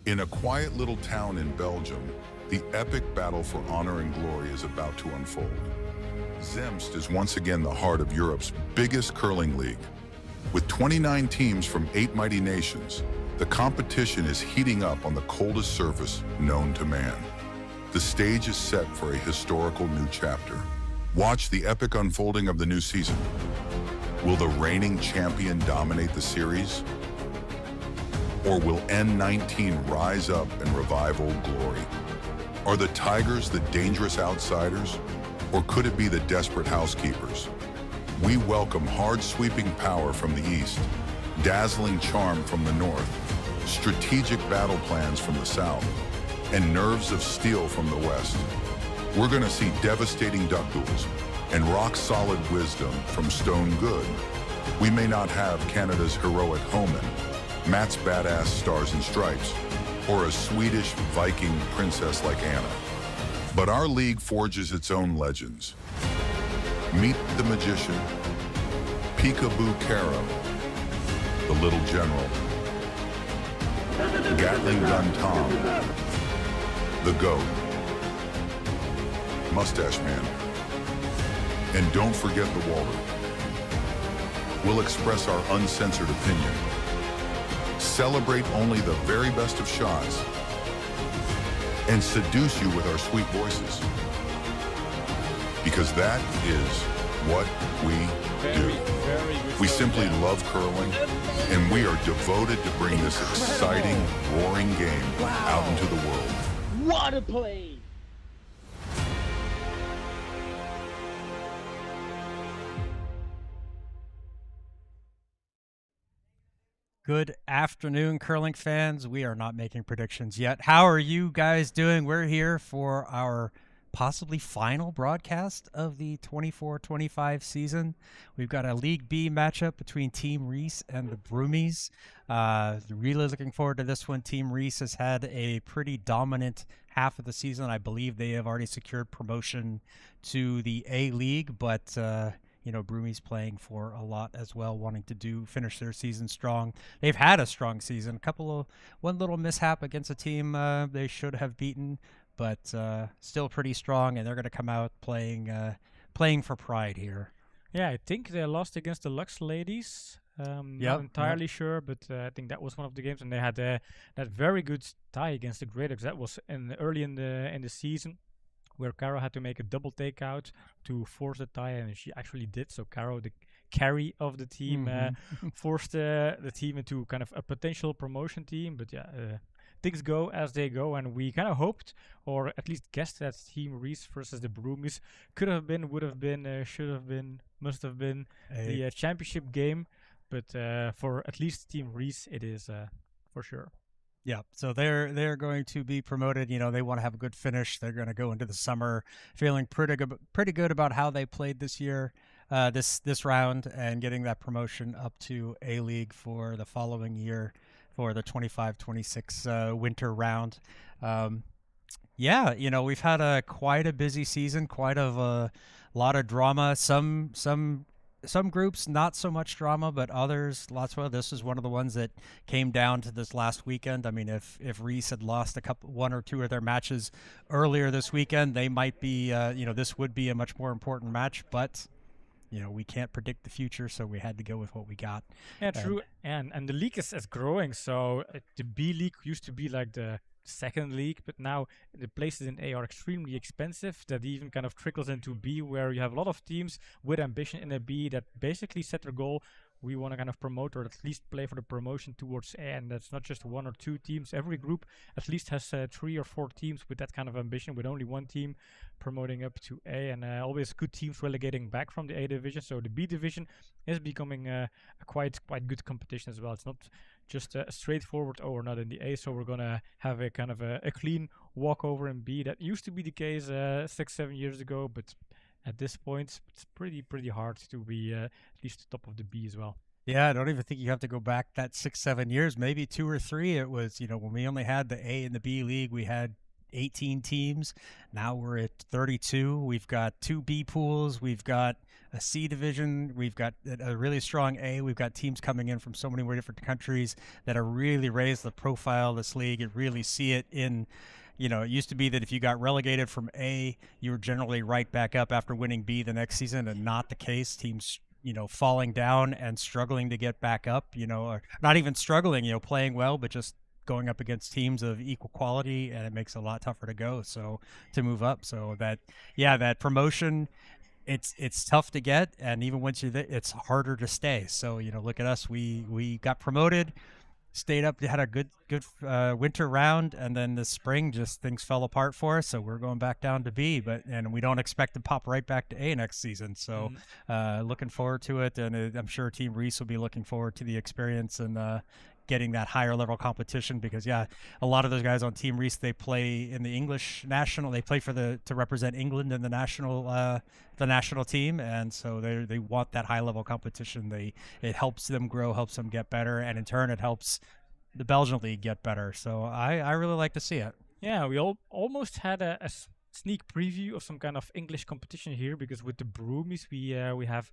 In a quiet little town in Belgium, the epic battle for honor and glory is about to unfold. Zemst is once again the heart of Europe's biggest curling league. With 29 teams from 8 mighty nations, the competition is heating up on the coldest surface known to man. The stage is set for a historical new chapter. Watch the epic unfolding of the new season. Will the reigning champion dominate the series? Or will N19 rise up and revive old glory? Are the Tigers the dangerous outsiders? Or could it be the desperate housekeepers? We welcome hard-sweeping power from the east, dazzling charm from the north, strategic battle plans from the south, and nerves of steel from the west. We're gonna see devastating duck duels and rock-solid wisdom from Stone Good. We may not have Canada's heroic Homan, Matt's badass Stars and Stripes, or a Swedish Viking princess like Anna. But our league forges its own legends. Meet the magician, Peekaboo Caro, the little general, Gatling Gun Tom, the GOAT, Mustache Man, and don't forget the Walter. We'll express our uncensored opinion, celebrate only the very best of shots, and seduce you with our sweet voices. Because that is what we do. We simply love curling, and we are devoted to bring this exciting, roaring game out into the world. What a play! Good afternoon, curling fans. We are not making predictions yet. How are you guys doing? We're here for our possibly final broadcast of the 24-25 season. We've got a League B matchup between Team Rees and the Broomies. Really looking forward to this one. Team Rees has had a pretty dominant half of the season. I believe they have already secured promotion to the A League, but Broomies playing for a lot as well, wanting to finish their season strong. They've had a strong season. One little mishap against a team they should have beaten, but still pretty strong, and they're going to come out playing for pride here. Yeah, I think they lost against the Lux ladies. Not entirely sure, but I think that was one of the games, and they had that very good tie against the Great Oaks. That was early in the season, where Caro had to make a double takeout to force the tie, and she actually did. So Caro, the carry of the team, forced the team into kind of a potential promotion team. But things go as they go, and we kind of hoped, or at least guessed, that Team Rees versus the Broomies could have been, would have been, should have been, must have been the championship game. But for at least Team Rees, it is for sure. Yeah, so they're going to be promoted. They want to have a good finish. They're going to go into the summer feeling pretty good about how they played this year, this round, and getting that promotion up to A League for the following year for the 25-26 winter round. We've had quite a busy season, quite a lot of drama. Some groups, not so much drama, but others, lots of. This is one of the ones that came down to this last weekend. I mean, if Rees had lost one or two of their matches earlier this weekend, they might be, this would be a much more important match. But, we can't predict the future, so we had to go with what we got. Yeah, true. And the league is growing. So the B League used to be like the second league, but now the places in A are extremely expensive. That even kind of trickles into B, where you have a lot of teams with ambition in a B that basically set their goal. We want to kind of promote, or at least play for the promotion towards A, and that's not just one or two teams. Every group at least has 3 or 4 teams with that kind of ambition, with only one team promoting up to A, and always good teams relegating back from the A division. So the B division is becoming a quite good competition as well. It's not just a straightforward, we're not in the A, so we're gonna have a kind of a clean walkover in B. That used to be the case 6-7 years ago, but at this point, it's pretty hard to be at least top of the B as well. Yeah, I don't even think you have to go back that 6-7 years, maybe 2 or 3. It was, when we only had the A and the B league, we had 18 teams. Now we're at 32. We've got 2 B pools. We've got a C division. We've got a really strong A. We've got teams coming in from so many more different countries that have really raised the profile of this league. You really see it in, it used to be that if you got relegated from A, you were generally right back up after winning B the next season, and not the case. Teams, falling down and struggling to get back up, or not even struggling, playing well, but just going up against teams of equal quality, and it makes it a lot tougher to move up. So that promotion, it's tough to get, and even once you're there, it's harder to stay. So look at us, we got promoted, stayed up, had a good winter round, and then this spring just things fell apart for us, so we're going back down to B, and we don't expect to pop right back to A next season. So looking forward to it, and I'm sure Team Rees will be looking forward to the experience and getting that higher level competition, because a lot of those guys on Team Rees, they play in the English national, they play to represent England in the national team, and so they want that high level competition. It helps them grow, helps them get better, and in turn it helps the Belgian league get better. So I really like to see it. Yeah, we almost had a sneak preview of some kind of English competition here, because with the Broomies we have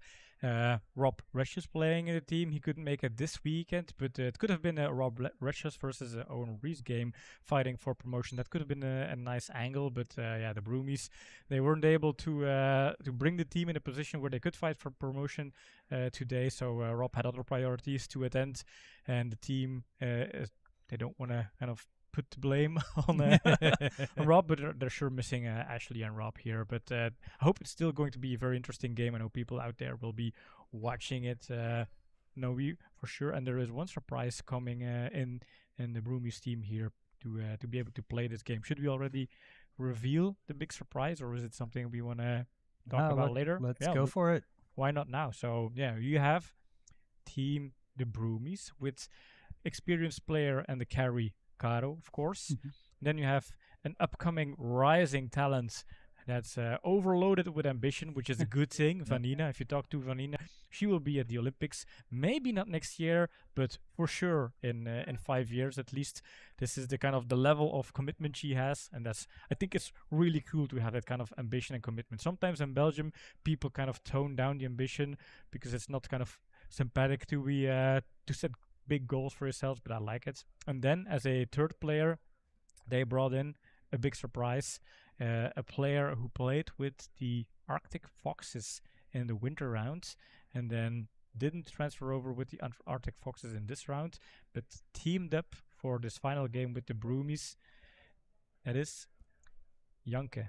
Rob Rees playing in the team. He couldn't make it this weekend, but it could have been a Rob Rees versus Owen Rees game fighting for promotion. That could have been a nice angle, but the Broomies, they weren't able to bring the team in a position where they could fight for promotion today. So Rob had other priorities to attend, and the team they don't want to kind of put the blame on Rob, but they're sure missing Ashley and Rob here. But I hope it's still going to be a very interesting game. I know people out there will be watching it. We for sure. And there is one surprise coming in the Broomies team here to be able to play this game. Should we already reveal the big surprise, or is it something we want to talk about later? Let's go for it. Why not now? So you have Team the Broomies with experienced player and the carry Caro, of course. Then you have an upcoming rising talent that's overloaded with ambition, which is a good thing. Vanina, if you talk to Vanina, she will be at the Olympics. Maybe not next year, but for sure in 5 years at least. This is the kind of the level of commitment she has, and I think it's really cool to have that kind of ambition and commitment. Sometimes in Belgium, people kind of tone down the ambition because it's not kind of sympathetic to set big goals for yourselves, but I like it. And then as a third player, they brought in a big surprise, a player who played with the Arctic Foxes in the winter round and then didn't transfer over with the Arctic Foxes in this round, but teamed up for this final game with the Broomies. That is Janke.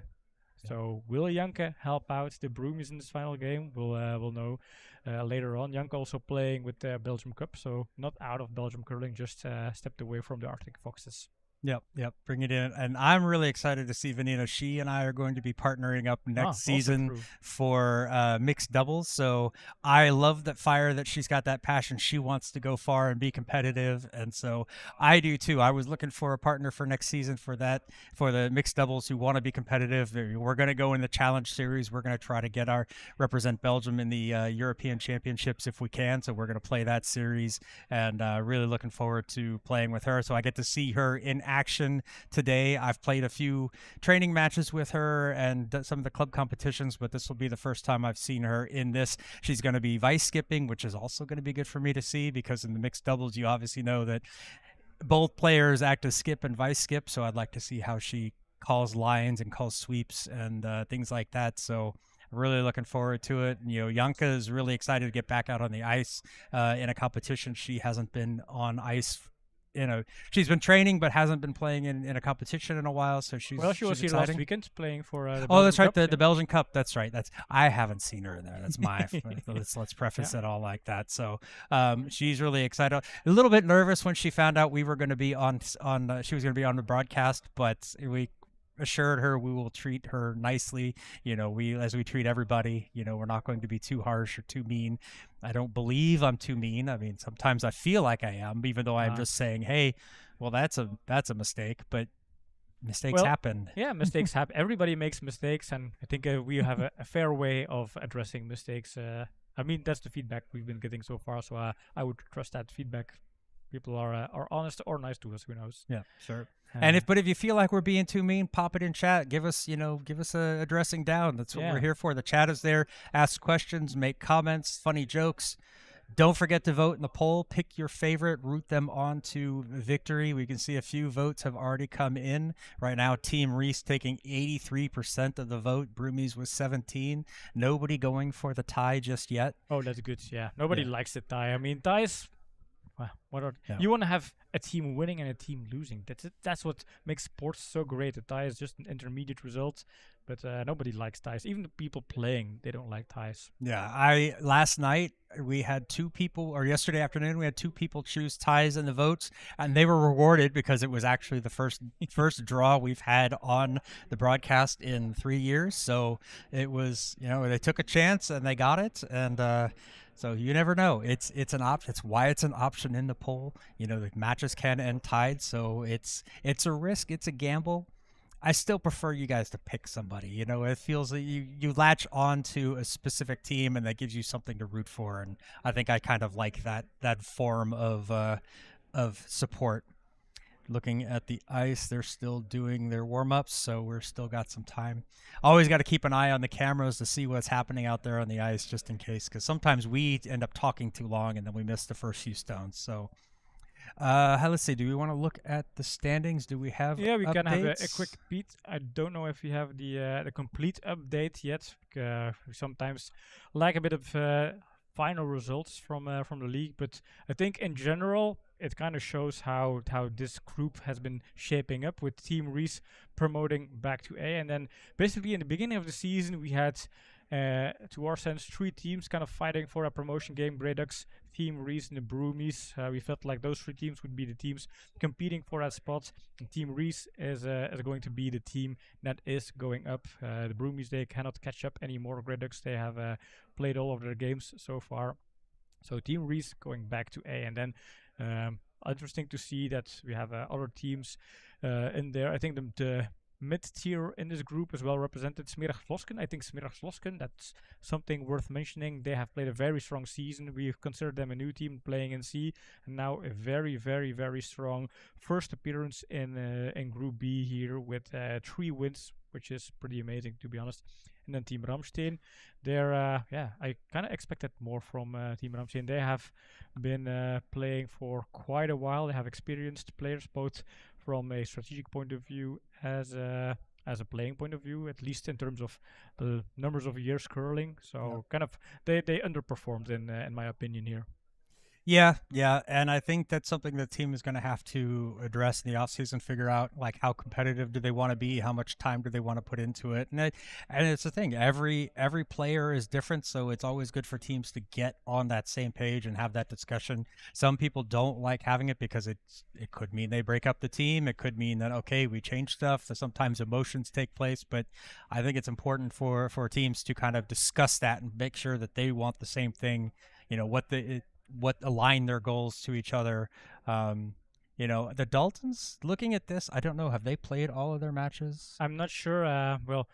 So will Janke help out the Broomies in this final game? We'll know later on. Janke also playing with the Belgium Cup, so not out of Belgium curling, just stepped away from the Arctic Foxes. Yep. Bring it in. And I'm really excited to see Vanina. She and I are going to be partnering up next season for mixed doubles. So I love that fire, that she's got that passion. She wants to go far and be competitive. And so I do too. I was looking for a partner for next season for the mixed doubles who want to be competitive. We're going to go in the challenge series. We're going to try to represent Belgium in the European Championships if we can. So we're going to play that series, and really looking forward to playing with her. So I get to see her in action today. I've played a few training matches with her and some of the club competitions, but this will be the first time I've seen her in this. She's going to be vice skipping, which is also going to be good for me to see, because in the mixed doubles, you obviously know that both players act as skip and vice skip. So I'd like to see how she calls lines and calls sweeps and things like that. So really looking forward to it. Janke is really excited to get back out on the ice in a competition. She hasn't been on ice. She's been training but hasn't been playing in a competition in a while. So she was here last weekend playing for the Belgian that's right, Cup. The Belgian Cup. That's right. I haven't seen her in there. That's my let's preface it all like that. So she's really excited. A little bit nervous when she found out we were going to be on she was going to be on the broadcast, but we assured her we will treat her nicely. As we treat everybody. We're not going to be too harsh or too mean. I don't believe I'm too mean. I mean, sometimes I feel like I am, even though I'm just saying, hey, well, that's a mistake, but mistakes happen. Yeah, mistakes happen. Everybody makes mistakes, and I think we have a fair way of addressing mistakes. I mean, that's the feedback we've been getting so far, so I would trust that feedback. people are honest or nice to us. Who knows? Yeah, sure. And Uh, if you feel like we're being too mean, pop it in chat. Give us a dressing down. That's what we're Yeah. here for. The chat is there. Ask questions, make comments, funny jokes. Don't forget to vote in the poll. Pick your favorite. Root them on to victory. We can see a few votes have already come in. Right now, Team Rees taking 83% of the vote. Broomies was 17. Nobody going for the tie just yet. Oh, that's good. Yeah, nobody Yeah. likes the tie. I mean, ties. Well, Yeah. you want to have a team winning and a team losing. That's it. That's what makes sports so great. A tie is just an intermediate result, but nobody likes ties. Even the people playing, they don't like ties. Yeah, last night we had two people, or yesterday afternoon we had two people choose ties in the votes, and they were rewarded because it was actually the first draw we've had on the broadcast in 3 years. So it was, they took a chance and they got it, and so you never know. It's an option. It's why it's an option in the poll. The matches can end tied, so it's a risk. It's a gamble. I still prefer you guys to pick somebody. It feels that you latch on to a specific team, and that gives you something to root for. And I think I kind of like that form of support. Looking at the ice, they're still doing their warm-ups, so we're still got some time. Always got to keep an eye on the cameras to see what's happening out there on the ice, just in case, because sometimes we end up talking too long and then we miss the first few stones. So let's see. Do we want to look at the standings? Do we have Yeah, we can have a updates? quick beat. I don't know if we have the complete update yet. We sometimes lack a bit of final results from the league, but I think in general it kind of shows how this group has been shaping up, with Team Rees promoting back to A, and then basically in the beginning of the season we had, to our sense, 3 teams kind of fighting for a promotion game: Grey Ducks, Team Rees, and the Broomies. We felt like those 3 teams would be the teams competing for that spot. And Team Rees is going to be the team that is going up. The Broomies, they cannot catch up anymore. Grey Ducks, they have played all of their games so far. So Team Rees going back to A, and then interesting to see that we have other teams in there. I think the mid-tier in this group is well represented. Smerag Vlosken. I think Smerag Vlosken, that's something worth mentioning. They have played a very strong season. We've considered them a new team playing in C, and now a very, very, very strong first appearance in Group B here with 3 wins, which is pretty amazing, to be honest. And then Team Ramstein, they're I kind of expected more from Team Ramstein. They have been playing for quite a while. They have experienced players, both from a strategic point of view as a playing point of view, at least in terms of the numbers of years curling. So kind of they underperformed in my opinion here. Yeah, and I think that's something the team is going to have to address in the offseason, figure out like how competitive do they want to be, how much time do they want to put into it, and it's the thing. Every player is different, so it's always good for teams to get on that same page and have that discussion. Some people don't like having it because it could mean they break up the team. It could mean that we change stuff. Sometimes emotions take place, but I think it's important for teams to kind of discuss that and make sure that they want the same thing. What align their goals to each other. The Daltons, looking at this, I don't know, have they played all of their matches? I'm not sure. Well,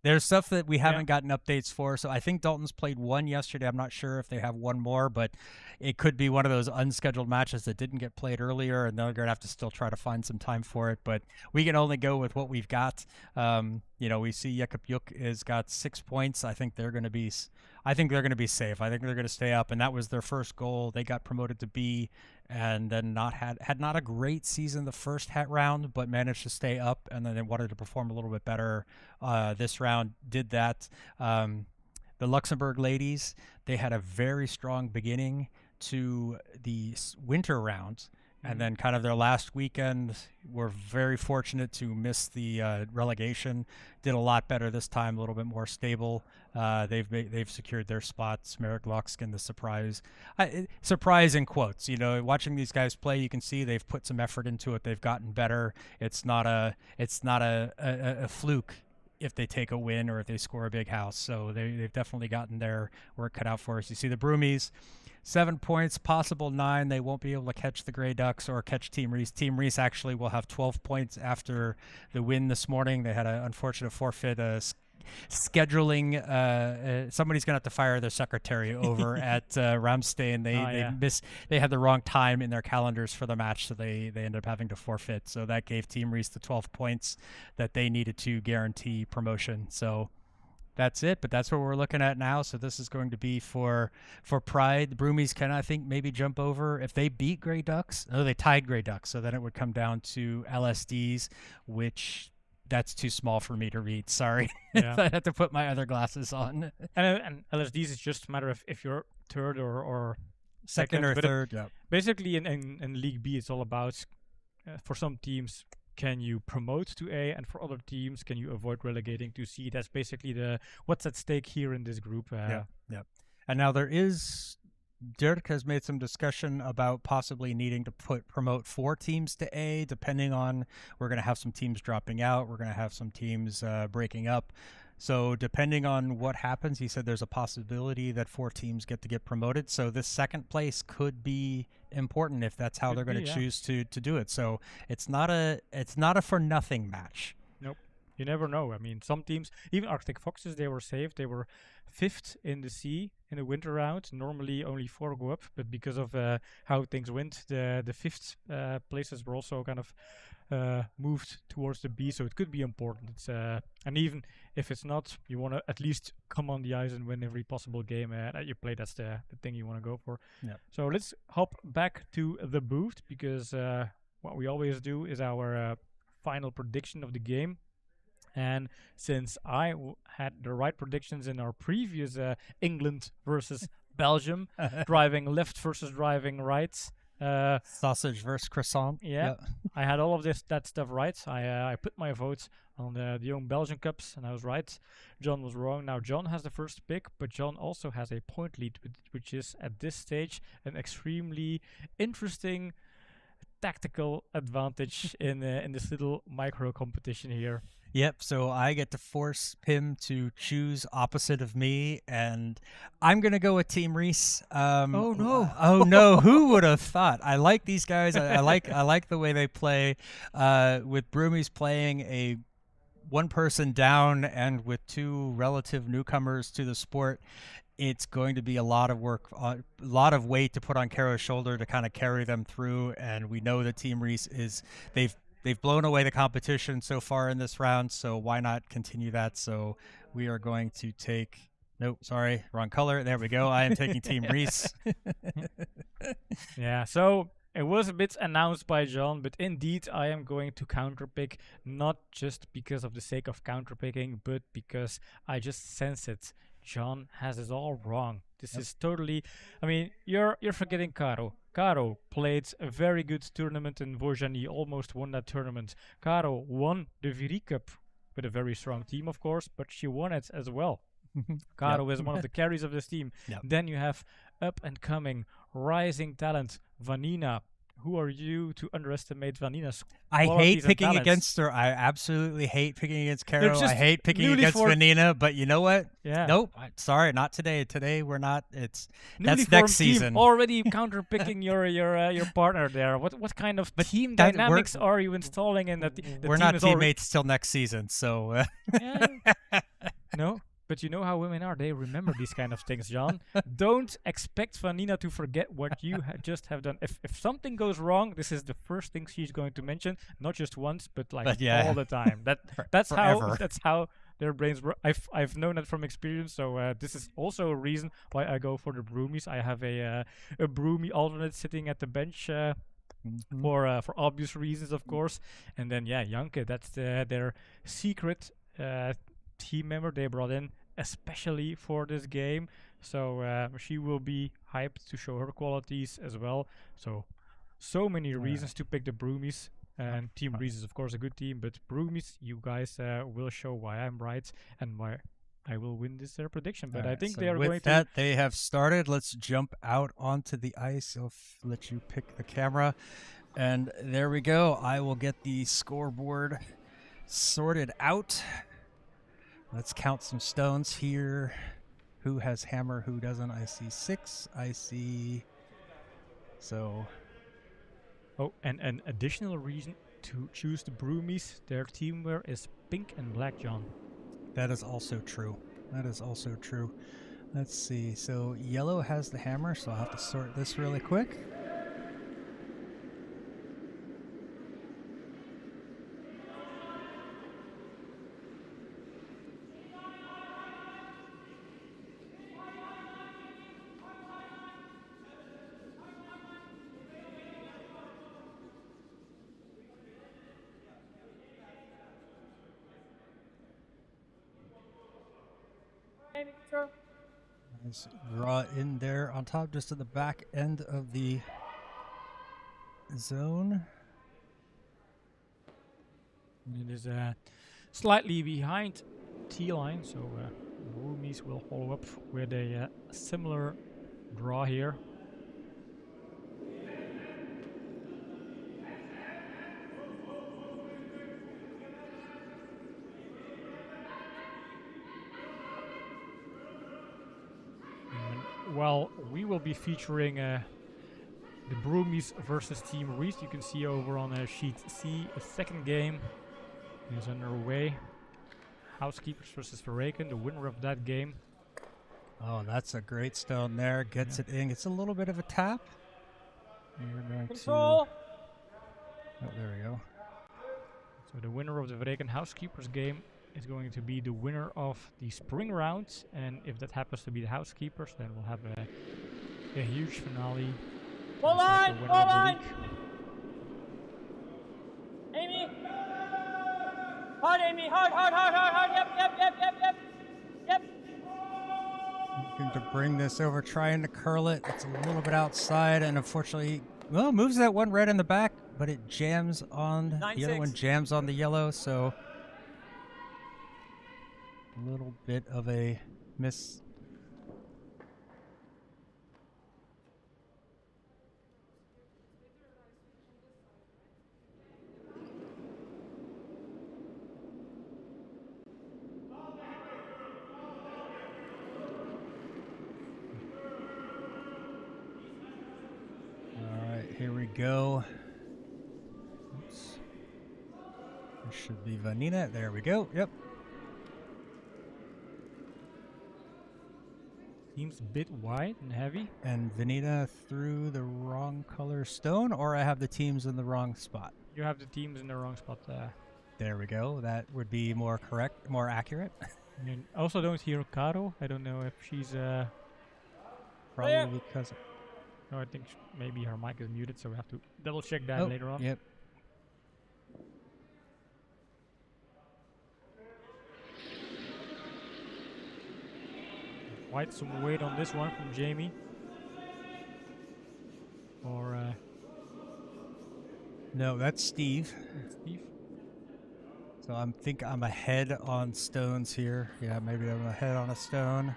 there's stuff that we haven't gotten updates for, so I think Dalton's played 1 yesterday. I'm not sure if they have 1 more, but it could be one of those unscheduled matches that didn't get played earlier, and they're going to have to still try to find some time for it. But we can only go with what we've got. We see Yekapyuk has got 6 points. I think they're going to be safe. I think they're going to stay up, and that was their first goal. They got promoted to B, and then had not a great season the first round, but managed to stay up, and then they wanted to perform a little bit better this round. Did that. The Luxembourg ladies, they had a very strong beginning to the winter round, and then kind of their last weekend were very fortunate to miss the relegation. Did a lot better this time, a little bit more stable. They've secured their spots. Smerag Vlosken, the surprise in quotes. Watching these guys play, you can see they've put some effort into it. They've gotten better. It's not a fluke if they take a win or if they score a big house. So they've definitely gotten their work cut out for us. You see the Broomies, 7 points, possible 9. They won't be able to catch the Grey Ducks or catch Team Rees. Team Rees actually will have 12 points after the win this morning. They had an unfortunate forfeit scheduling. Somebody's gonna have to fire their secretary over at Ramstein. They had the wrong time in their calendars for the match, so they ended up having to forfeit. So that gave Team Rees the 12 points that they needed to guarantee promotion. So that's it, but that's what we're looking at now. So this is going to be for Pride. The Broomies can, I think, maybe jump over if they beat Grey Ducks. Oh, they tied Grey Ducks, so then it would come down to LSDs, which that's too small for me to read. Sorry, Yeah. I have to put my other glasses on. And LSDs is just a matter of if you're third or Second or but third. Yeah. basically in League B, it's all about for some teams, can you promote to A, and for other teams, can you avoid relegating to C? That's basically what's at stake here in this group. Yeah. And now Dirk has made some discussion about possibly needing to promote 4 teams to A, depending on, we're going to have some teams dropping out, we're going to have some teams breaking up. So depending on what happens, he said there's a possibility that 4 teams get promoted. So this second place could be important if that's how they're going to choose to do it. So it's not a for nothing match. Nope. You never know. I mean, some teams, even Arctic Foxes, they were saved. They were 5th in the C in the winter round. Normally only 4 go up, but because of how things went, the 5th places were also kind of moved towards the B, so it could be important. It's and even if it's not, you want to at least come on the ice and win every possible game that you play. That's the thing you want to go for. Yeah. So let's hop back to the booth, because what we always do is our final prediction of the game. And since I had the right predictions in our previous England versus Belgium, driving left versus driving right, sausage versus croissant. Yeah, I had all of that stuff right. I put my votes on the young Belgian Cups, and I was right. John was wrong. Now John has the first pick, but John also has a point lead, which is at this stage an extremely interesting tactical advantage in this little micro competition here. Yep, so I get to force him to choose opposite of me, and I'm going to go with Team Rees. Oh no, who would have thought? I like these guys. I like the way they play. With Broomies playing a one person down and with 2 relative newcomers to the sport, it's going to be a lot of work, a lot of weight to put on Caro's shoulder to kind of carry them through, and we know that Team Rees They've blown away the competition so far in this round, so why not continue that? So we are going to take... Nope, sorry, wrong color. There we go. I am taking Team Rees. Yeah, so it was a bit announced by John, but indeed I am going to counterpick, not just because of the sake of counterpicking, but because I just sense it. John has it all wrong. This is totally... I mean, you're forgetting Caro. Caro played a very good tournament in Vojani, almost won that tournament. Caro won the Viri Cup with a very strong team, of course, but she won it as well. Caro is one of the carries of this team. Then you have up-and-coming, rising talent, Vanina. Who are you to underestimate Vanina's I hate picking talents? Against her. I absolutely hate picking against Caro. I hate picking against Vanina, but you know what? Yeah. Nope. Sorry, not today. Today we're not. That's next season. Already counterpicking your partner there. What kind of team dynamics are you installing in that? We're not teammates till next season, so. No. But you know how women are. They remember these kind of things, John. Don't expect Vanina to forget what you just have done. If something goes wrong, this is the first thing she's going to mention. Not just once, but all the time. That's how their brains work. I've known that from experience. So this is also a reason why I go for the Broomies. I have a Broomie alternate sitting at the bench for obvious reasons, of course. And then Janke, that's their secret team member they brought in especially for this game, so she will be hyped to show her qualities as well. So many reasons to pick the Broomies, and Team Rees is of course a good team, but Broomies, you guys will show why I'm right and why I will win this prediction. But I think they are going to... They have started. Let's jump out onto the ice. I'll let you pick the camera, and there we go. I will get the scoreboard sorted out. Let's count some stones here. Who has hammer, who doesn't? I see 6. I see... So... Oh, and an additional reason to choose the Broomies, their teamwear is pink and black, John. That is also true. That is also true. Let's see. So yellow has the hammer, so I'll have to sort this really quick. Nice draw in there on top, just at the back end of the zone. And it is slightly behind T-line, so Broomies will follow up with a similar draw here. Well, we will be featuring the Broomies versus Team Rees. You can see over on sheet C, a second game is underway. Housekeepers versus Verreken, the winner of that game. Oh, that's a great stone there. Gets it in. It's a little bit of a tap. And we're going Control. to... Oh, there we go. So the winner of the Verreken Housekeepers game is going to be the winner of the spring round, and if that happens to be the Housekeepers, then we'll have a huge finale. Full line, full line. Amy. Hard, Amy. Hard, hard, hard, hard, hard. Yep. Looking to bring this over, trying to curl it. It's a little bit outside, and unfortunately, well, moves that one red in the back, but it jams on the other one, jams on the yellow, so a little bit of a miss. Here we go. Oops. This should be Vanina. There we go. Yep. Seems a bit wide and heavy. And Vanina threw the wrong color stone, or I have the teams in the wrong spot? You have the teams in the wrong spot there. There we go. That would be more correct, more accurate. And I also don't hear Caro. I don't know if she's Probably because... No, I think maybe her mic is muted, so we have to double check that later on. Yep. Quite some weight on this one from Jamie. Or no, that's Steve. Steve. So I think I'm ahead on stones here. Yeah, maybe I'm ahead on a stone.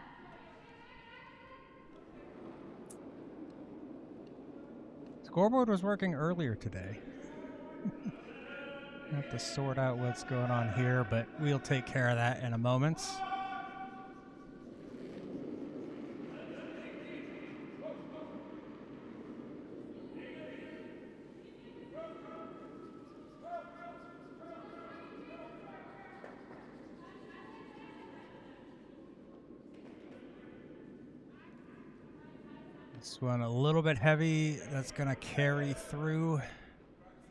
Scoreboard was working earlier today. I have to sort out what's going on here, but we'll take care of that in a moment. This one a little bit heavy. That's going to carry through.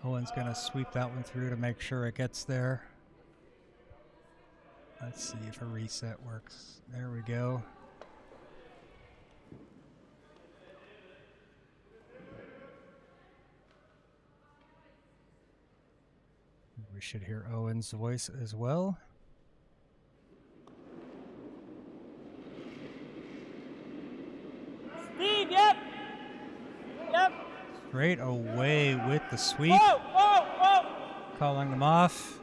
Owen's going to sweep that one through to make sure it gets there. Let's see if a reset works. There we go. We should hear Owen's voice as well. Steve, yep. Straight away with the sweep. Whoa. Calling them off.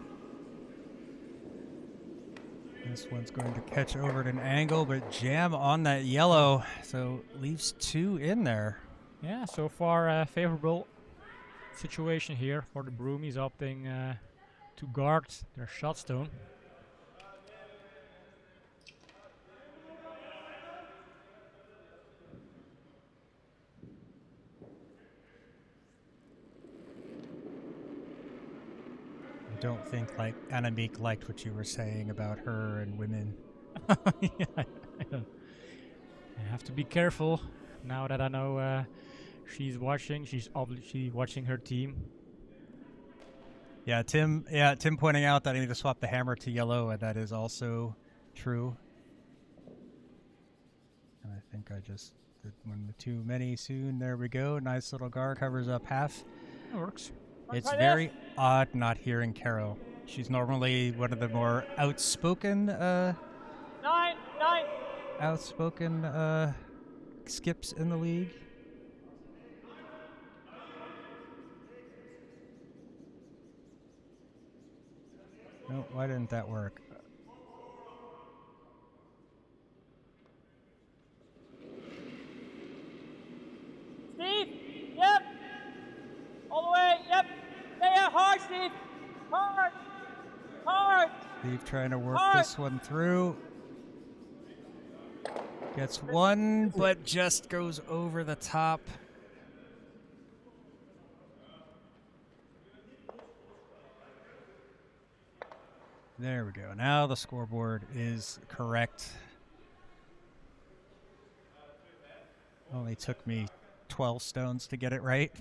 This one's going to catch over at an angle, but jam on that yellow. So leaves two in there. Yeah, so far a favorable situation here for the Broomies, opting to guard their shot stone. don't think like Annemiek liked what you were saying about her and women. Yeah, I don't. I have to be careful now that I know she's watching. She's obviously watching her team. Yeah, Tim. Yeah, Tim pointing out that I need to swap the hammer to yellow, and that is also true. And I think I just did one too many soon. There we go. Nice little guard covers up half. That works. It's Try very this. odd not hearing Caro. She's normally one of the more outspoken, 9, 9. skips in the league. No, why didn't that work? Steve. Yep. All the way. Yep. Yeah, hard, Steve. Hard. Hard. Steve trying to work Hard. this one through. Gets one, but just goes over the top. There we go. Now the scoreboard is correct. Only took me 12 stones to get it right.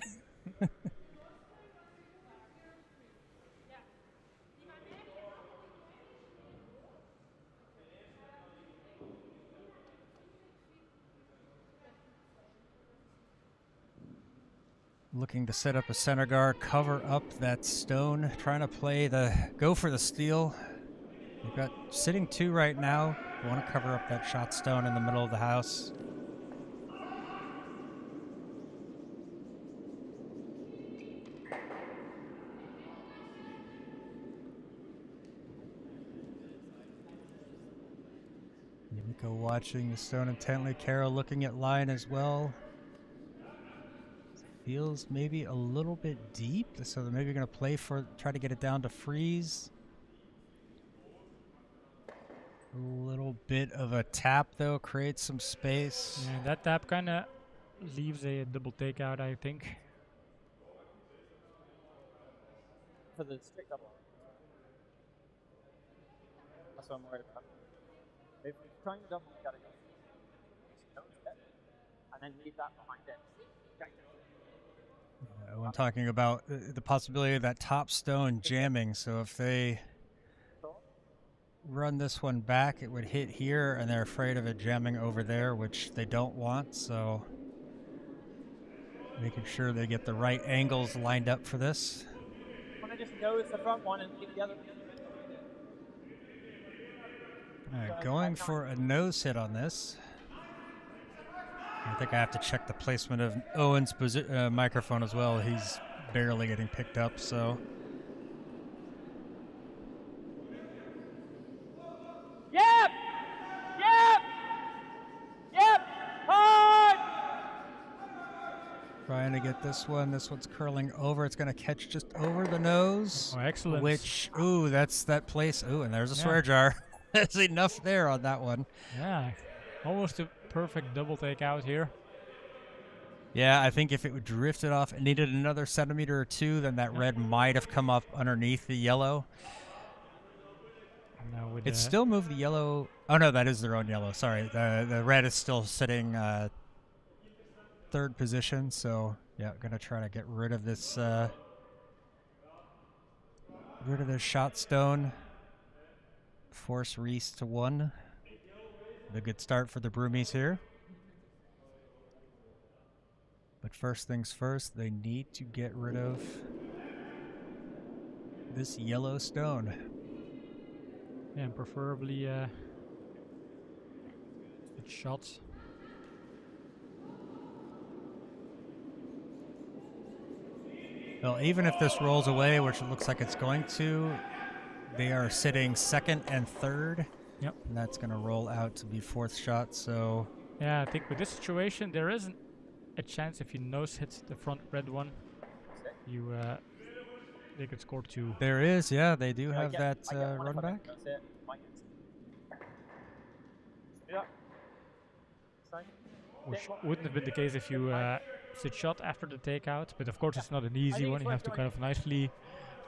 Looking to set up a center guard, cover up that stone, trying to play go for the steal. They've got sitting 2 right now. Want to cover up that shot stone in the middle of the house. Yumiko watching the stone intently. Caro looking at line as well. Feels maybe a little bit deep, so they're maybe going to try to get it down to freeze. A little bit of a tap, though, creates some space. Yeah, that tap kind of leaves a double takeout, I think. For the straight double. That's what I'm worried about. If you're trying to double, you gotta go. And then leave that behind it. When talking about the possibility of that top stone jamming, so if they run this one back, it would hit here, and they're afraid of it jamming over there, which they don't want, so making sure they get the right angles lined up for this. I want to just nose the front one and leave the other. Going for a nose hit on this. I think I have to check the placement of Owen's microphone as well. He's barely getting picked up, so. Yep! Yep! Yep! Hard! Trying to get this one. This one's curling over. It's going to catch just over the nose. Oh, excellent. Which, ooh, that's that place. Ooh, and there's a swear jar. There's enough there on that one. Yeah, almost a perfect double takeout here. Yeah, I think if it would drift it off, it needed another centimeter or 2, then that red might have come up underneath the yellow. Now with It still moved the yellow. Oh no, that is their own yellow. Sorry, the red is still sitting 3rd position. So yeah, gonna try to get rid of this shot stone. Force Rees to 1. A good start for the Broomies here. But first things first, they need to get rid of this yellow stone. Yeah, and preferably it's shots. Well, even if this rolls away, which it looks like it's going to, they are sitting 2nd and 3rd. Yep. And that's going to roll out to be 4th shot, so. Yeah, I think with this situation, there isn't a chance if you nose hit the front red one, they could score 2. There is, yeah, they do have that run back. That's it. Yeah. Which wouldn't have been the case if you sit shot after the takeout, but of course it's not an easy one. You have to kind of nicely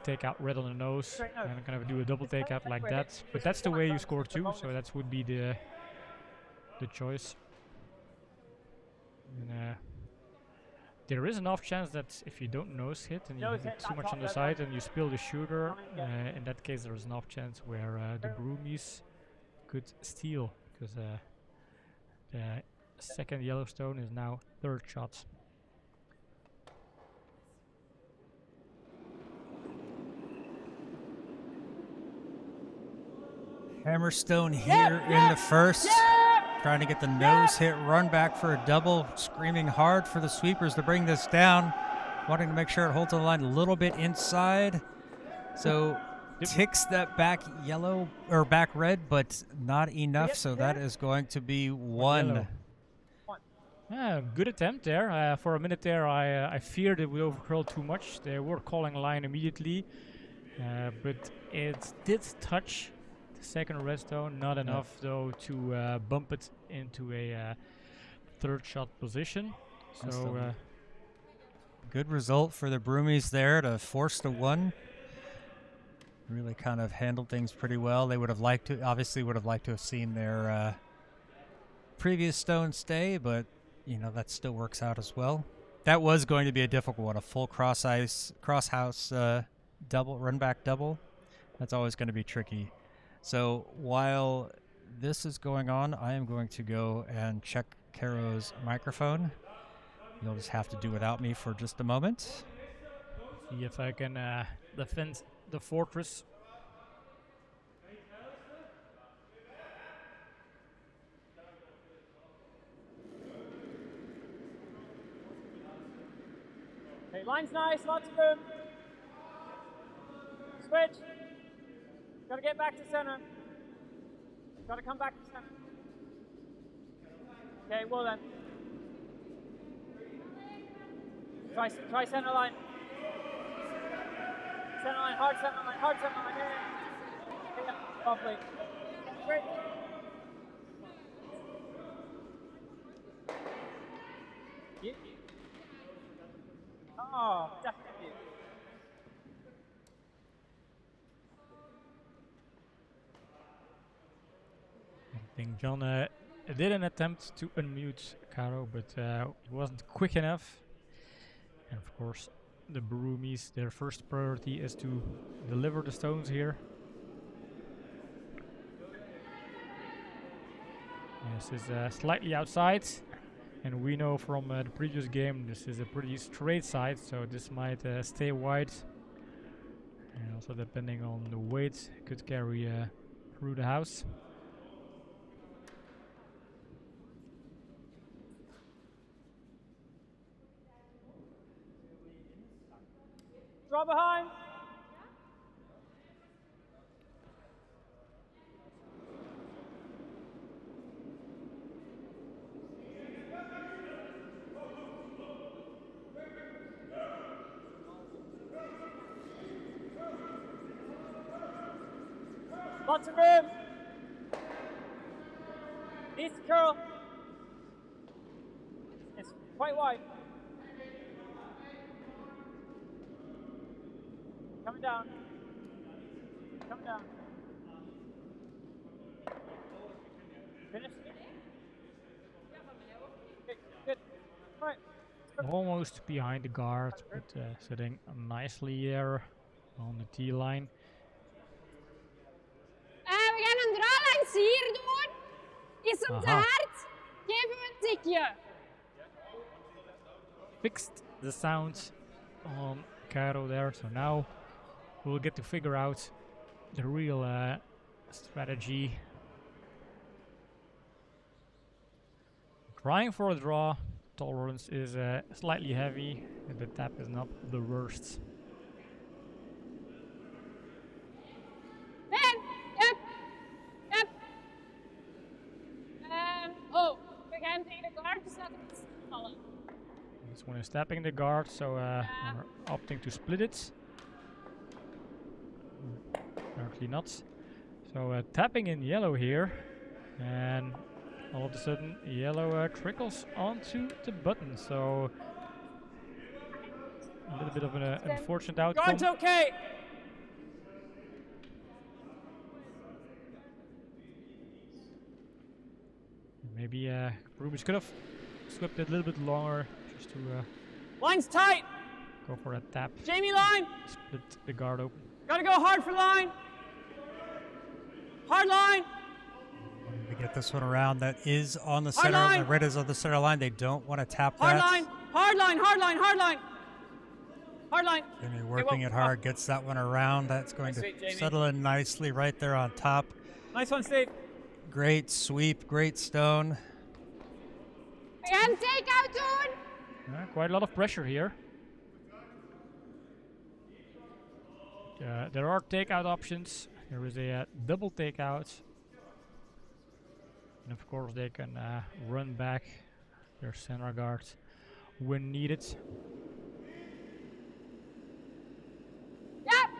take out red on the nose Straight nose. and kind of do a double takeout like that. But that's the way you score too, so that would be the choice. And, there is an off chance that if you don't nose hit and you hit too much on the side and you spill the shooter, in that case there is an off chance where the Broomies could steal, because the second Yellowstone is now third shot. Hammerstone here in the first. Trying to get the nose hit, run back for a double, screaming hard for the sweepers to bring this down, wanting to make sure it holds on the line a little bit inside. So ticks that back yellow or back red, but not enough. So that is going to be one. Yeah, good attempt there. For a minute there, I feared it would overcurl too much. They were calling line immediately, but it did touch the second redstone. Not enough though to bump it into a third shot position. So good result for the Broomies there to force the one. Really kind of handled things pretty well. They would have liked to, obviously would have liked to have seen their previous stone stay, but you know, that still works out as well. That was going to be a difficult one, a full cross house double, run back double. That's always going to be tricky. So while this is going on, I am going to go and check Caro's microphone. You'll just have to do without me for just a moment. See if I can defend the fortress. Okay, line's nice, lots of room. Switch. Gotta get back to center. Gotta come back to center. Okay, well then. Try center line. Center line, hard center line, hard center line. Yeah. Lovely. Great. Yeah. Oh, definitely. I think John did an attempt to unmute Caro, but it wasn't quick enough. And of course, the Broomies, their first priority is to deliver the stones here. This is slightly outside, and we know from the previous game this is a pretty straight side, so this might stay wide. And also depending on the weight, could carry through the house. Draw behind. Lots of room. Needs to curl. It's quite wide. Coming down. Coming down. Finish. Okay, good. All right. Almost behind the guard, but sitting nicely there on the T-line. We gaan een draailijn hier doen. Is hem te hard? Geef hem een tikje. Fixed the sound on Caro there, so now we'll get to figure out the real strategy. Trying for a draw. Tolerance is slightly heavy, and the tap is not the worst. Ben, yep, yep. Oh, we gaan tegen de guard, dus laten we het vallen. This one is tapping the guard, so we're opting to split it. Apparently not. So tapping in yellow here, and all of a sudden yellow trickles onto the button. So a little bit of an unfortunate outcome. Guard's okay. Maybe Broomies could have swept it a little bit longer just to Line's tight. go for a tap. Jamie, line. Split the guard open. Gotta go hard for line. Hard line. Wanting to get this one around. That is on the Hard center. line. The red is on the center line. They don't want to tap Hard that. line. Hard line. Hard line. Hard line. Hard line. Jimmy working it hard, gets that one around. That's going Nice to sweep, Jamie. settle in nicely right there on top. Nice one, Steve. Great sweep, great stone. And take out doen. Quite a lot of pressure here. There are takeout options. There is a double takeout. And of course they can run back their center guard when needed. Yep.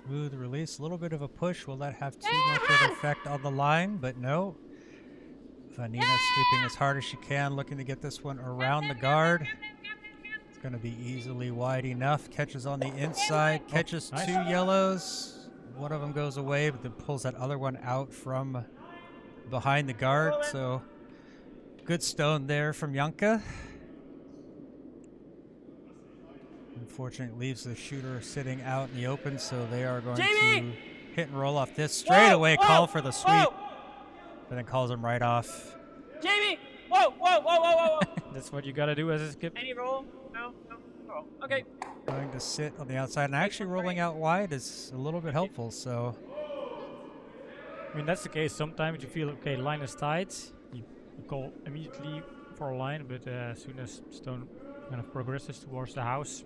Smooth release, a little bit of a push. Will that have too much of an effect on the line? But no. Vanina sweeping as hard as she can, looking to get this one around the guard. It's going to be easily wide enough. Catches on the inside, catches nice. 2 yellows. One of them goes away, but then pulls that other one out from behind the guard. So good stone there from Janka. Unfortunately, leaves the shooter sitting out in the open, so they are going Jamie! to hit and roll off this straightaway call for the sweep, Whoa. but then calls him right off. Jamie. Whoa, whoa, whoa, whoa, whoa, whoa. That's what you gotta do as a skip. Any roll? No, no. Roll. Okay. Going to sit on the outside, and actually rolling out wide is a little bit helpful, so I mean, that's the case. Sometimes you feel, okay, line is tight. You call immediately for a line, but as soon as stone kind of progresses towards the house,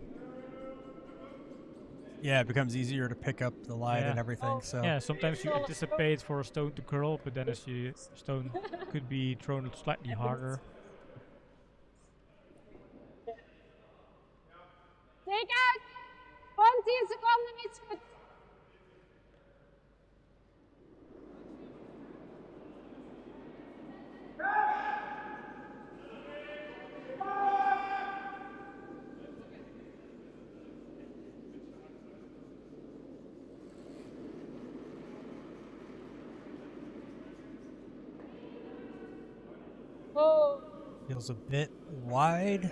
yeah, it becomes easier to pick up the line and everything. So yeah, sometimes you anticipate for a stone to curl, but then as you stone could be thrown slightly harder. Take out. 15 seconden is goed. Oh. feels a bit wide.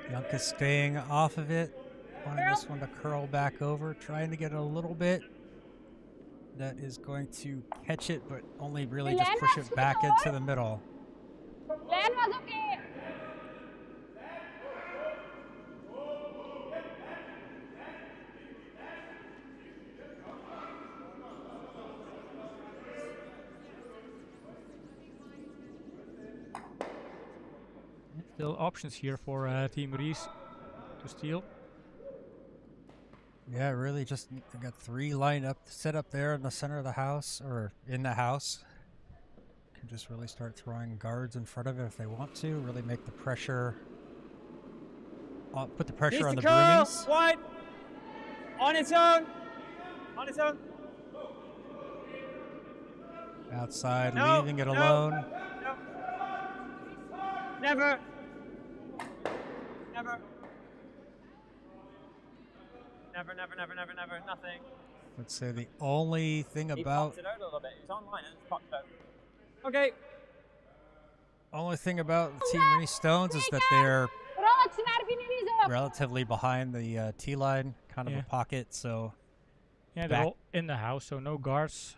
Janka's staying off of it. Wanting this one to curl back over, trying to get it a little bit. That is going to catch it, but only really just push it back into the middle. Lijn was oké. Still options here for Team Rees to steal. Yeah, really just they got 3 lined up, set up there in the center of the house, or in the house. Can just really start throwing guards in front of it if they want to. Really make the pressure, put the pressure on the Broomies. Wide. On its own. On its own. Outside, No, leaving it no, alone. no. Never. Never. Never, never, never, never, never, nothing. Let's say the only thing He about popped it out a little bit. He was online and just popped it out. Okay. Team Rees Stones is that they're Rolletje naar binnen is op. relatively behind the T line, kind of Yeah. a pocket. So Yeah, they're Back. all in the house, so no guards.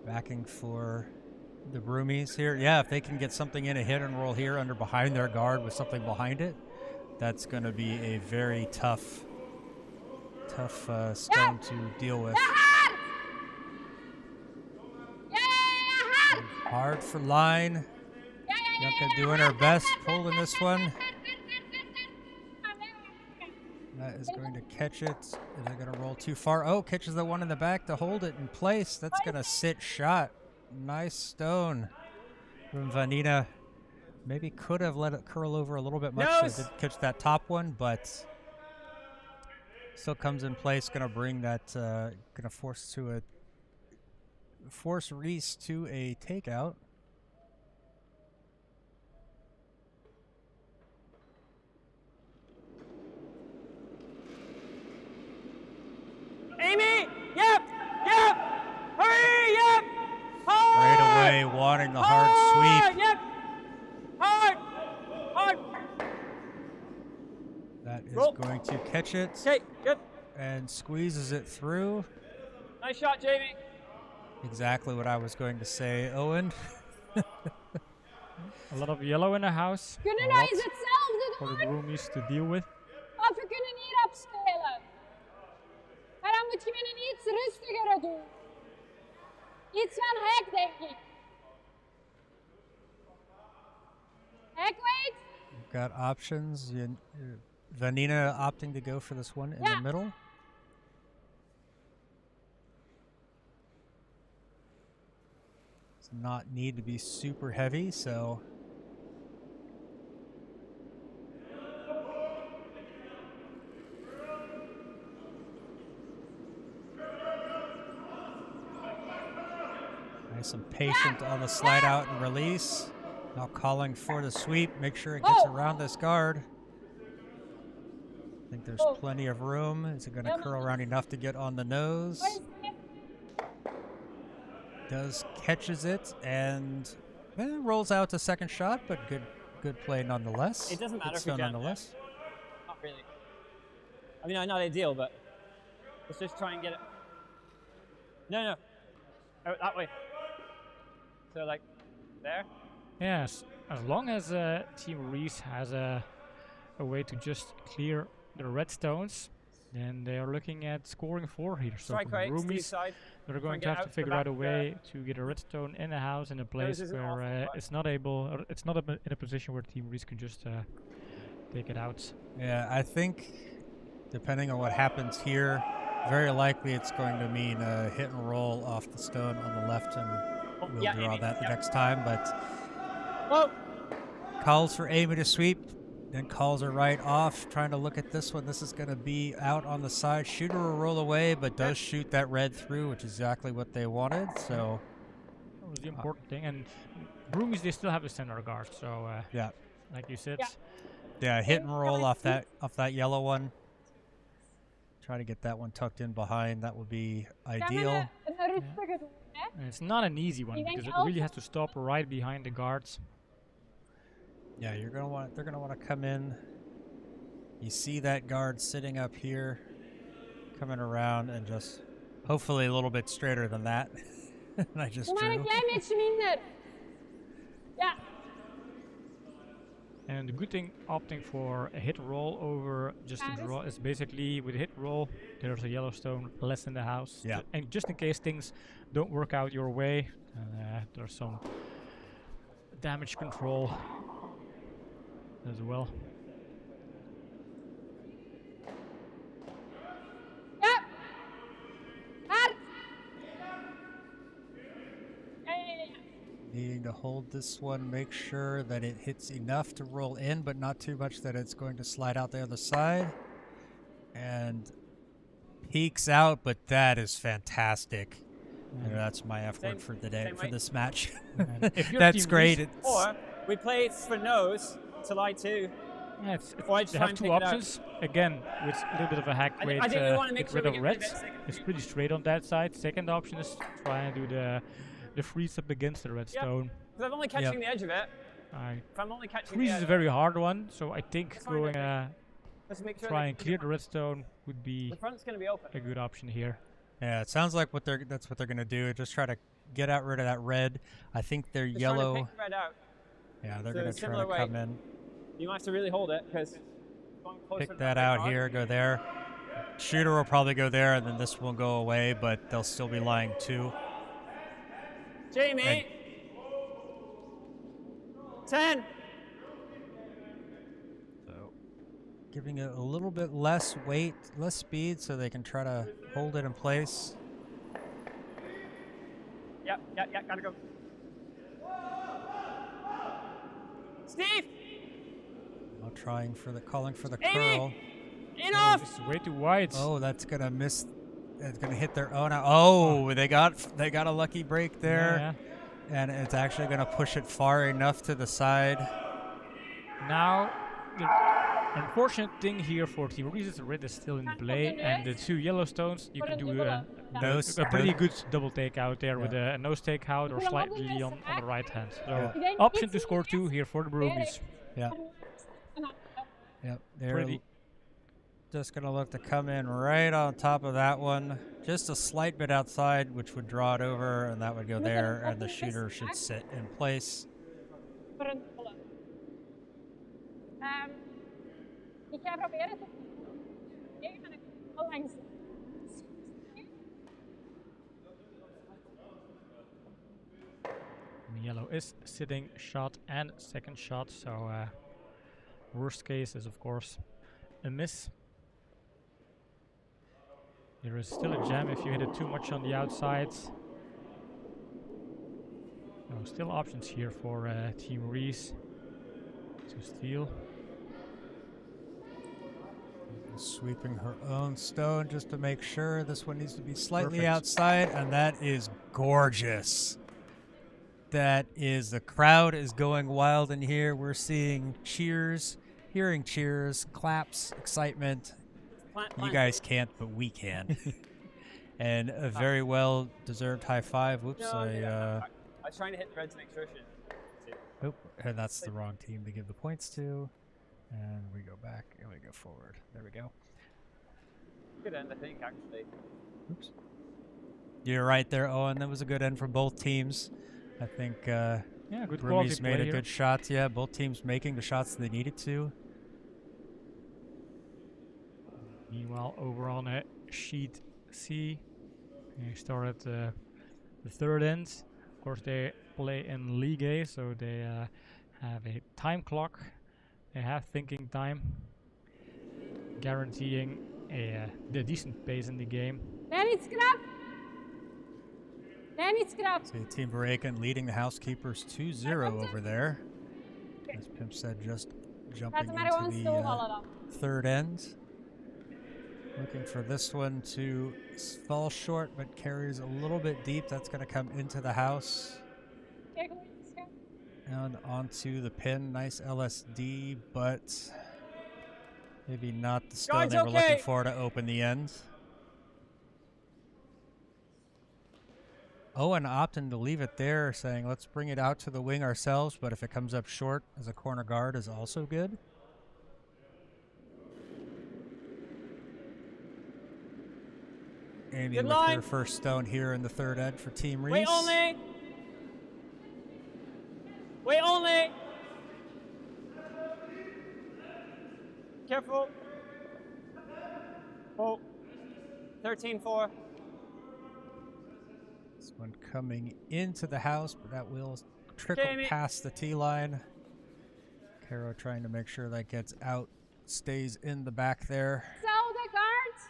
backing for the Broomies here. Yeah, if they can get something in a hit and roll here under behind their guard with something behind it, that's going to be a very tough stone to deal with. Hard. Ja, hard. Hard for line. Janka doing her best, pulling this one. That is going to catch it. Is it going to roll too far? Oh, catches the one in the back to hold it in place. That's going to sit shot. Nice stone from Vanina. Maybe could have let it curl over a little bit much. Nose. So it did catch that top one, but still comes in place. Going to bring that, going to force Rees to a takeout. Amy! Yep! Yep! Hurry! Yep! Hard! Right away, wanting the hard sweep. Yep. Hard. Hard. That is Roll. going to catch it Okay, good. and squeezes it through. Nice shot, Jamie. Exactly what I was going to say, Owen. A lot of yellow in the house Kunnen wij eens hetzelfde for the doen? Broomies to deal with. Of we kunnen hier afspelen. Maar dan moet je met een iets rustigere doen. Iets van hek, denk ik. Hek, wait. You've got options. Vanina opting to go for this one in the middle. Does not need to be super heavy, so. Nice and patient on the slide out and release. Now calling for the sweep. Make sure it gets around this guard. I think there's plenty of room. Is it going to curl around enough to get on the nose? Does catches it and rolls out to second shot, but good play nonetheless. It doesn't matter Good if we stone jam nonetheless. Not really. I mean, not ideal, but let's just try and get it. No. Out that way. So, like, there? Yes, as long as Team Rees has a way to just clear the red stones, then they are looking at scoring 4 here. So Strike for the right, Steve Broomies, side. they're going and to get have to out the figure back out a of the- way to get a redstone in the house in a place isn't where awful, but- it's not able, or it's not in a position where Team Rees can just take it out. Yeah, I think depending on what happens here, very likely it's going to mean a hit and roll off the stone on the left, and we'll yeah, draw Amy, that the yeah. next time. But Whoa! calls for Amy to sweep, then calls her right off. Trying to look at this one. This is going to be out on the side. Shooter will roll away, but does shoot that red through, which is exactly what they wanted. So That was the important thing. And Broomies, they still have a center guard, so yeah, like you said, yeah, hit and roll off that yellow one. Try to get that one tucked in behind. That would be Gaan we ideal. een rustige doen, hè? and it's not an easy one You think because it really has to stop right behind the guards. Yeah, they're gonna want to come in. You see that guard sitting up here, coming around, and just hopefully a little bit straighter than that. And I just Doe maar een drew. klein beetje minder. Ja. And the good thing opting for a hit roll over just a draw is basically with a hit roll, there's a yellow stone less in the house. Yeah. And just in case things don't work out your way, there's some damage control as well. Ja. Hard. Ja. Needing to hold this one, make sure that it hits enough to roll in, but not too much that it's going to slide out the other side. And peeks out, but that is fantastic. And that's my F word Same- for the day, same for way. this match. And if your That's team great. Rees- Or we play for nose to lie 2. Yeah, Or I just they try have and two pick it out. options. Again, with a little bit of a hack I with think we wanna make get sure rid we of get rid of reds. it second. It's pretty straight on that side. Second option is try and do the freeze up against the redstone. Because I'm only catching the edge of it. If I'm only catching Freeze the is edge, a very hard one, so I think It's fine, going let's make sure try that and clear the redstone would be the front's going to be open. a good option here. Yeah, it sounds like that's what they're gonna do. Just try to get out rid of that red. I think their Just trying to yellow. pick the red out. Yeah, they're So gonna try similar to way. come in, You might have to really hold it because going closer to pick that that out red here, go there. Shooter will probably go there, and then this will go away, but they'll still be lying too. mark. Jamie! 10! So, giving it a little bit less weight, less speed, so they can try to hold it in place. Yep, gotta go. Steve! Now calling for the Amy! curl. Enough! It's way too wide. Oh, that's gonna miss. It's gonna hit their own. Oh, they got a lucky break there, and it's actually gonna push it far enough to the side. Now Unfortunate thing here for Team Rees is the red is still in play, and the 2 yellow stones, you can do a pretty good double takeout there with a nose takeout or slightly on the right hand. So option to score 2 here for the Broomies. Yeah. Yep. They're Pretty. just going to look to come in right on top of that one. Just a slight bit outside, which would draw it over, and that would go there, and the shooter should sit in place. Ik ga proberen te tegen en ik kom langs. Yellow is sitting shot and second shot, so worst case is of course a miss. There is still a jam if you hit it too much on the outside. So still options here for Team Rees to steal. Sweeping her own stone just to make sure. This one needs to be slightly outside, and that is gorgeous. That is, the crowd is going wild in here. We're seeing cheers, hearing cheers, claps, excitement. You guys can't, but we can. And a very well-deserved high five. Whoops, I was trying to hit the red to make sure she didn't. Oh, and that's the wrong team to give the points to. And we go back and we go forward. There we go. Good end, I think, actually. Oops. You're right there, Owen. That was a good end for both teams. I think yeah, good Broomies made a good shot. Yeah, both teams making the shots they needed to. Meanwhile, over on sheet C, we started the third end. Of course, they play in League A, so they have a time clock. They have thinking time, guaranteeing the decent pace in the game. See Team Barakan leading the Housekeepers 2-0 over there. As Pimp said, just jumping into the third end. Looking for this one to fall short, but carries a little bit deep. That's going to come into the house. And onto the pin. Nice LSD, but maybe not the stone they were looking for to open the end. Owen opting to leave it there, saying let's bring it out to the wing ourselves, but if it comes up short as a corner guard is also good. Amy with her first stone here in the third end for Team Rees. Wait only! Wait only! Careful. Oh. 13-4. This one coming into the house, but that will trickle past the tee line. Caro trying to make sure that gets out, stays in the back there. So the guards.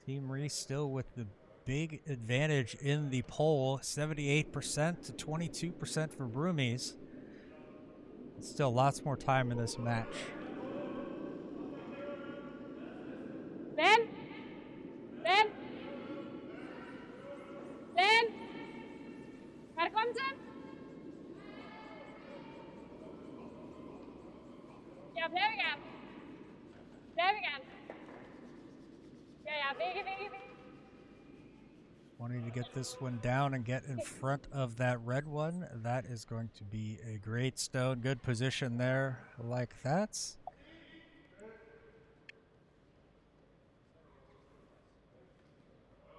Team Rees still with the big advantage in the poll, 78% to 22% for Broomies. Still lots more time in this match. Ben. Waar komt ze? Ja, blijven gaan. Ja, vegen. Wanting to get this one down and get in front of that red one. That is going to be a great stone. Good position there, like that.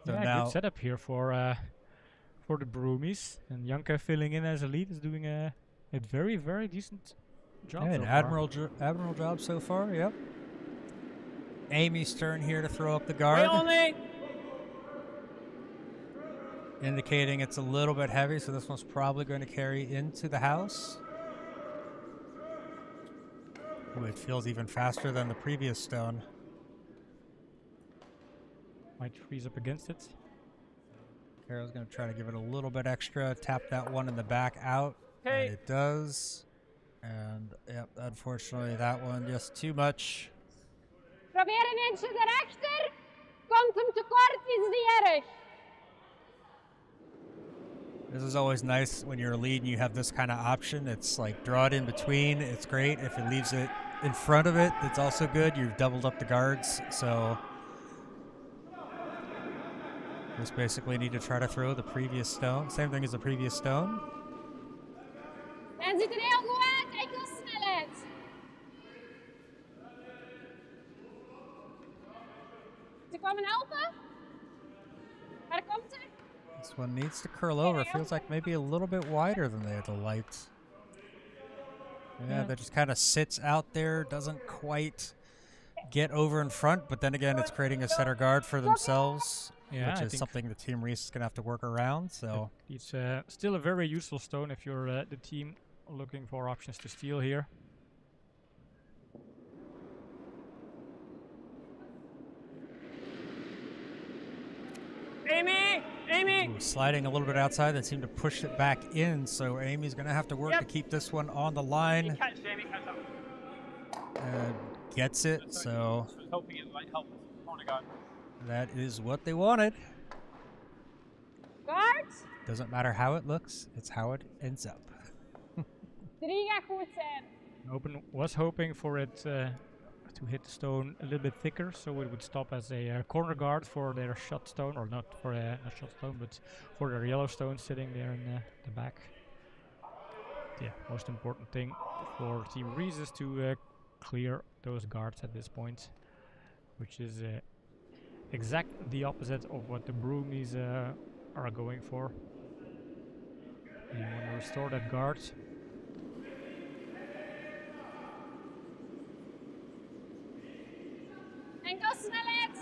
So yeah, now good setup here for the Broomies, and Janka filling in as a lead is doing a very, very decent job. Yeah, so an far. admiral job so far. Yep. Amy's turn here to throw up the guard. Wait only! Indicating it's a little bit heavy, so this one's probably going to carry into the house. Ooh, it feels even faster than the previous stone. Might freeze up against it. Caro's going to try to give it a little bit extra, tap that one in the back out. Okay. And it does. And yep, unfortunately that one just too much. Probeer een eentje daarachter. Komt hem tekort, is niet erg. This is always nice when you're a lead and you have this kind of option. It's like draw it in between. It's great. If it leaves it in front of it, it's also good. You've doubled up the guards. So just basically need to try to throw the previous stone. Same thing as the previous stone. En ziet er heel goed uit. Enkel snelheid. Ze komen helpen. Waar komt er? This one needs to curl over. Feels like maybe a little bit wider than they had the light. Yeah, that just kind of sits out there, doesn't quite get over in front, but then again, it's creating a center guard for themselves, Yeah, which is something the Team Rees is going to have to work around. So It's still a very useful stone if you're the team looking for options to steal here. Amy! Amy! ooh, sliding a little bit outside, that seemed to push it back in. So Amy's going to have to work to keep this one on the line. Catch, Amy, catch up. Gets it, so I was hoping it might help us. Corner guard. that is what they wanted. Guards. Doesn't matter how it looks, it's how it ends up. 3 gaat goed zijn. Open was hoping for it to hit the stone a little bit thicker, so it would stop as a corner guard for their shot stone, or not for a shot stone, but for their yellow stone sitting there in the back. Yeah, most important thing for Team Rees is to clear those guards at this point, which is exactly the opposite of what the Broomies are going for. You want to restore that guard. Enkel snelheid.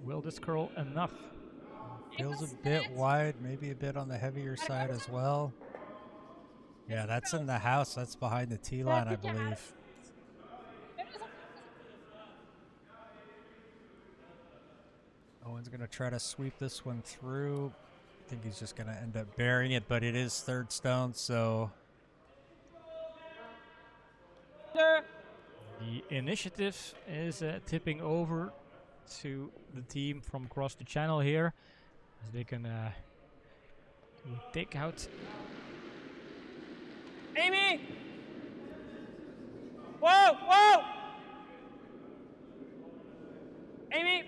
Will this curl enough? Feels a bit wide, maybe a bit on the heavier side as well. Yeah, that's in the house. That's behind the T line, I believe. Owen's going to try to sweep this one through. I think he's just going to end up burying it, but it is third stone, so... The initiative is tipping over to the team from across the channel here, as they can take out. Amy! Whoa! Whoa! Amy!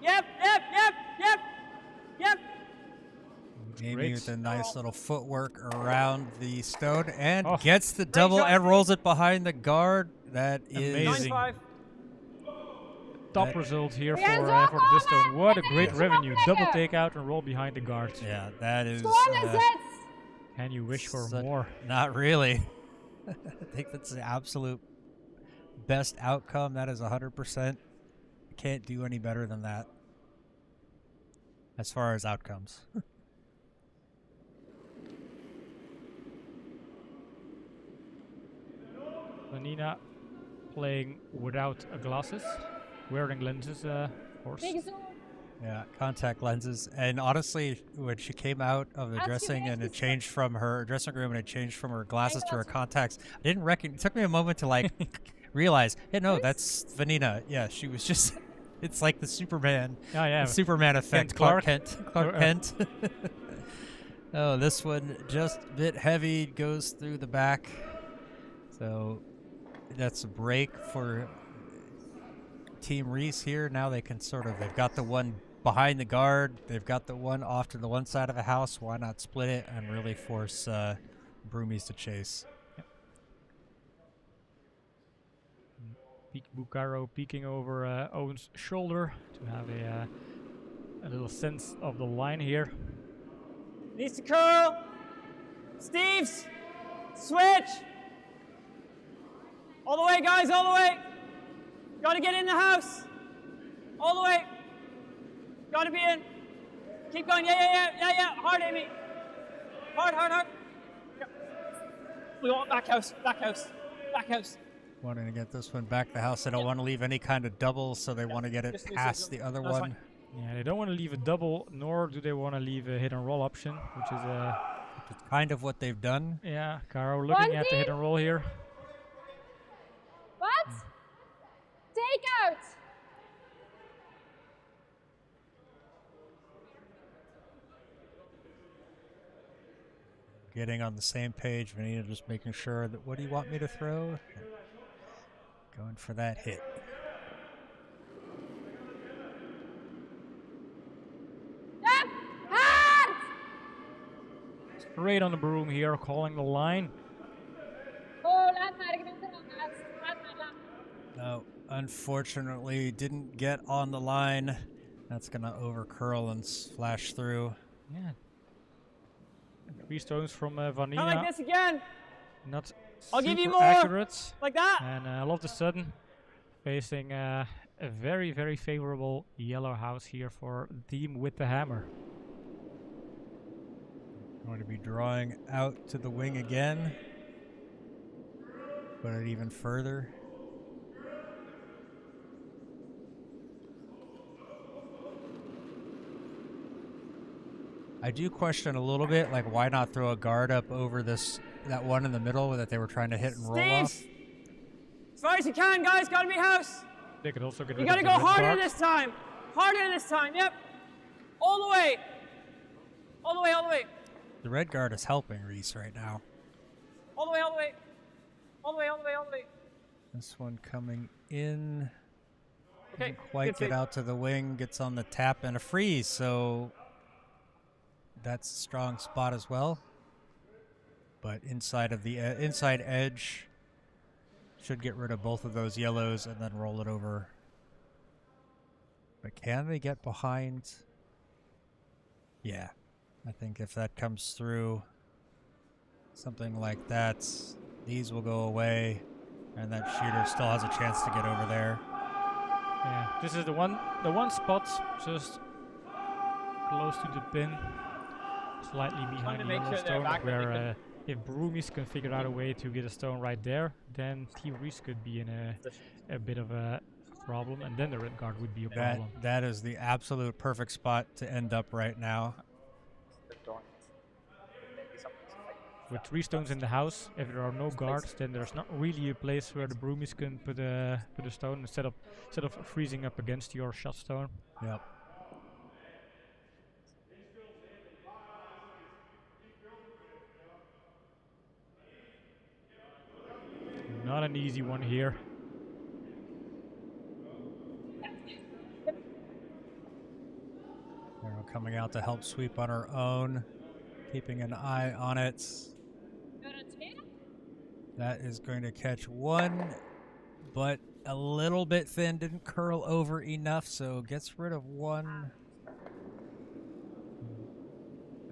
Yep! Amy Great. with a nice little footwork around the stone and Oh. gets the double shot, and rolls it behind the guard. That is Amazing. 9-5. Top That- result here Yeah, for this stone. What a great Yeah. revenue. Double takeout and roll behind the guard. Yeah, that is Gewone zet. Can you wish for such- more? not really. I think that's the absolute best outcome. That is 100%. Can't do any better than that as far as outcomes. Vanina playing without glasses, wearing lenses, of course. Big zoom. Yeah, contact lenses. And honestly, when she came out of the Ask dressing your and it next changed from her dressing room and it changed from her glasses to her contacts, I didn't recognize. It took me a moment to like realize, hey, no, that's Vanina. Yeah, she was just. It's like the Superman, Yeah, yeah. the Superman effect. Clark Kent. Clark Or, Kent. Oh, this one just a bit heavy, goes through the back. So that's a break for Team Rees here. Now they can they've got the one behind the guard. They've got the one off to the one side of the house. Why not split it and really force Broomies to chase? Bucaro peeking over Owen's shoulder to have a little sense of the line here. Needs to curl. Steve's. Switch. All the way, guys, all the way. Gotta get in the house. All the way. Gotta be in. Keep going. Yeah. Hard, Amy. Hard. Yeah. We want back house. Wanting to get this one back the house. They don't want to leave any kind of double, so they want to get it Just past the other that's one. fine. Yeah, they don't want to leave a double, nor do they want to leave a hit and roll option, which is It's kind of what they've done. yeah. Caro looking at the hit and roll here. Wat? Take out. getting on the same page. Vanina just making sure that what do you want me to throw? Going for that hit. Up, hard! Straight on the broom here, calling the line. Oh, laat maar, ik ben te lang. Laat maar. No, unfortunately, didn't get on the line. That's gonna over curl and flash through. Yeah. 3 stones from Come Vanina. like this again. Not I'll give you super more. accurate. Like that. And all of a sudden, facing a very, very favorable yellow house here for the team with the hammer. Going to be drawing out to the wing again. Put it even further. I do question a little bit, like why not throw a guard up over that one in the middle that they were trying to hit and roll off? Steve! As far as you can, guys. Gotta be house. They could also get You rid of gotta the go red harder guard. this time. Harder this time. Yep. All the way. All the way. All the way. The red guard is helping Rees right now. All the way. All the way. All the way. All the way. All the way. This one coming in. Okay. Didn't quite good get save. out to the wing, gets on the tap and a freeze, so that's a strong spot as well. But inside of the inside edge should get rid of both of those yellows and then roll it over. But can they get behind? Yeah, I think if that comes through, something like that, these will go away, and that shooter still has a chance to get over there. Yeah, this is the one spot just close to the pin, slightly behind to the make yellow sure they're stone, back when they where if Broomies can figure out a way to get a stone right there, then Team Rees could be in a bit of a problem, and then the red guard would be a problem. That is the absolute perfect spot to end up right now. With 3 stones in the house, if there are no guards, then there's not really a place where the Broomies can put a stone instead of freezing up against your shot stone. Yep. Not an easy one here. Arrow coming out to help sweep on her own, keeping an eye on it. That is going to catch one, but a little bit thin, didn't curl over enough, so gets rid of one.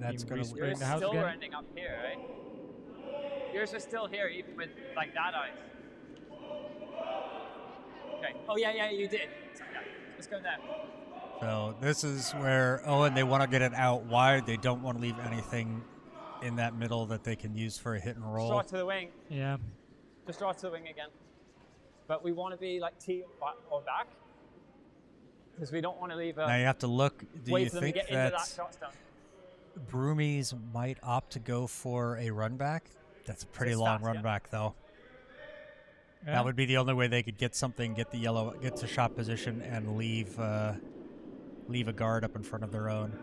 That's going to in the house Still again. we're ending up here, right? Yours are still here, even with like that ice. Okay. Oh yeah, you did. So, yeah. Let's go there. So this is where Owen, they want to get it out wide. They don't want to leave anything in that middle that they can use for a hit and roll. Draw to the wing. Yeah. Just draw to the wing again. But we want to be like T or back. Because we don't want to leave Now you have to look. Do way you for them to think get into that that shot stone. Broomies might opt to go for a run back? That's a pretty long stats, run yeah. back, though. Yeah. That would be the only way they could get something, get the yellow, get to shot position, and leave a guard up in front of their own.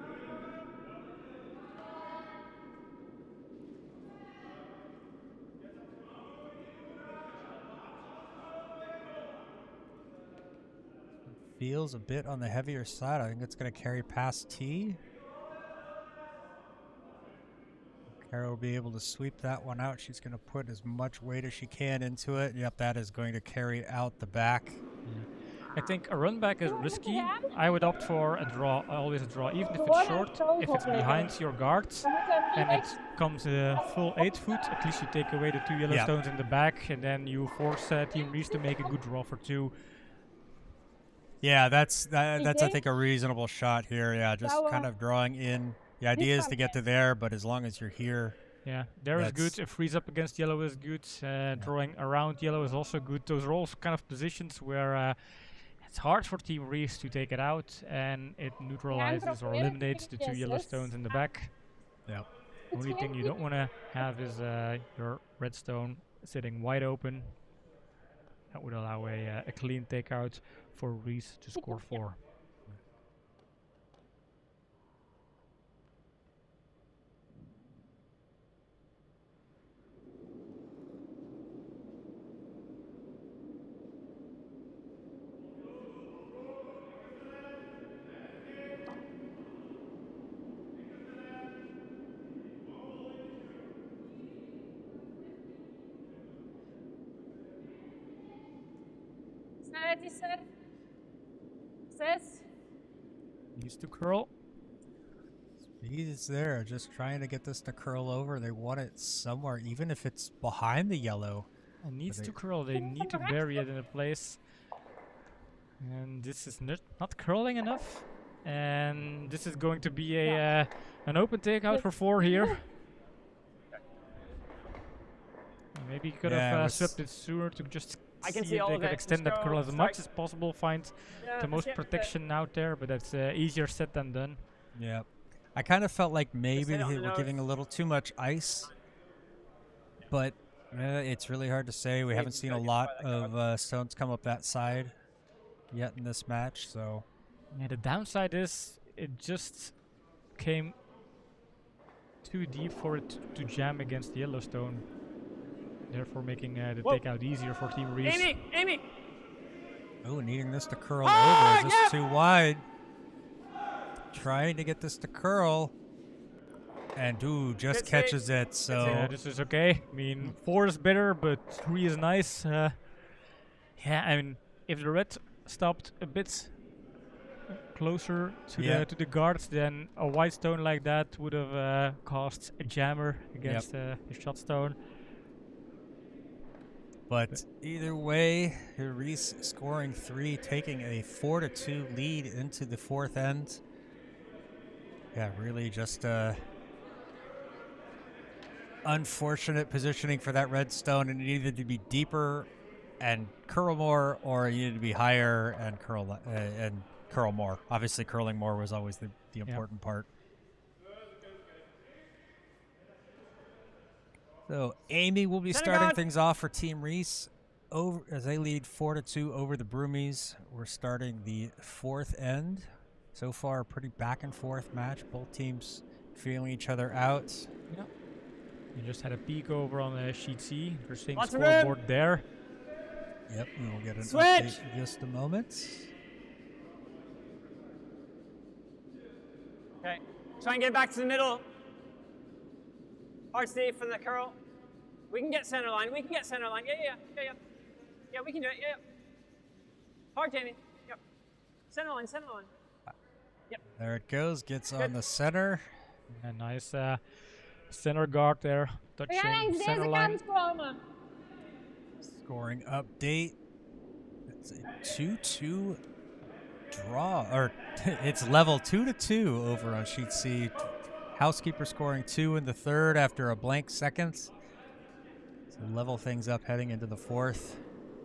Feels a bit on the heavier side. I think it's going to carry past T. Kara will be able to sweep that one out. She's going to put as much weight as she can into it. Yep, that is going to carry out the back. I think a run back is risky. I would opt for a draw, always a draw, even if it's short, if it's behind your guards and it comes a full 8 foot, at least you take away the 2 yellow Yeah. stones in the back and then you force Team Rees to make a good draw for 2. Yeah, that's I think a reasonable shot here. Yeah, just kind of drawing in. The idea is to get to there, but as long as you're here. Yeah, there is That's- good. A freeze up against yellow is good. Drawing around yellow is also good. Those are all kind of positions where it's hard for Team Rees to take it out, and it neutralizes or eliminates the 2 yellow stones in the back. Yep. Only thing you don't want to have is your red stone sitting wide open. That would allow a clean takeout for Rees to score 4. die serve. 6. Needs to curl. He's there, just trying to get this to curl over. They want it somewhere, even if it's behind the yellow. It needs they- to curl. They need to bury it in a place. And this is not curling enough. And this is going to be a an open takeout for 4 here. Maybe he could Yeah, it have was- swept it sooner to just I can see see if all they of could it. extend Just that go curl as strike. much as possible, find Yeah, the most that's it. protection out there, but that's easier said than done. Yeah. I kind of felt like maybe hit it on they the were giving a nose. little too much ice, but it's really hard to say. We haven't seen a lot of stones come up that side yet in this match, so Yeah, the downside is it just came too deep for it to jam against the Yellowstone, therefore making the Whoa. takeout easier for Team Rees. Amy! oh, needing this to curl Ah, over. Is this too wide? Trying to get this to curl, and just Good catches save. it. So Yeah, this is okay. I mean, 4 is better, but 3 is nice. Yeah, I mean, if the red stopped a bit closer to the guards, then a white stone like that would have caused a jammer against the shot stone. But either way, Rees scoring 3, taking a 4-2 lead into the 4th end. Yeah, really just unfortunate positioning for that red stone. It needed to be deeper and curl more, or it needed to be higher and curl more. Obviously, curling more was always the important part. So Amy will be Center starting guard. things off for Team Rees over as they lead 4-2 over the Broomies. We're starting the 4th end. So far, a pretty back and forth match. Both teams feeling each other out. You just had a peek over on sheet C. We're seeing Lots of room. scoreboard there. Yep, we will get an Switch. update in just a moment. Okay. Try and get back to the middle. Hard Steve from the curl. We can get center line. Yeah. Yeah, we can do it. Yeah. Hard, Jamie. Yep. Center line. There it goes. Gets on Good. the center. A nice center guard there, We touching gaan langs center deze line. kant komen. Scoring update. It's a 2-2 draw. Or it's level 2-2 over on sheet C. Housekeeper scoring 2 in the 3rd after a blank second. So level things up heading into the 4th.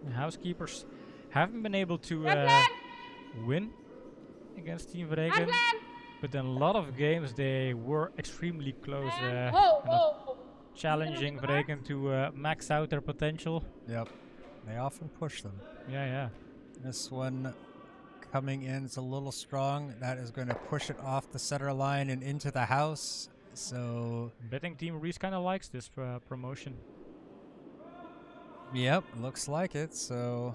The housekeepers haven't been able to win against Team Vregen, but in a lot of games they were extremely close, kind of challenging Vregen to max out their potential. Yep. They often push them. Yeah. This one coming in is a little strong. That is going to push it off the center line and into the house. So, Betting Team Rees kind of likes this promotion. yep, looks like it. So,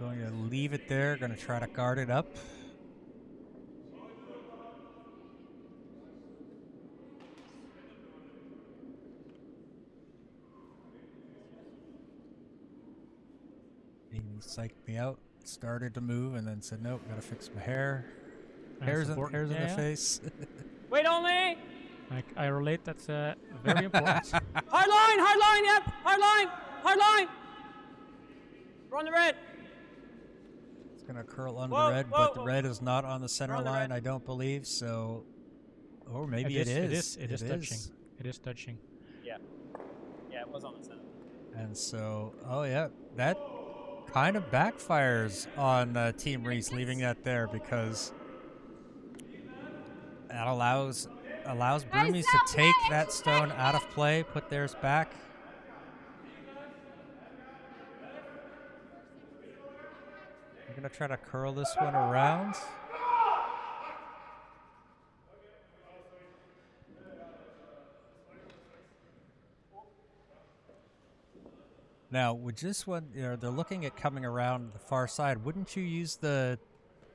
going to leave it there. Going to try to guard it up. He psyched me out, started to move, and then said, nope, gotta fix my hair. Hairs in the face. Wait only. I relate, that's very important. Hard line, yep. Hard line. We're on the red. It's gonna curl under Whoa, the red, whoa, but the whoa. red is not on the center on the line, red. I don't believe, so... Or maybe it is. It is touching. It is touching. Yeah, it was on the center. And so, oh yeah, that kind of backfires on Team Rees, leaving that there, because that allows Broomies to take that stone out of play, put theirs back. I'm gonna try to curl this one around. Now, with this one, they're looking at coming around the far side. Wouldn't you use or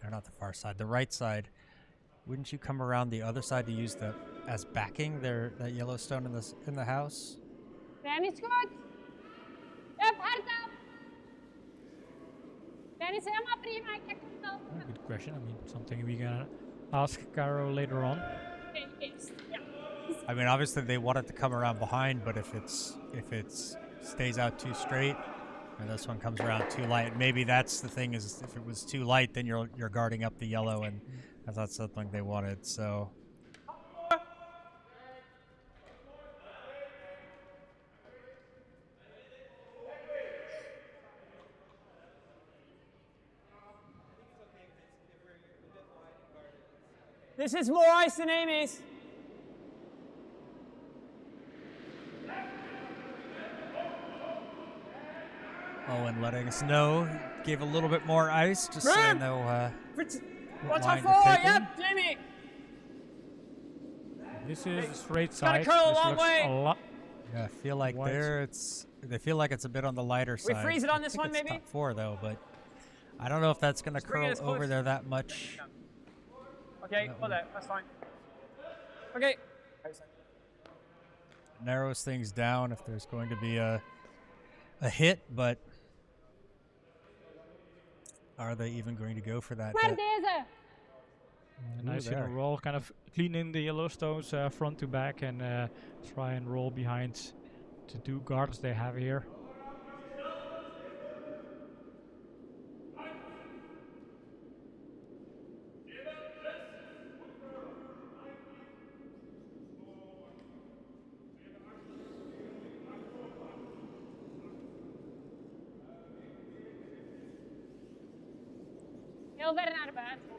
not the far side, the right side? Wouldn't you come around the other side to use as backing that Yellowstone in the house? Rem is goed. Dat is helemaal prima. Ik heb het wel. Good question. I mean, something we gonna ask Caro later on. Oké, eerst. Ja. I mean, obviously they want it to come around behind, but if it's stays out too straight, and this one comes around too light, maybe that's the thing. Is if it was too light, then you're guarding up the yellow, and that's not something they wanted. So. This is more ice than Amy's. Oh, and letting us know, gave a little bit more ice, just so they know what What's line up they're for? taking. Yep, Jamie. This is a straight Gotta side. curl a This long looks way. a lot. Yeah, I feel like White. they feel like it's a bit on the lighter We side. freeze it on I this think one, it's maybe? top 4 though, but I don't know if that's gonna Just bring it curl as over close. there that much. Okay, hold that. That's fine. Okay. Narrows things down if there's going to be a hit, but are they even going to go for that Maar hit? deze. A nice there. hidden roll, kind of cleaning the Yellowstones front to back and try and roll behind the 2 guards they have here. Heel ver naar buiten.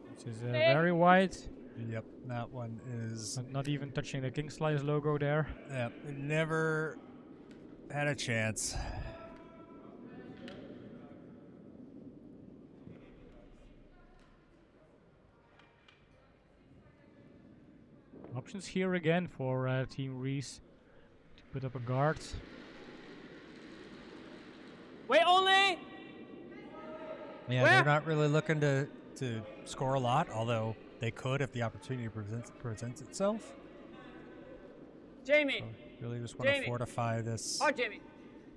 Which is very wide, Yep, that one is. but not even touching the King Slice logo there. Yep, never had a chance. Options here again for Team Rees to put up a guard. Wait only. Yeah, Where? they're not really looking to score a lot, although they could if the opportunity presents itself. Jamie. So really just want to Jamie. fortify this. Hard, Jamie.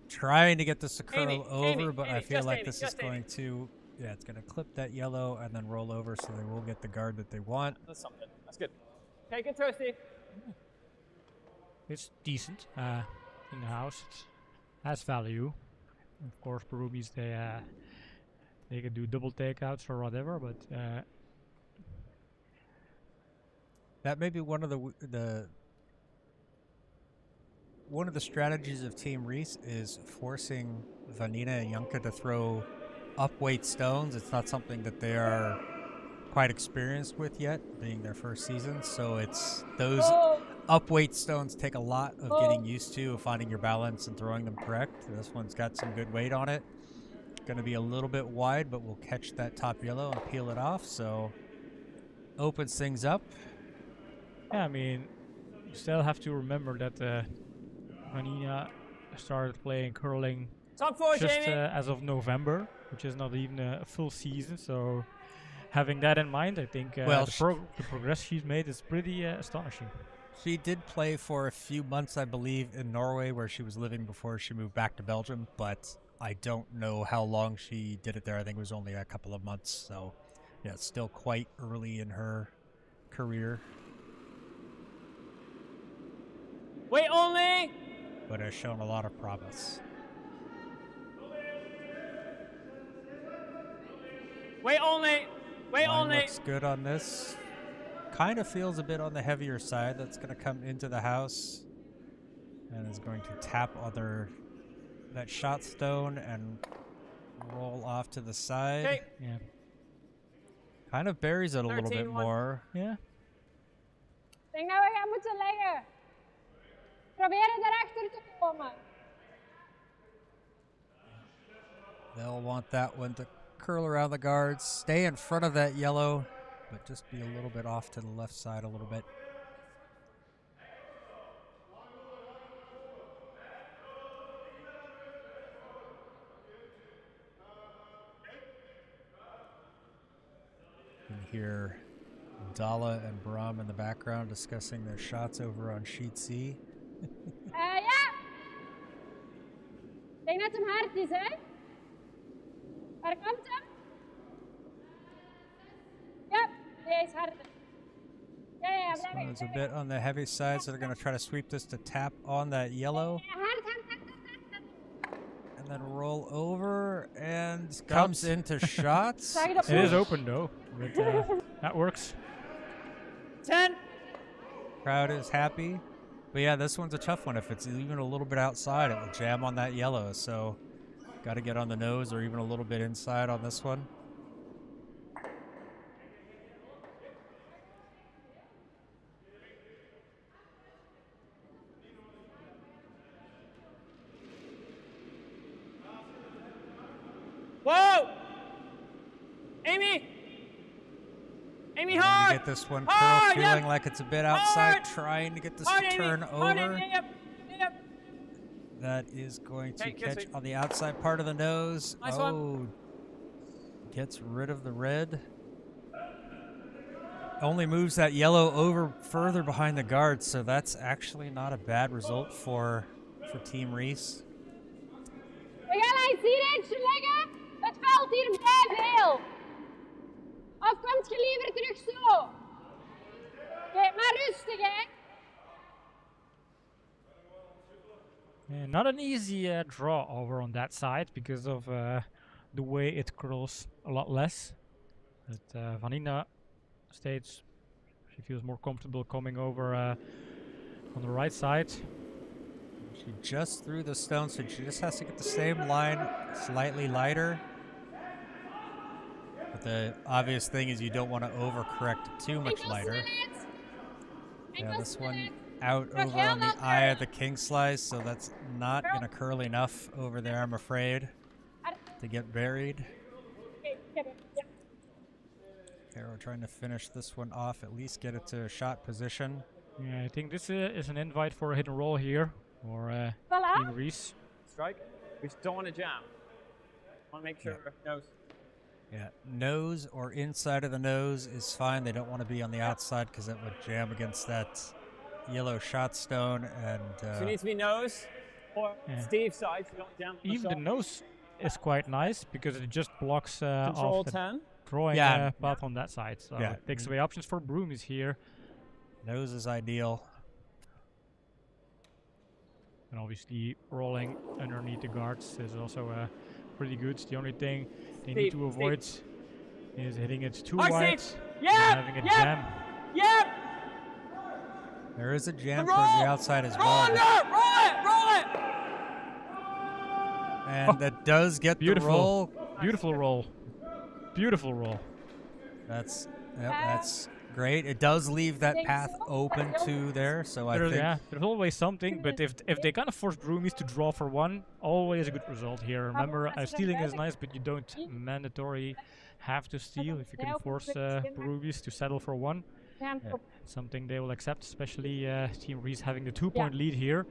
Trying to get this to curl Amy, over, Amy, but I Amy, feel just like Amy, this is just Amy. going to, yeah, it's going to clip that yellow and then roll over, so they will get the guard that they want. That's something. That's good. Okay, good throw, Steve. It's decent in the house. It has value. Of course, Broomies they can do double takeouts or whatever, but That may be one of the strategies of Team Rees is forcing Vanina and Janka to throw up-weight stones. It's not something that they are quite experienced with yet, being their first season. So it's those up-weight stones take a lot of getting used to, of finding your balance and throwing them correct. This one's got some good weight on it. Going to be a little bit wide, but we'll catch that top yellow and peel it off. So opens things up. yeah, I mean, you still have to remember that Vanina started playing curling Top 4, just Jamie. as of November, which is not even a full season. So having that in mind, I think Well, the progress she's made is pretty astonishing. She did play for a few months, I believe, in Norway, where she was living before she moved back to Belgium, but I don't know how long she did it there. I think it was only a couple of months, so yeah, it's still quite early in her career, Wait only. but has shown a lot of promise. Wait only. Wait Line only. looks good on this. Kind of feels a bit on the heavier side. That's going to come into the house and is going to tap that shot stone and roll off to the side. Okay. Yeah, Kind of buries it a little 13, bit one. more. yeah. Ik denk dat we gaan moeten leggen. Proberen daarachter te komen. They'll want that one to curl around the guards, stay in front of that yellow, but just be a little bit off to the left side a little bit. You can hear Dala and Brahm in the background discussing their shots over on sheet C. Ja. Ik denk dat hem hard is, hè? Waar komt hem? Yep, deze harder. Ja, This blijf one's a bit on the heavy side, so they're going to try to sweep this to tap on that yellow. Hard. And then roll over and comes into shots. Zag je dat It is goed? open though, but that works. 10. Crowd is happy. But yeah, this one's a tough one. If it's even a little bit outside, it will jam on that yellow. So got to get on the nose or even a little bit inside on this one. Whoa! Amy! Amy, Trying hard! to get this one curl, Hard, feeling yep. like it's a bit outside, Hard. trying to get this Hard, to Amy! turn Hard, over. Amy, yep. That is going to Okay, catch good. on the outside part of the nose. Nice oh, one. Gets rid of the red. Only moves that yellow over further behind the guard, so that's actually not a bad result for Team Rees. We gaan langs hier eentje leggen. Het valt hier vrij veel. Of komt je liever terug zo? Oké, maar rustig hè. Not an easy draw over on that side because of the way it curls a lot less. But Vanina states she feels more comfortable coming over on the right side. She just threw the stone, so she just has to get the same line slightly lighter. But the obvious thing is you don't want to overcorrect too much lighter. Yeah, this one out over on the eye of the king slice, so that's not going to curl enough over there, I'm afraid, to get buried. Caro trying to finish this one off, at least get it to a shot position. Yeah, I think this is an invite for a hit and roll here, or Voilà. Team Rees. Strike. We just don't want to jam. Want to make sure nose. Yeah, nose or inside of the nose is fine. They don't want to be on the outside because it would jam against that yellow shot stone. And So it needs to be nose or Steve's side, so we don't jam on the Even the shot. nose is quite nice because it just blocks Control off the 10. drawing Yeah. path on that side. So Yeah. it takes away options for Broomies here. nose is ideal. And obviously rolling underneath the guards is also pretty good. The only thing they need to avoid is hitting it too Hard wide Steve. and Yep. having it jam. Yep. There is a jam Roll. towards the outside as Roll well. under. Roll it. Roll it. And that does get Beautiful. the roll. Beautiful roll. Beautiful roll. That's great. It does leave that path open to there, so I think There's always something, but if they kind of force Broomies to draw for one, always a good result here. Remember, stealing is nice, but you don't mandatory have to steal if you can force Broomies to settle for one. Something they will accept, especially Team Rees having the 2-point lead here.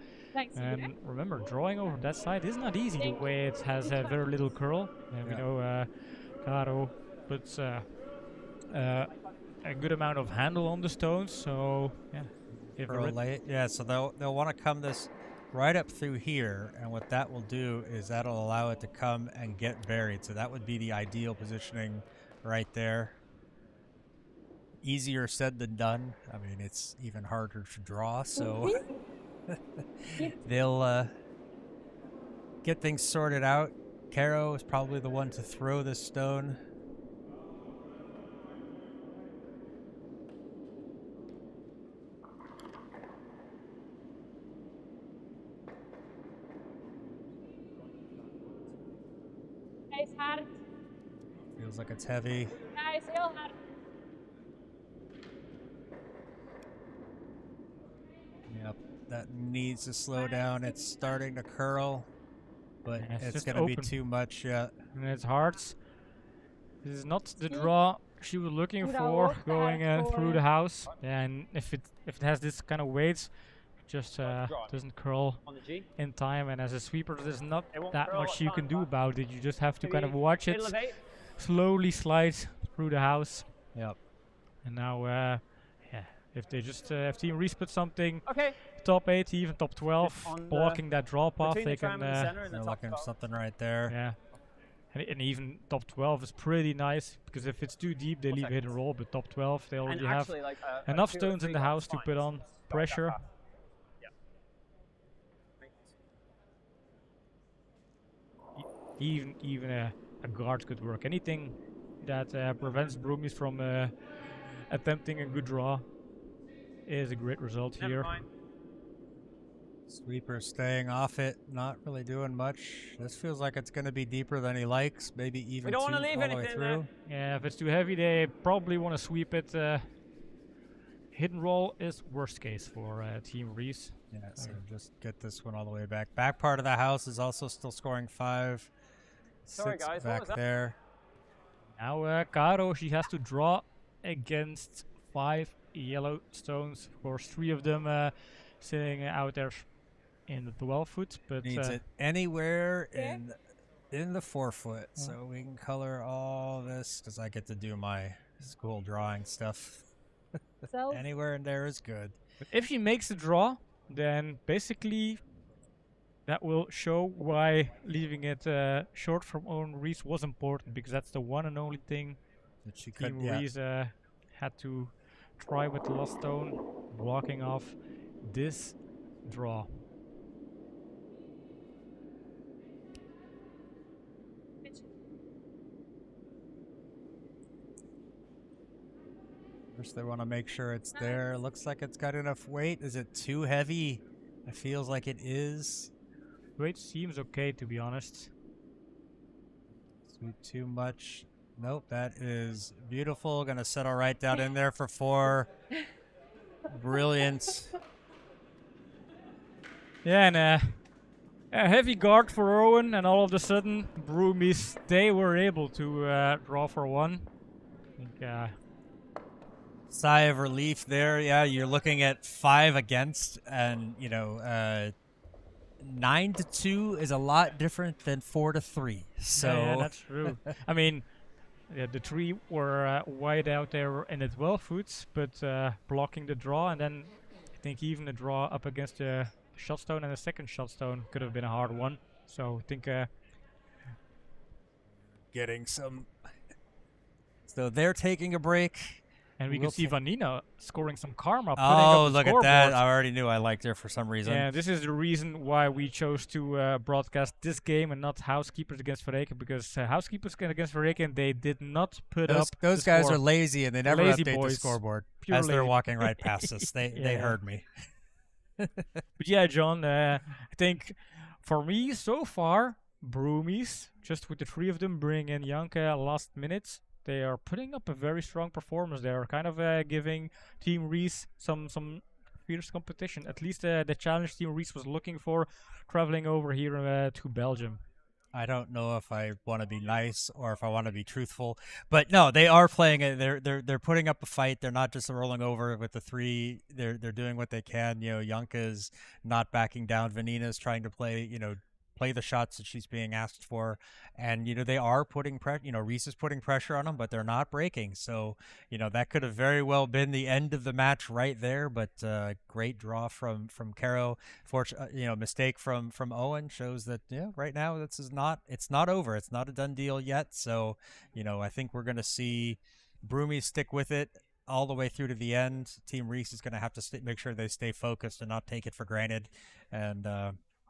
And remember, drawing over that side is not easy the way it has very little curl. And we know Caro puts a good amount of handle on the stones, so yeah. If the red so they'll want to come this right up through here, and what that will do is that'll allow it to come and get buried. So that would be the ideal positioning right there. Easier said than done. I mean, it's even harder to draw, so they'll get things sorted out. Caro is probably the one to throw this stone. Hij is hard. Feels like it's heavy. Ja, hij is heel hard. Yep, that needs to slow down. It's starting to curl, but Yeah, it's it's just going to be open. too much yet. And it's hard. This is not the draw she was looking Hoe dat for, hoofd going daar through voor- the house. And if it has this kind of weight, it just doesn't curl On the G. in time. And as a sweeper, there's not It won't that curl much you at can time, do about it. You just have to kind of Maybe watch it middle of 8. slowly slide through the house. Yep. And now, if they just if Team Rees put something Okay. top 8, even top 12, on the- blocking that draw path, Between they the tram can and the center and They're the top looking for 12. something right there. yeah. And even top 12 is pretty nice, because if it's too deep, they leave hit and roll, but top 12, they already have enough stones in the house to put on pressure. Even a guard could work. Anything that prevents Broomies from attempting a good draw is a great result here. Sweeper staying off it, not really doing much. This feels like it's going to be deeper than he likes, maybe even We don't want to leave all the way anything through. Yeah, if it's too heavy, they probably want to sweep it. Hit and roll is worst case for Team Rees. Yeah, so just get this one all the way back. Back part of the house is also still scoring 5. Sorry, Sits guys, what back was that? there. Now Caro, she has to draw against 5 yellow stones. Of course, 3 of them sitting out there in the 12 foot, but Needs it anywhere in the 4 foot, so we can color all this because I get to do my school drawing stuff. Anywhere in there is good. but if she makes a draw, then basically that will show why leaving it short from own Rees was important, because that's the one and only thing That she could, Team Rees had to try with the last stone, blocking off this draw. First, they want to make sure it's there. Looks like it's got enough weight. Is it too heavy? It feels like it is. Weight seems okay, to be honest. Sweet too much. Nope, that is beautiful. Gonna settle right down in there for 4. Brilliant. Yeah, and a heavy guard for Owen, and all of a sudden, Broomies, they were able to draw for 1. I think, Sigh of relief there. Yeah, you're looking at 5 against, and 9 to 2 is a lot different than 4 to 3. So yeah, that's true. I mean, yeah, the 3 were wide out there in the 12 foots, but blocking the draw, and then I think even the draw up against the shot stone and the second shot stone could have been a hard one. So I think getting some. So they're taking a break. and we We'll can see ta- Vanina scoring some karma. Putting Oh, up the look at that. scoreboard. I already knew I liked her for some reason. Yeah, this is the reason why we chose to broadcast this game and not Housekeepers against Verreken, because Housekeepers against Verreken, they did not put up Those the guys score. are lazy and they never Lazy update the boys. scoreboard Pure as they're lazy. walking right past us. They Yeah. heard me. But yeah, John, I think for me so far, Broomies, just with the 3 of them bringing in Janke last minute, they are putting up a very strong performance. They are kind of giving Team Rees some fierce competition. At least the challenge Team Rees was looking for, traveling over here to Belgium. I don't know if I want to be nice or if I want to be truthful, but no, they are playing it. They're putting up a fight. They're not just rolling over with the 3. They're doing what they can. Janka's not backing down. Vanina's trying to play the shots that she's being asked for, and they are putting pressure. Rees is putting pressure on them, but they're not breaking. So that could have very well been the end of the match right there. But great draw from Caro. Mistake from Owen shows that right now it's not over. It's not a done deal yet. So I think we're gonna see Broomies stick with it all the way through to the end. Team Rees is gonna have to make sure they stay focused and not take it for granted. And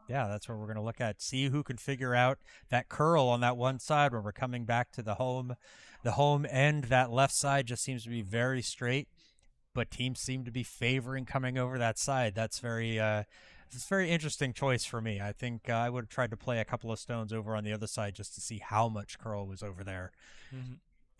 yeah, that's what we're going to look at. See who can figure out that curl on that one side when we're coming back to the home end. That left side just seems to be very straight, but teams seem to be favoring coming over that side. That's very interesting choice for me. I think I would have tried to play a couple of stones over on the other side just to see how much curl was over there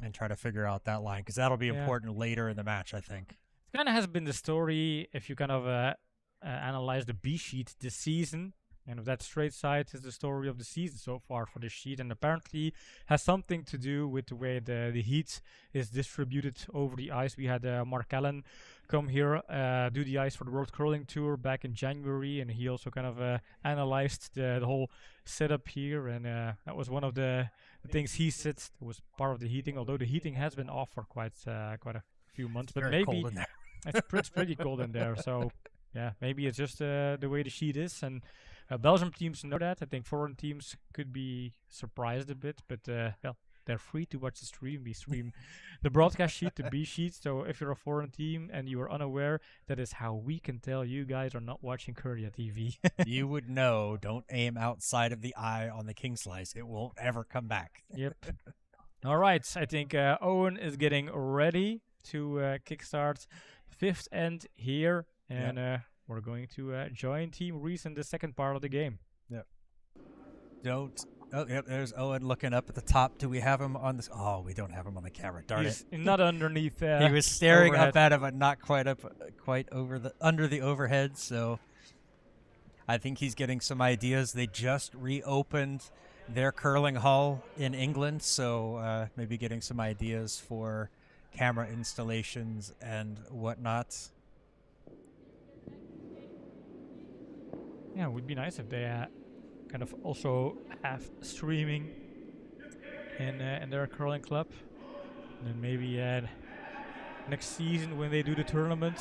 and try to figure out that line, because that'll be important later in the match, I think. It kind of has been the story if you kind of analyze the B sheet this season. And that straight side is the story of the season so far for this sheet, and apparently has something to do with the way the heat is distributed over the ice. We had Mark Allen come here, do the ice for the World Curling Tour back in January, and he also kind of analyzed the whole setup here, and that was one of the things he said was part of the heating, although the heating has been off for quite a few months. But Very maybe cold in there. it's pretty cold in there, so yeah, maybe it's just the way the sheet is. And Belgium teams know that. I think foreign teams could be surprised a bit, but well, they're free to watch the stream. We stream the broadcast sheet, the B sheet. So if you're a foreign team and you are unaware, that is how we can tell you guys are not watching Korea TV. You would know. Don't aim outside of the eye on the king slice. It won't ever come back. Yep. All right. I think Owen is getting ready to kickstart fifth end here, and we're going to join Team Rees in the second part of the game. Yep. Don't. Oh, yep. There's Owen looking up at the top. Do we have him on this? Oh, we don't have him on the camera. Darn He's it. not underneath. He was staring overhead. up at him, but not quite up, quite under the overhead. So I think he's getting some ideas. They just reopened their curling hall in England, so maybe getting some ideas for camera installations and whatnot. Yeah, it would be nice if they kind of also have streaming in their curling club. And then maybe next season when they do the tournament.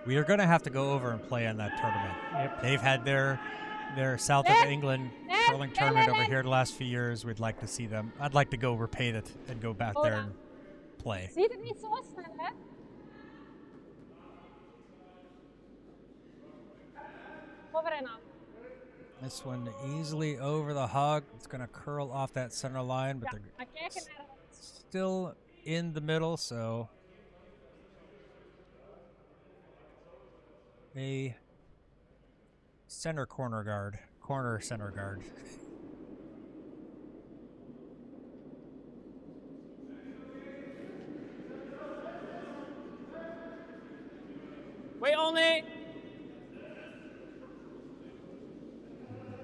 We are going to have to go over and play in that tournament. Yep. They've had their South of England curling tournament over here the last few years. We'd like to see them. I'd like to go repay it and go back there and play. Ziet het niet zo snel, hè? Over en aan. This one easily over the hog. It's going to curl off that center line, but Ja, they're maar kijken naar het. still in the middle, so a corner center guard. Wait only.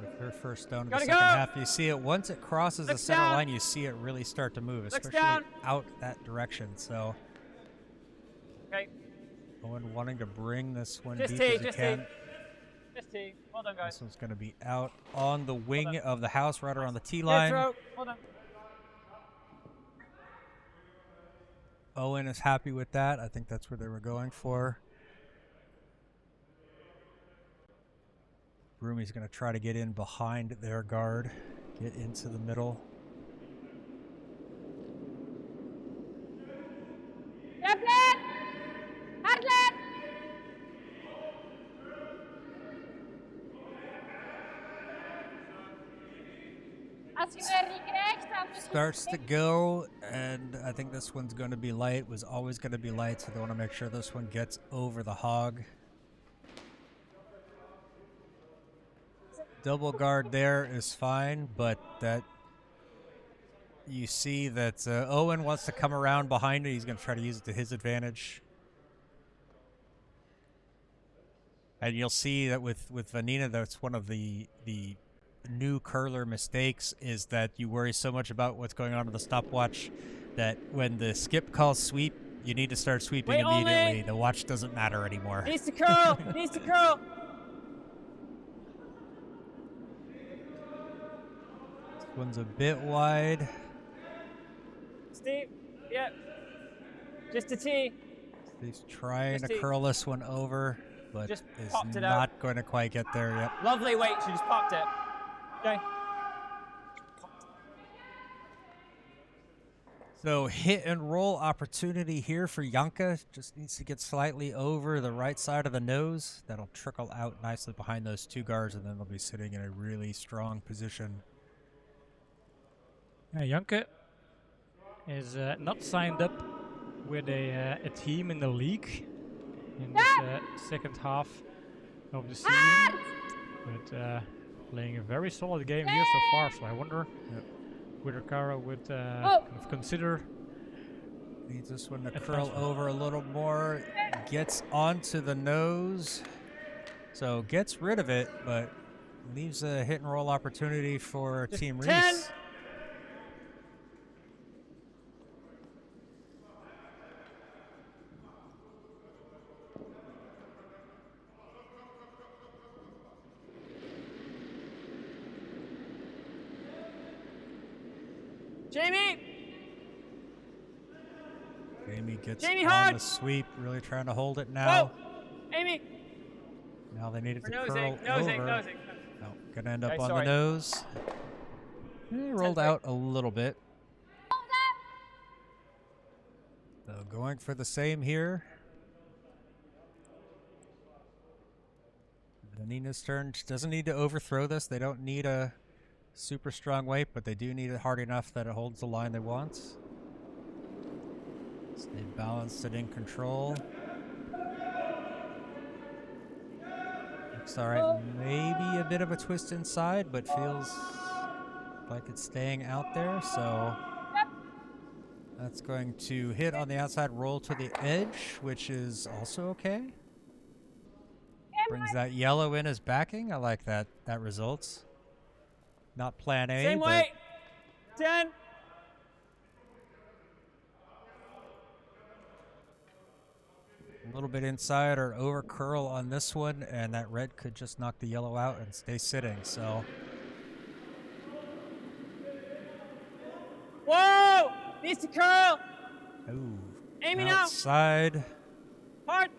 With her first stone in the Gotta second go. half, you see it once it crosses the Looks center down. line, you see it really start to move, Looks especially down. out that direction. So Okay. Owen wanting to bring this one Just deep T, as he just can. T. Just T. Well done, guys. This one's going to be out on the wing on. of the house, right around the tee Good line. throw. Well done. Owen is happy with that. I think that's where they were going for. Broomies going to try to get in behind their guard, get into the middle. Dublin! Hardlet! Als je er niet krijgt, dan moet je... Starts to go, and I think this one's going to be light. Was always going to be light, so they want to make sure this one gets over the hog. Double guard there is fine, but that you see that Owen wants to come around behind it. He's going to try to use it to his advantage. And you'll see that with Vanina, that's one of the new curler mistakes, is that you worry so much about what's going on with the stopwatch that when the skip calls sweep, you need to start sweeping Wait, only. immediately. The watch doesn't matter anymore. Needs to curl. Needs to curl. This one's a bit wide. Steve. Yep. Just a T. He's trying Just to he- curl this one over, but Just is popped it not out. going to quite get there yet. Lovely weight. She just popped it. Okay. So hit and roll opportunity here for Janka. Just needs to get slightly over the right side of the nose. That'll trickle out nicely behind those two guards, and then they'll be sitting in a really strong position. Janke is not signed up with a team in the league in this second half of the season, but playing a very solid game here so far. So I wonder whether Kara would kind of consider. Needs this one to A curl transfer. over a little more. Gets onto the nose. So gets rid of it, but leaves a hit and roll opportunity for Just Team 10. Rees. Jamie. Jamie gets Jamie on hard. the sweep, really trying to hold it now. Whoa. Amy. Now they needed We're to nosing, curl nosing, over. nosing. No, gonna end up Okay, on sorry. the nose. Rolled out a little bit. So going for the same here. Nina's turn. She doesn't need to overthrow this. They don't need a super strong weight, but they do need it hard enough that it holds the line they want. Stay balanced and in control. Looks alright. Maybe a bit of a twist inside, but feels like it's staying out there, so that's going to hit on the outside, roll to the edge, which is also okay. Brings that yellow in as backing. I like that results. Not plan A. Same but weight. 10. a little bit inside or over curl on this one, and that red could just knock the yellow out and stay sitting. So Whoa! Needs to curl. ooh, Amy now. outside. Hard.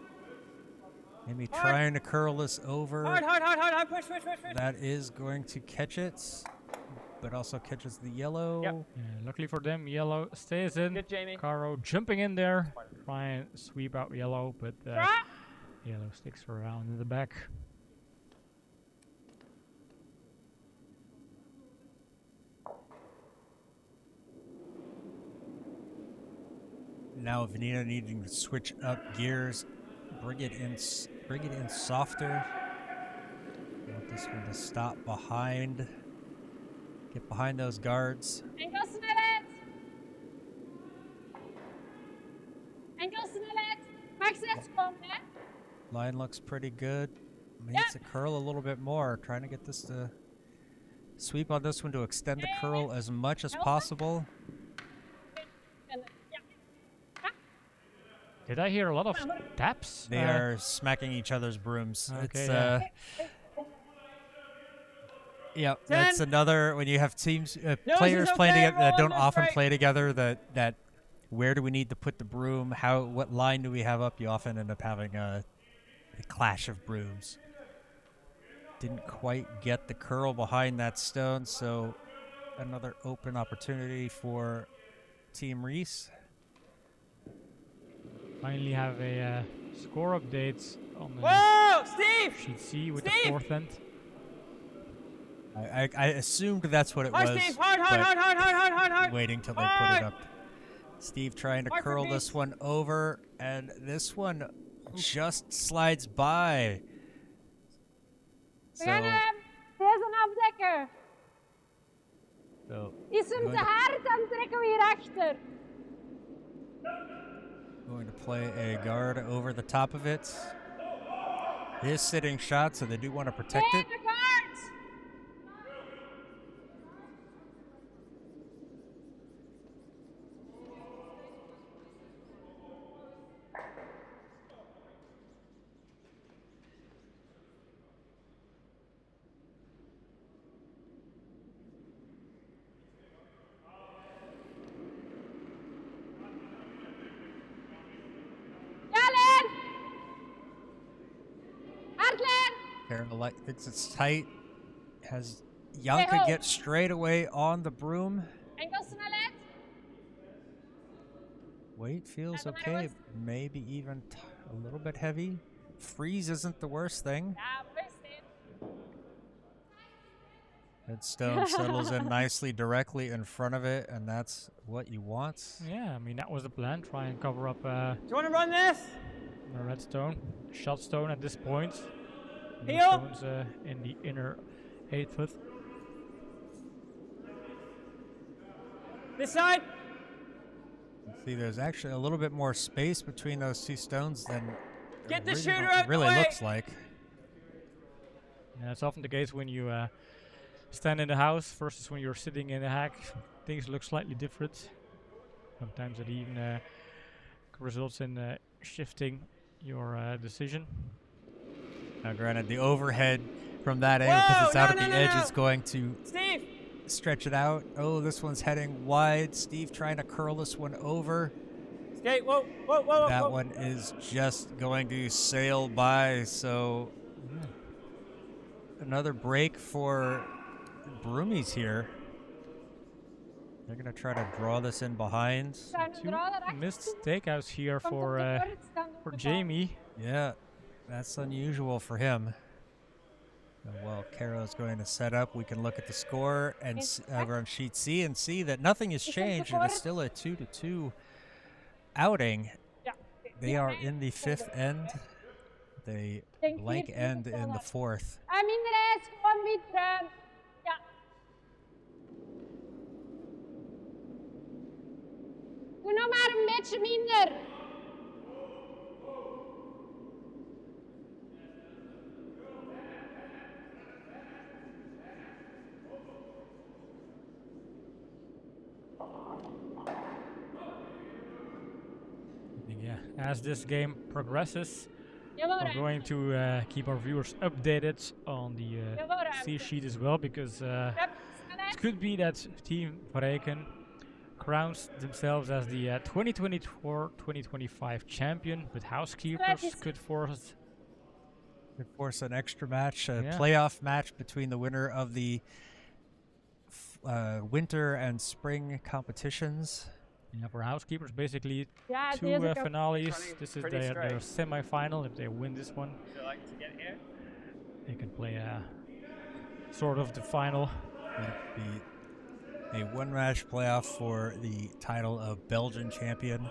Amy Hard. trying to curl this over. Hard, hard, hard, hard, hard. Push, push, push, push. That is going to catch it, but also catches the yellow. Yep. Yeah, luckily for them, yellow stays in. Good, Jamie. Caro jumping in there, try and sweep out yellow, but Try. yellow sticks around in the back. Now Vanina needing to switch up gears, bring it in softer. Want this one to stop behind, get behind those guards. Enkel snelheid. Enkel snelheid. Mag 6 komen, hè? Line looks pretty good. Needs to curl a little bit more. Trying to get this to sweep on this one to extend the curl as much as possible. Ja. Did I hear a lot of taps? They are smacking each other's brooms. Okay, It's yeah. yeah, that's another when you have teams players is playing okay, together that don't rolling, that's often right. play together. That where do we need to put the broom? What line do we have up? You often end up having a clash of brooms. Didn't quite get the curl behind that stone, so another open opportunity for Team Rees. Finally have a score update on the Whoa! Steve! sheet C with Steve! the fourth end. I assumed that's what it Hard, was. Steve! Hard, hard, but hard, hard, hard, hard, hard, hard. waiting till they put Hard. it up. Steve trying to Hard for curl Rees. this one over, and this one just slides by. We gaan deze afdekken. So Is hem going te to- hard, dan trekken we hierachter. Going to play a guard over the top of it. His sitting shot, so they do want to protect it. Tegen guards. Ja, Len. Hard, Len. Carolite thinks it's tight. Has Janka get straight away on the broom. Enkel snelheid. Weight feels Another okay. one. Maybe even a little bit heavy. Freeze isn't the worst thing. Ja, best in. That stone settles in nicely directly in front of it, and that's what you want. Yeah, I mean that was the plan. Try and cover up Do you want to run this? the red stone, shot stone at this point. Blue Heel. stones in the inner 8 foot. This side. See, there's actually a little bit more space between those two stones than Get the it shooter out the really way. looks like. Yeah, it's often the case when you stand in the house versus when you're sitting in a hack. Things look slightly different. Sometimes it even results in shifting your decision. Now, granted, the overhead from that angle, because it's Whoa, out no, at the no, no, edge, no. is going to Steve! stretch it out. Oh, this one's heading wide. Steve trying to curl this one over. Okay, whoa. That one is just going to sail by, so another break for Broomies here. They're going to try to draw this in behind. Staan we Two draw daarachter missed toe. takeouts here Komt op for de bord, staan op de bal. Jamie. Yeah, that's unusual for him. While Caro's going to set up, we can look at the score and over on sheet C and see that nothing has changed. It is still a 2-2 outing. Ja. They are in the 5th end. They blank end in the 4th. En minder ijs, gewoon wit bruin. Ja. Doe nog maar een beetje minder. Yeah, as this game progresses, Jawel, we're ruimte. going to keep our viewers updated on the Jawel, ruimte. C sheet as well, because Hup, it snelheid. could be that Team Vreken crowns themselves as the 2024-2025 champion, but housekeepers could force Could force an extra match, a Yeah. playoff match between the winner of the winter and spring competitions. for housekeepers. Basically, Ja, two deze kant. finales. This is Pretty their straight. semi-final. If they win this one, Would you like to get here? they can play sort of the final. It'd be a one-match playoff for the title of Belgian champion.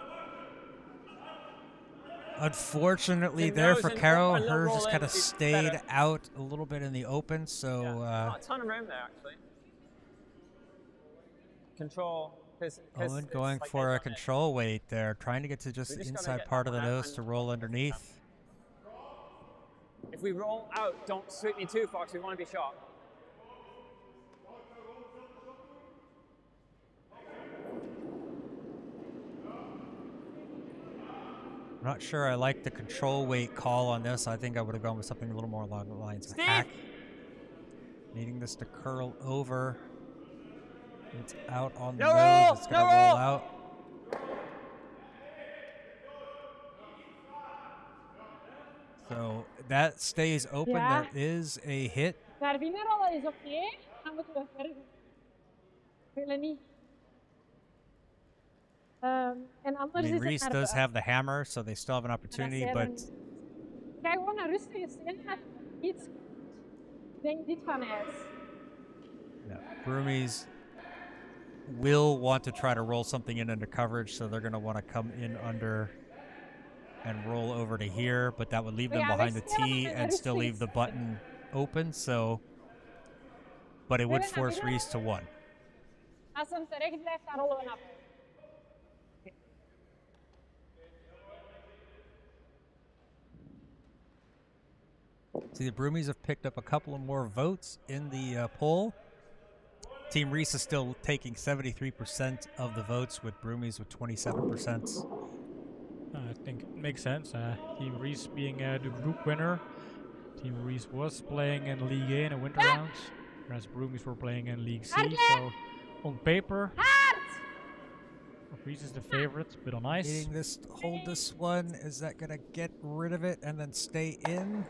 Unfortunately, The there nose for and Caro, one little hers roll just in kind of is stayed better. out a little bit in the open, so Not a ton of room there, actually. Control. Owen going for a control weight there, trying to get to just We the just gotta inside get part that of the one out nose and- to roll underneath. If we roll out, don't sweep me too far because we want to be sharp. I'm not sure I like the control weight call on this. I think I would have gone with something a little more along the lines of Steve! hack. Needing this to curl over. It's out on the No nose. roll! It's going to No roll roll! out. So that stays open. Ja. There is a hit. Naar binnen rollen is oké. Dan moeten we verder. We willen niet. En I anders mean, is Rees het does have the hammer, so they still have an opportunity, but Kijk gewoon een rustige snelheid. Iets. Ik denk dit van ijs. no, Broomies will want to try to roll something in under coverage, so they're going to want to come in under and roll over to here, but that would leave them Yeah, behind the let's get tee them in and still the leave the space. button open, so but it would Willen force binnen. Rees to one. Als hem terecht blijft, dan rollen we af. See, the Broomies have picked up a couple of more votes in the poll. Team Rees is still taking 73% of the votes, with Broomies with 27%. I think it makes sense. Team Rees being the group winner. Team Rees was playing in League A in a winter round, whereas Broomies were playing in League C. So on paper, Hard! Rees is the favorite, but on ice, Needing this, hold this one. Is that going to get rid of it and then stay in?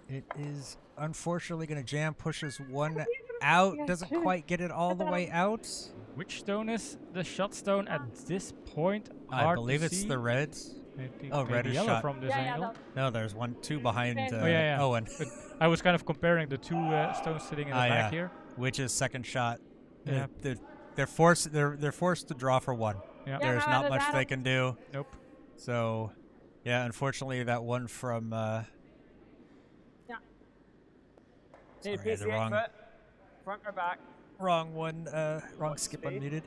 It is unfortunately going to jam, pushes one out. Doesn't quite get it all the way out. which stone is the shot stone at this point? I Hard to believe it's see. the red. I think Oh, maybe red is yellow shot. from this Ja, ja, angle. dat. No, there's two behind Oh, yeah. Owen, But I was kind of comparing the two stones sitting in the Ah, back yeah. here. which is second shot. Yeah. They're forced to draw for one. Yeah. Yeah. There's no, not the much they battle- can do. Nope. So, yeah, unfortunately, that one from Ja. Need Sorry, the PC8 wrong- foot. Front or back? wrong one, wrong What skip speed? unmuted.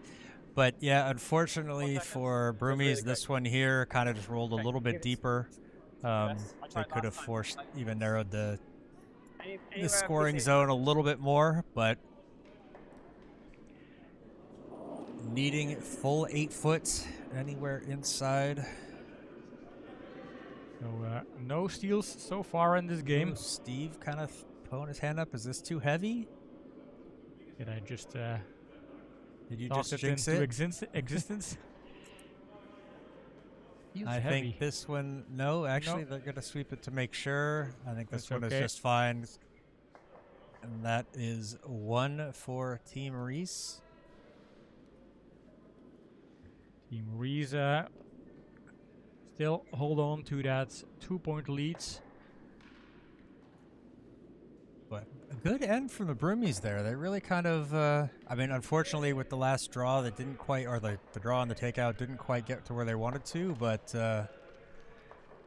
But yeah, unfortunately 1 second. for Broomies, really this one here kind of just rolled a Okay, little give bit it- deeper. Yes, I They tried could have last time. forced, even narrowed the Anywhere scoring PC8. zone a little bit more, but needing full 8 foot anywhere inside. So no steals so far in this Ooh, game. Steve kind of throwing his hand up. Is this too heavy? Did I just Did you talk just it jinx into it? existence? Feels I heavy. think this one, no, actually, they're going to sweep it to make sure. I think this That's one okay. is just fine. And that is 1 for Team Rees. Team Rees still hold on to that 2-point lead. But a good end from the Broomies there. They really kind of, I mean, unfortunately with the last draw, they didn't quite, or the draw and the takeout didn't quite get to where they wanted to, but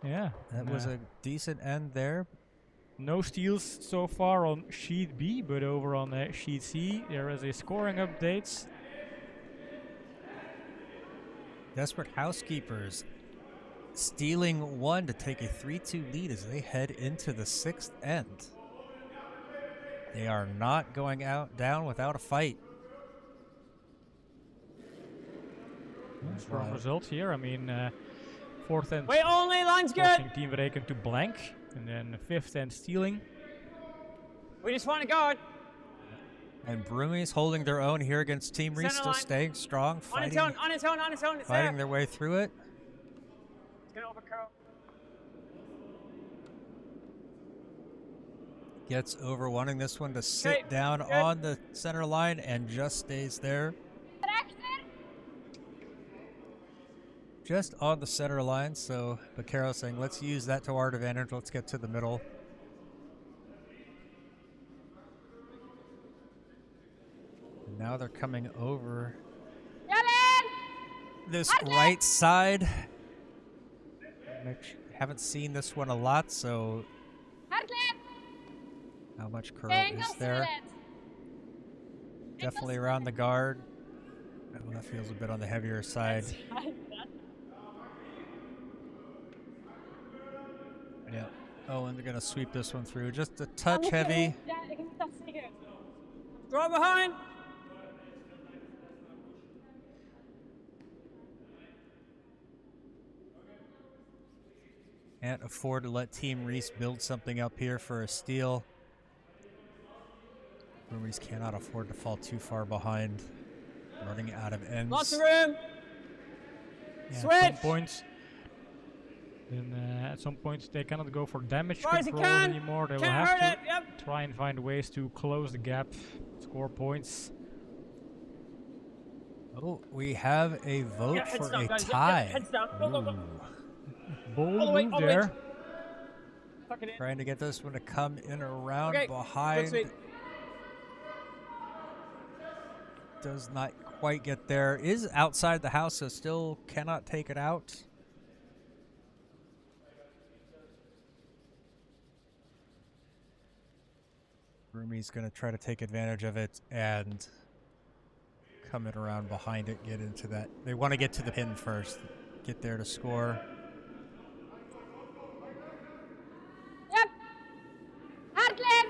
Yeah. that was a decent end there. No steals so far on sheet B, but over on sheet C, there is a scoring update. Desperate Housekeepers stealing 1 to take a 3-2 lead as they head into the 6th end. They are not going down without a fight. Strong result here. I mean, 4th end Wait only, line's good. forcing Team Verreken to blank, and then 5th end stealing. We just want to guard. And Broomies holding their own here against Team Rees, Center still line. staying strong, On its fighting, own, on its own, on its own. It's fighting there. their way through it. It's going to overcurl. Gets over, wanting this one to sit Okay, down good. on the center line and just stays there. Rechter. Just on the center line, so Baquero saying, let's use that to our advantage. Let's get to the middle. And now they're coming over Jalen. this right side. Haven't seen this one a lot, so Hardlet. how much curl Kijk, is als there? het. Definitely around the guard. Oh, that feels a bit on the heavier side. Yeah. Oh, and they're going to sweep this one through. Just a touch heavy. Ja, ik moet dat zeggen. Throw it behind. Can't afford to let Team Rees build something up here for a steal. Rees cannot afford to fall too far behind. Running out of ends. Lots of room. Yeah, Switch. At some points, then at some point they cannot go for damage Far as you control can. anymore. They will Can't have hurt to it. Yep. try and find ways to close the gap, score points. Oh, we have a vote Yeah, heads for down, a guys. Yep, tie. yep, heads down. Go, go, go. Ooh. Bold All the way, move all the way. there. Tuck it in. Trying to get this one to come in around Okay, good behind. sweep. Does not quite get there. Is outside the house, so still cannot take it out. Roomy's going to try to take advantage of it and come in around behind it, get into that. They want to get to the pin first, get there to score. Yep. Hardlet.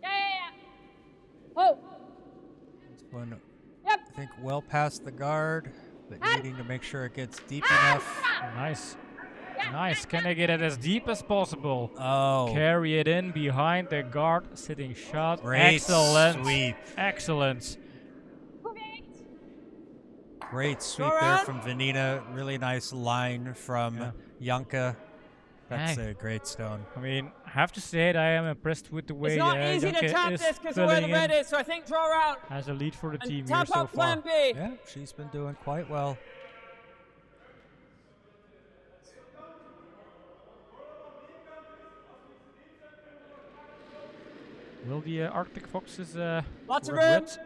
Ja. Oh. This one, Yep. I think, well past the guard, but needing to make sure it gets deep enough. Nice. Nice. Can they get it as deep as possible? Oh, Carry it in behind the guard, sitting shot. great Excellent. sweep. Excellent. Gewerkt. Great sweep Go there around. from Vanina. Really nice line from Janka. That's Hey. a great stone. I mean, I have to say that I am impressed with the way It's not easy to Janke tap is this because of where the filling red in is, so I think draw out. as a lead for the team And here tap so up far. plan B. Yeah, she's been doing quite well. Will the Arctic Foxes Lots of regret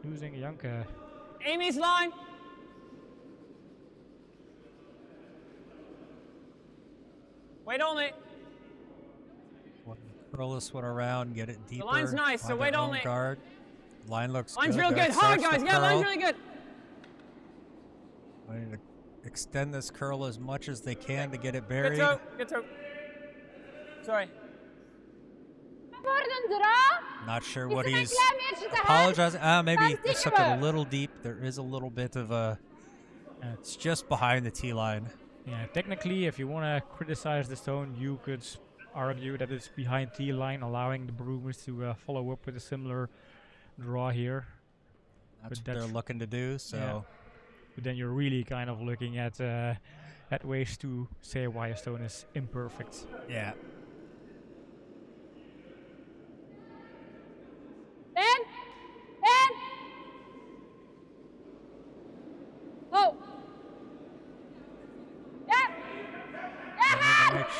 losing Janke? Amy's line. Wait only. Curl this one around, get it deeper. line's nice, so find wait their own only. Guard. Line looks Line's good. real There good. Hard, starts guys. the Yeah, line's curl. really good. Wanting to extend this curl as much as they can to get it Good buried. throw. Good throw. Sorry. Voor een draw. Not sure Is what het een he's klein beetje te hard? apologizing. Maybe Dan this took tikken it a we. little deep. There is a little bit of a. It's just behind the T line. Yeah, technically, if you want to criticize the stone, you could argue that it's behind T line, allowing the Broomies to follow up with a similar draw here. That's But what they're that's- looking to do. So. Yeah. But then you're really kind of looking at ways to say why a stone is imperfect. Yeah.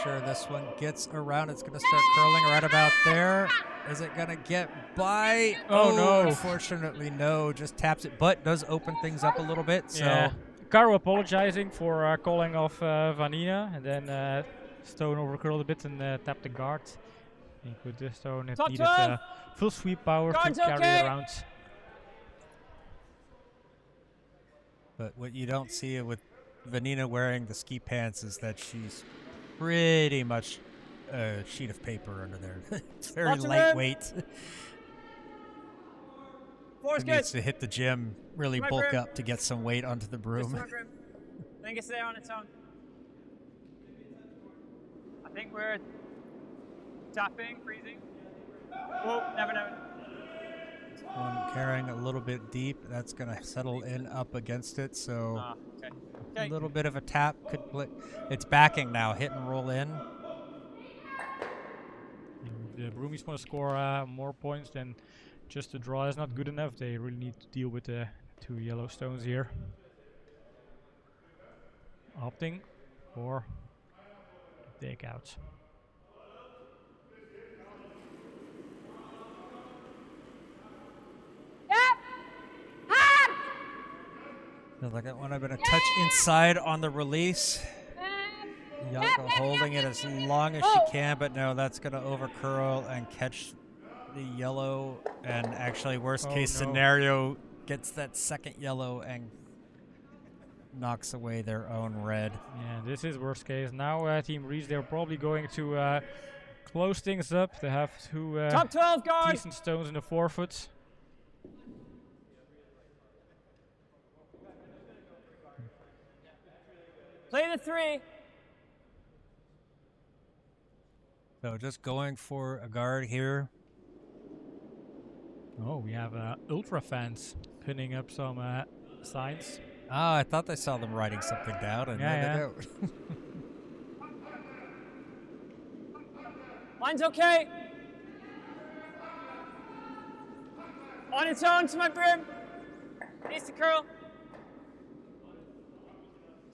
sure this one gets around. It's going to start curling right about there. Is it going to get by? Oh, no. Unfortunately, no. Just taps it, but does open things up a little bit. So Yeah. Caro apologizing for calling off Vanina, and then Stone overcurled a bit and tapped the guard. I think with this Stone it Top needed 12. full sweep power Guard's to carry okay. it around. But what you don't see with Vanina wearing the ski pants is that she's pretty much a sheet of paper under there. It's very Lots of room. lightweight. Floor's She good. needs to hit the gym, really My bulk broom. up to get some weight onto the Just broom. my broom. I think it's there on its own. I think we're tapping, freezing. Oh, never know. One carrying a little bit deep. That's going to settle in up against it. So Okay. a Okay. little bit of a tap could play. It's backing now. Hit and roll in. The Broomies want to score more points than just the draw is not good enough. They really need to deal with the 2 yellow stones here. Opting for takeouts. Yep. Hard. Feels like I want a bit of touch inside on the release. Yoko holding it as long as she can, but no, that's going to overcurl and catch the yellow. And actually, worst case scenario, gets that second yellow and knocks away their own red. Yeah, this is worst case. Now Team Rees, they're probably going to close things up. They have 2 Top 12 guard. decent stones in the forefoot. Play the 3. So just going for a guard here. Oh, we have ultra fans pinning up some signs. Ah, I thought I saw them writing something down, and there they go. Line's okay. On its own to my broom. Needs to curl.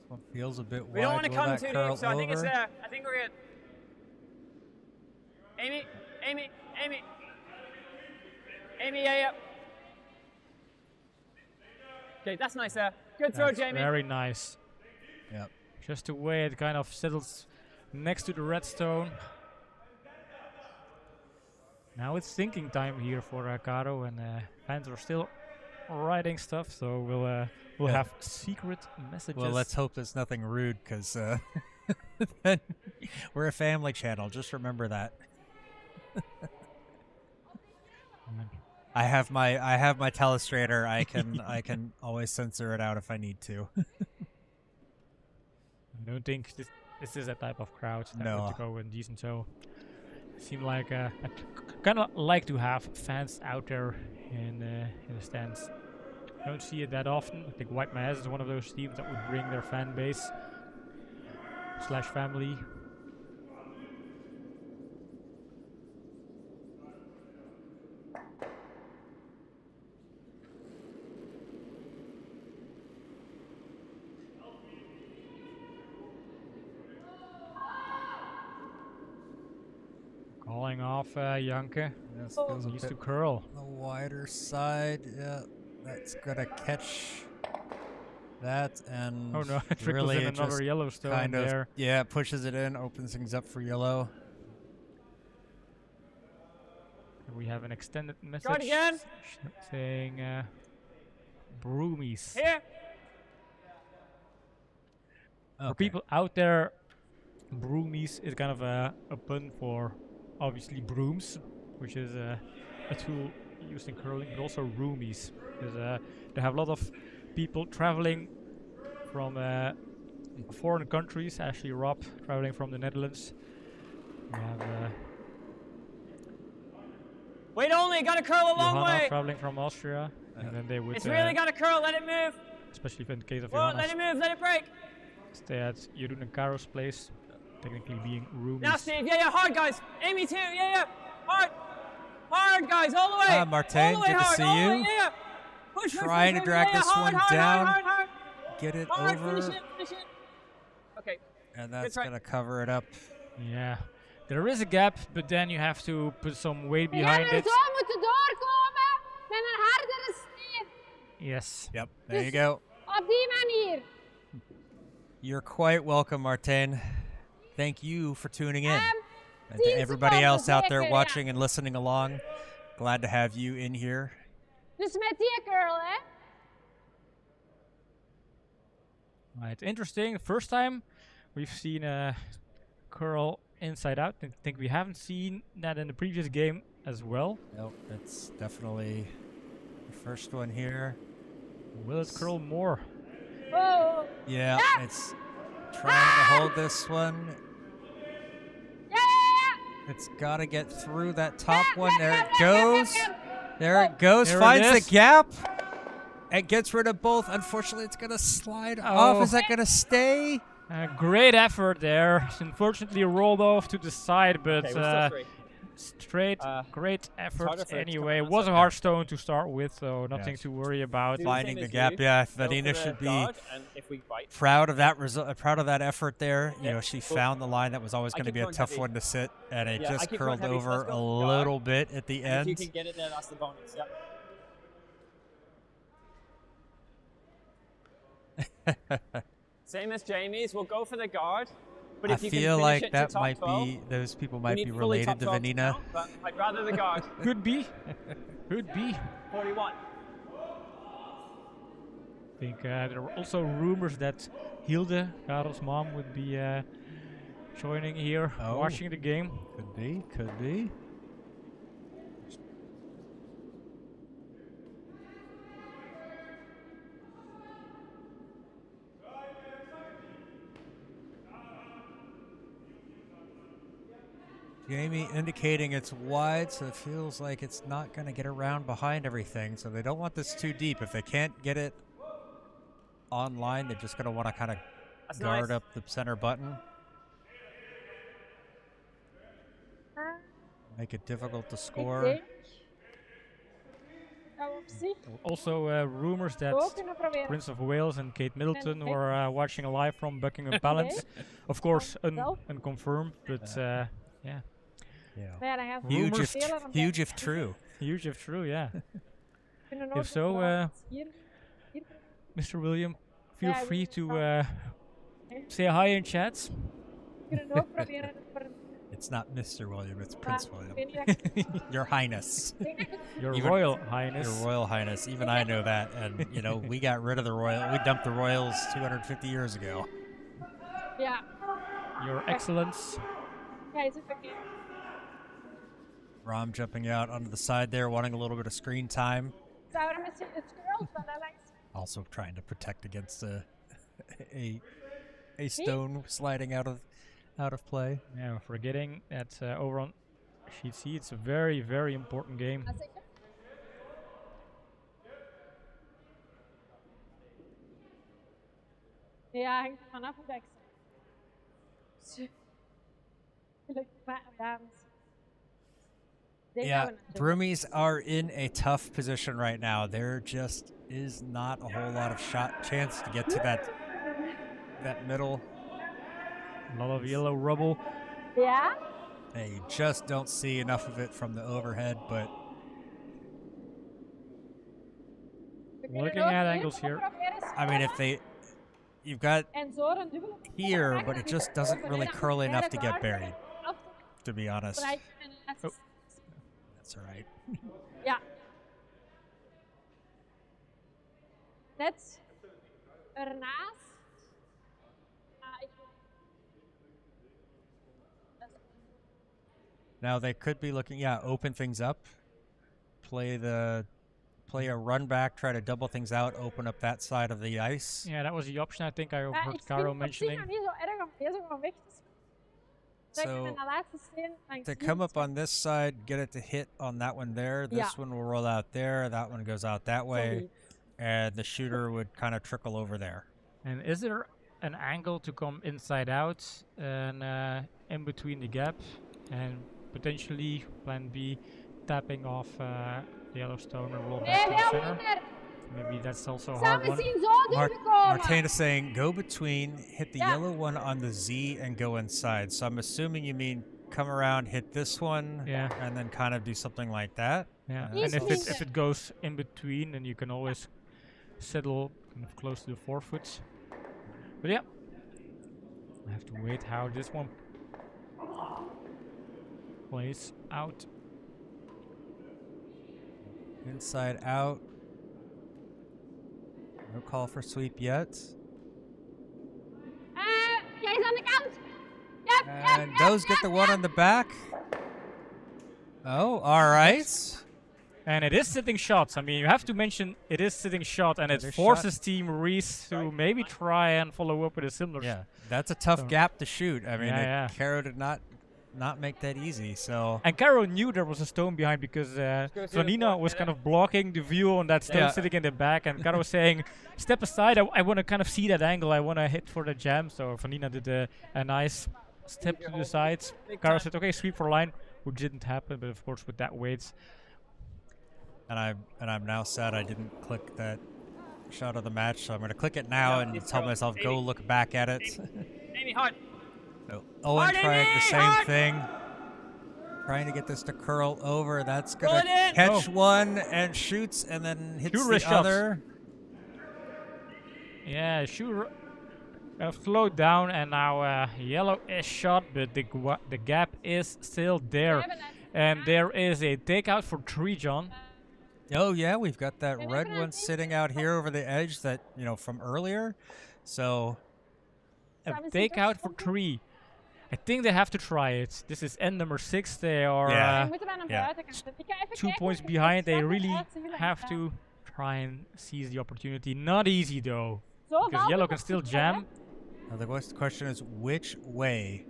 This one feels a bit wide. We don't want to Will come that too curl deep, so I think it's over? there. I think we're good. Amy, Amy, Amy. Amy, yeah. Okay, that's nice there. Good throw, That's Jamie. very nice. Yep. Just the way it kind of settles next to the redstone. Now it's thinking time here for Caro, and fans are still writing stuff, so we'll have secret messages. Well, let's hope there's nothing rude, because then we're a family channel. Just remember that. I have my telestrator. I can always censor it out if I need to. I don't think this is a type of crowd that No. would go indecent. So seem like I kind of like to have fans out there in the stands. I don't see it that often. I think White Mass is one of those teams that would bring their fan base / family. Calling off Janke. This feels a Needs to bit curl. on the wider side. Yeah, that's gonna catch that, and Oh no, it trickles really in it another just Yellowstone kind of there. yeah pushes it in, opens things up for yellow. We have an extended message Guard again. saying Broomies. Here. For Okay. people out there, Broomies is kind of a pun for obviously brooms, which is a tool used in curling, but also roomies, because they have a lot of people traveling from foreign countries. Ashley Robb traveling from the Netherlands. We have Wait only, gotta curl a long Johanna way. traveling from Austria, and then they would, It's really gotta curl, let it move. especially in the case of Whoa, Johanna, let it move, let it break. stay at Jeroen and Caro's place, technically being roomies. Now, Steve, yeah, hard, guys. Amy, too, yeah. Hard. Hard, guys, all the way. Martin, all the way good to hard, see all the you. way, yeah. Push, Trying to push, drag yeah, this hard, one hard, down. Hard. Get it Hard, over, finish it. Okay. and that's try. gonna cover it up. Yeah, there is a gap, but then you have to put some weight We gaan behind er it. zo moeten doorkomen met een hardere steen. Yes. Yep, there you go. Op die manier. You're quite welcome, Martijn. Thank you for tuning in. And to 10 everybody seconden else out there zeker, watching and listening along, glad to have you in here. Dus met die curl, hè. Right, interesting. First time we've seen a curl inside out. I think we haven't seen that in the previous game as well. Nope, that's definitely the first one here. Will it curl more? Oh. Yeah, it's trying to hold this one. Yeah. It's got to get through that top one. There it goes. There it goes. There it Finds is. the gap and gets rid of both. Unfortunately, it's going to slide off. Is that going to stay? Great effort there. Unfortunately rolled off to the side, but Okay, we're still three. straight, great effort harder for it to anyway. come It was a out, hard stone to start with, so nothing Yes. to worry about. Do Finding same the as gap, you. yeah. Go for Vanina the should be guard, and if we bite, proud of that proud of that effort there. You Yeah, know, she cool. found the line that was always I going to keep be a going tough heavy. one to sit, and it Yeah, I just keep going curled heavy, so over let's a go guard. little bit at the if you end. can get it there, that's the bonus. Yep. Same as Jamie's. We'll go for the guard. But I if you can feel finish like it to that top might 12, be those people we might need be fully related top to 12 Vanina. count, but I'd rather the guard. Could be. Could be. 41. I think there were also rumors that Hilde, Karel's mom, would be joining here, Oh. watching the game. Could be, could be. Jamie indicating it's wide, so it feels like it's not going to get around behind everything. So they don't want this too deep. If they can't get it online, they're just going to want to kind of That's guard nice. up the center button. Make it difficult to score. Ik denk dat we op zich Also, rumors that ook kunnen proberen. Prince of Wales and Kate Middleton And were watching live from Buckingham Palace. Of course, Wel. unconfirmed, but yeah, Yeah. Maar ja, dan gaan ze Huge ook if, spelen, omdat huge if true. huge if true, yeah. we kunnen If ook so, hier Mr. William, feel Ja, free we- to say hi in chat. we kunnen ook proberen het voor een. It's not Mr. William, it's Prince Maar ik William. weet niet dat ik Your Highness. denk dat ik Your Even- Royal Highness. Your Royal Highness. Even I know that. And, you know, we got rid of the Royal. We dumped the Royals 250 years ago. ja, Your Excellence. ga eens even kijken. Rom jumping out onto the side there, wanting a little bit of screen time. Zouden we misschien het curl van daar langs. Also trying to protect against a stone sliding out of play. Yeah, forgetting that over on Sheet C, it's a very, very important game. Als ik ja, hangt er vanaf hoe dat ik zeg. Maar ja, denk Yeah, dat we het doen. Broomies are in a tough position right now. There just is not a whole lot of shot chance to get to that middle. A lot of yellow rubble. Ja? And you just don't see enough of it from the overhead, but We kunnen Looking ook at hier angles here. proberen I mean, if you've got en zo een dubbele here, but it just doesn't really curl enough to get buried, af to be honest. te strijken en laten Oh. That's all right. Ja. Net ernaast. Ik Now they could be looking, open things up, play a run back, try to double things out, open up that side of the ice. Yeah, that was the option I think I ja, overheard ik Karel vind het op zich mentioning. nog niet zo erg om deze gewoon weg te spelen. Zeg So met de laatste steen langs to hier come up spelen. on this side, get it to hit on that one there. This Yeah. one will roll out there. That one goes out that way, Zoiets. and the shooter would kind of trickle over there. And is there an angle to come inside out and in between the gap and potentially plan B tapping off the Yellowstone and roll Nee, back to the veel center? minder. maybe that's also a hard Samen one. zien zo durven komen. Martijn is saying go between, hit the Yeah. yellow one on the Z and go inside. So I'm assuming you mean come around, hit this one, Yeah. and then kind of do something like that. Yeah, Yes, and please. if it goes in between, then you can always settle kind of close to the forefoot. But yeah, I have to wait how this one plays out. Inside out. No call for sweep yet. Jij is aan de kant. Yep, And those get the one on the back. Oh, all right. And it is sitting shots. I mean, you have to mention it is sitting shot, and it It is forces Team Rees to maybe try and follow up with a similar. Yeah, that's a tough So- gap to shoot. I mean, Yeah, yeah. Caro did not make that easy. So And Caro knew there was a stone behind because Vanina was kind of blocking the view on that stone Yeah. sitting in the back, and Caro was saying, "Step aside. I want to kind of see that angle. I want to hit for the jam." So Vanina did a nice step to the sides. Caro said, "Okay, sweep for line," which didn't happen, but of course with that weight. and I'm now sad I didn't click that shot of the match. So I'm going to click it now and tell myself go look back at it. Amy, hard. So Owen Hard, trying the Amy, same hard! thing. Trying to get this to curl over. That's Roll going to it in. catch Oh. one and shoots and then hits Two the wrist shots. other. Yeah, sure. Slowed down, and now yellow is shot, but the gap is still there. And there is a takeout for 3, John. Oh yeah, we've got that red one sitting out here over the edge that, you know, from earlier. So A Samen zien takeout for terugkomen. 3. I think they have to try it. This is end number 6. They are Yeah. We moeten wel naar Ja. buiten gaan. Ik ga even 2 kijken points of ik behind. They het really uitzicht wil have gaan. to try and seize the opportunity. Not easy though, Zo, because dat yellow is can still goed, hè? jam. now the question is which way?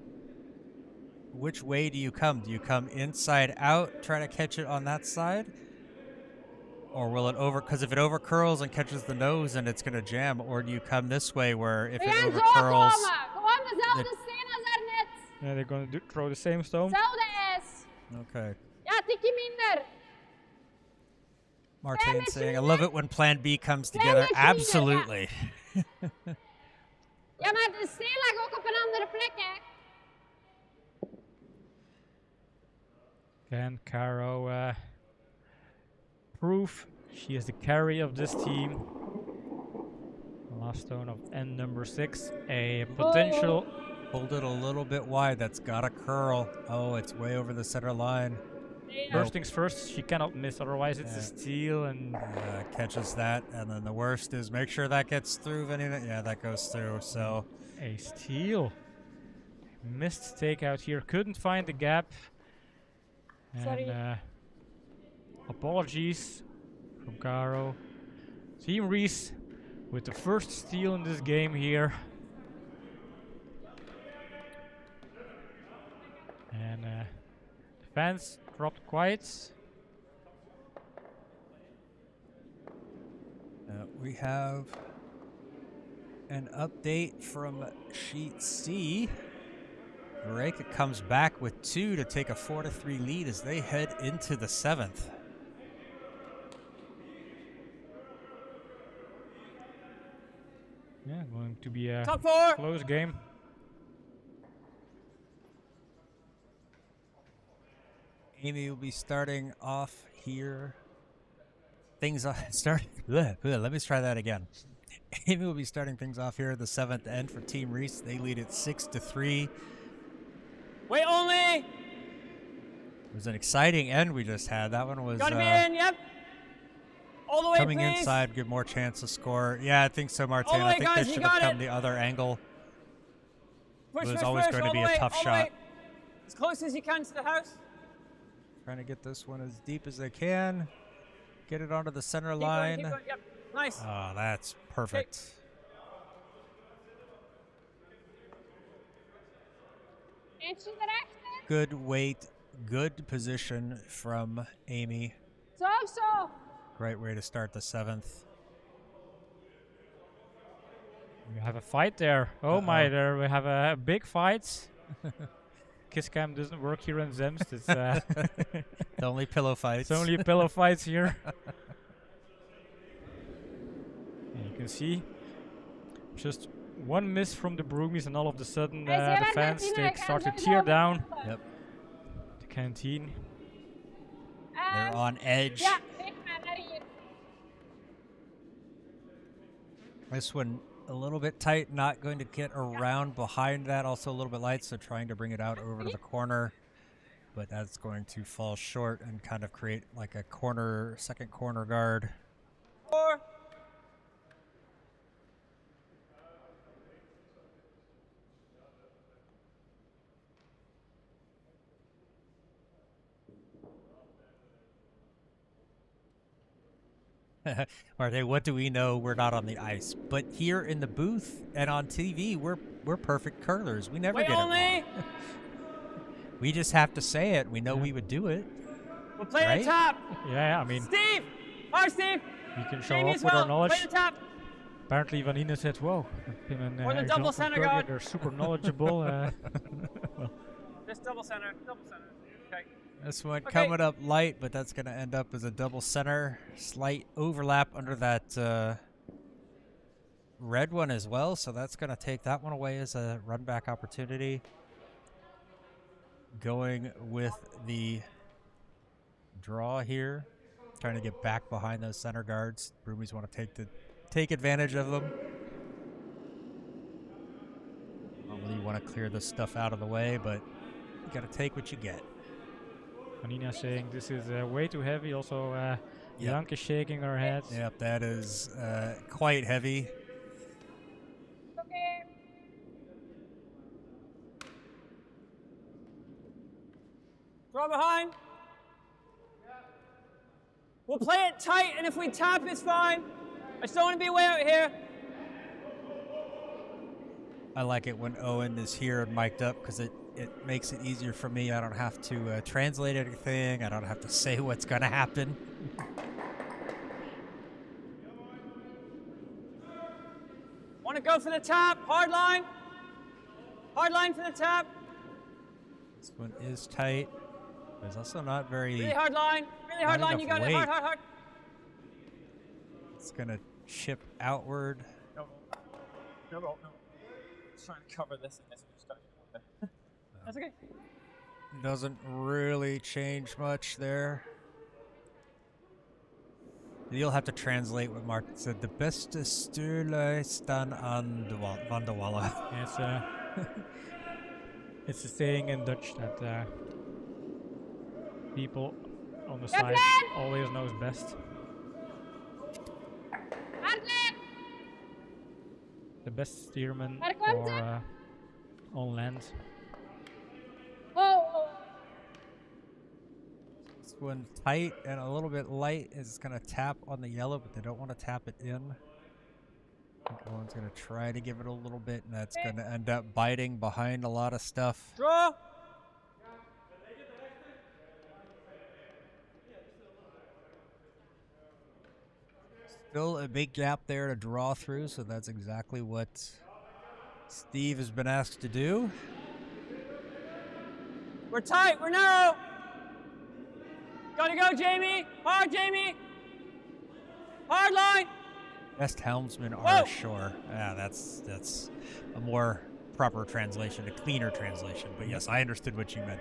Which way do you come? Do you come inside out, try to catch it on that side? Or will it because if it over curls and catches the nose and it's going to jam, or do you come this way where if We it gaan over zo curls, komen. Gewoon dezelfde de- steen als daarnet. Yeah, they're gonna throw the same stone. Hetzelfde is. okay. Ja, tikje minder. Martin beetje saying, I minder. love it when Plan B comes Klein together. beetje minder, ja. Absolutely. Ja, maar de steen lag ook op een andere plek, hè. Can Caro prove she is the carry of this team? Last stone of end number 6. A potential. Pulled it a little bit wide. That's got a curl. Oh, it's way over the center line. First things first, she cannot miss, otherwise it's Yeah. a steal. And Catches that, and then the worst is make sure that gets through, Vanina. Yeah, that goes through. So a steal. Missed takeout here, couldn't find the gap. Sorry. And apologies from Caro. Team Rees with the first steal in this game here. And the fans dropped quiet. we have an update from Sheet C. Reka comes back with 2 to take a 4-3 lead as they head into the 7th. Yeah, going to be a Top 4. close game. Amy will be starting off here. Things start. Let me try that again. Amy will be starting things off here at the 7th end for Team Rees. They lead it 6-3. Wait only. It was an exciting end we just had. That one was Gotta be in, yep. All the way, coming please. inside, give more chance to score. Yeah, I think so, Martin. All the I way, think guys, they you should have got come it. the other angle. Push, was push, always push, going to all be the a way, tough all the shot. way. As close as you can to the house. Trying to get this one as deep as they can. Get it onto the center Keep line. going, yep. Nice. Oh, that's perfect. Eentje erachter. Good weight, good position from Amy. Zo, zo. Great way to start the 7th. We have a fight there. Oh my, there we have a big fight. Kiss cam doesn't work here in Zemst. It's The only pillow fights. it's only pillow fights here. And you can see just one miss from the Broomies, and all of a sudden Hey, the say fans that, they Tina, start to can't tear go down Yep. the canteen. They're on edge. Ja, kijk maar naar hier. This one a little bit tight, not going to get around behind that. Also a little bit light, so trying to bring it out over to the corner. But that's going to fall short and kind of create like a corner, second corner guard. 4. Marte, what do we know? We're not on the ice, but here in the booth and on TV, we're perfect curlers. We never Wait get it only. wrong. We just have to say it. We know we would do it. We'll play Right? the top. Yeah, I mean, Steve! Hard, Steve! we can show Jamie off as with our well. knowledge. Play the top. Apparently, Vanina said, "Whoa, him and Or the Alexander double from center Curling, guard. they're super knowledgeable." Just double center. Double center. Okay. This one Okay. coming up light, but that's going to end up as a double center. Slight overlap under that red one as well, so that's going to take that one away as a run back opportunity. Going with the draw here, trying to get back behind those center guards. Broomies want to take advantage of them. Normally you want to clear this stuff out of the way, but you got to take what you get. Vanina saying this is way too heavy. Also, Yep. Janke shaking her head. Yep, that is quite heavy. Okay. Draw behind. We'll play it tight, and if we tap, it's fine. I just don't want to be way out here. I like it when Owen is here and mic'd up because it makes it easier for me. I don't have to translate anything. I don't have to say what's going to happen. Want to go for the tap. Hard line. Hard line for the tap. This one is tight. There's also not very... Really hard line. Really hard Not line. You enough got it. Hard, weight. hard, hard. It's going to chip outward. No. Just trying to cover this, and this just got to That's okay. Doesn't really change much there. You'll have to translate what Martin said. The beste stule staan aan van de wallen. Yeah, it's a saying in Dutch that people on the side always knows best. Hardlijk. The best steerman Waar komt or on land. Oh, oh. This one tight and a little bit light is going to tap on the yellow, but they don't want to tap it in. I think Owen's going to try to give it a little bit, and that's going to end up biting behind a lot of stuff. Draw. Still a big gap there to draw through, so that's exactly what Steve has been asked to do. We're tight. We're narrow. Gotta go, Jamie. Hard, Jamie. Hard line. Best helmsmen Whoa. are ashore. Yeah, that's a more proper translation, a cleaner translation. But yes, I understood what you meant.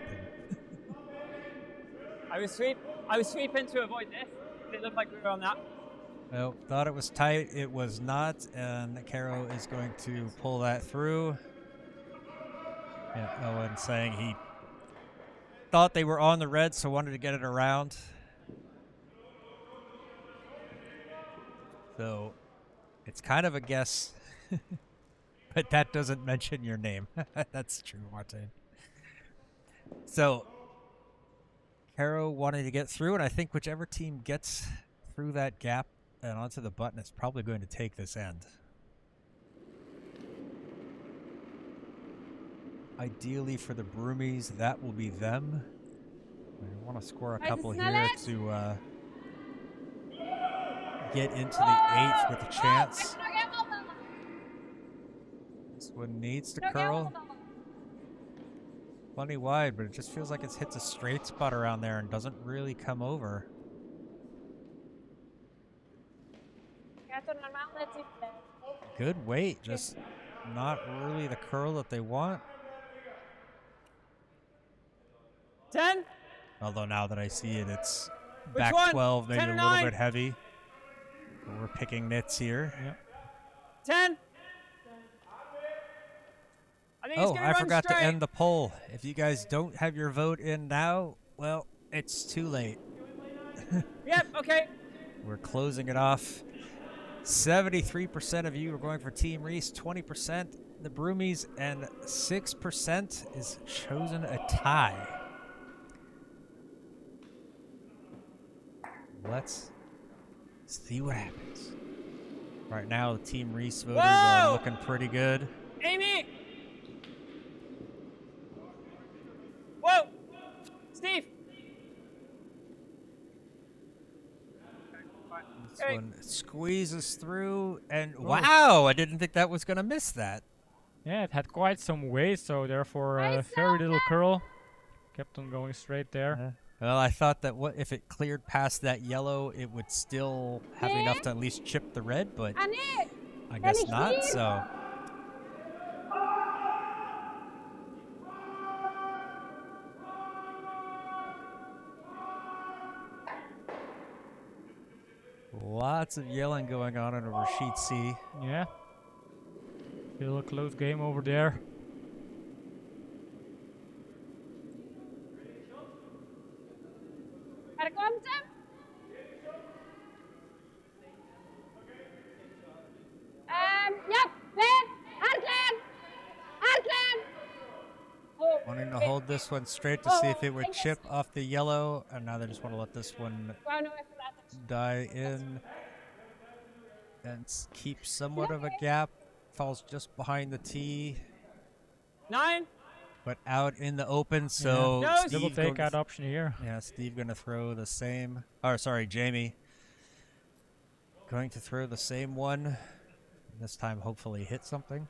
I was sweeping to avoid this. It looked like we were on that. Well, thought it was tight. It was not, and Caro is going to pull that through. Yeah, Owen saying he thought they were on the red, so wanted to get it around. So it's kind of a guess, but that doesn't mention your name. That's true, Martin. So Caro wanted to get through, and I think whichever team gets through that gap and onto the button is probably going to take this end. Ideally for the Broomies, that will be them. We want to score a couple here to get into the 8th with a chance. Nog helemaal dan. This one needs to Nog curl. helemaal dan. Plenty wide, but it just feels like it hits a straight spot around there and doesn't really come over. Gaat er normaal net iets bij. Good weight, just not really the curl that they want. 10. Although now that I see it, it's Which back one? 12, maybe 10 a or little 9? bit heavy. But we're picking nits here. Yeah. 10. I think he's Oh, gonna I run forgot straight. to end the poll. If you guys don't have your vote in now, well, it's too late. Yep, okay. We're closing it off. 73% of you are going for Team Rees, 20% the Broomies, and 6% is chosen a tie. Let's see what happens. Right now, the Team Rees voters are Whoa! looking pretty good. Amy! Whoa! Steve! This Hey. one squeezes through, and wow, I didn't think that was going to miss that. Yeah, it had quite some weight, so therefore I very saw little that. curl. Kept on going straight there. Well, I thought that if it cleared past that yellow, it would still have enough to at least chip the red, but Ah nee! I guess ik not, hier? so... Lots of yelling going on over sheet C. Yeah. Still a close game over there. Er komt hem. Ja, Ben! Hardlijn! Hardlijn! Oh, Wanting to oké. hold this one straight to see if it would chip off the yellow, and now they just want to let this one Ik wou nog even laten. die in and keep somewhat of a gap. Falls just behind the tee, 9. but out in the open, so No, Steve Double going takeout option here. Yeah, Steve gonna throw the same. Or sorry, Jamie. Going to throw the same one. This time, hopefully, hit something.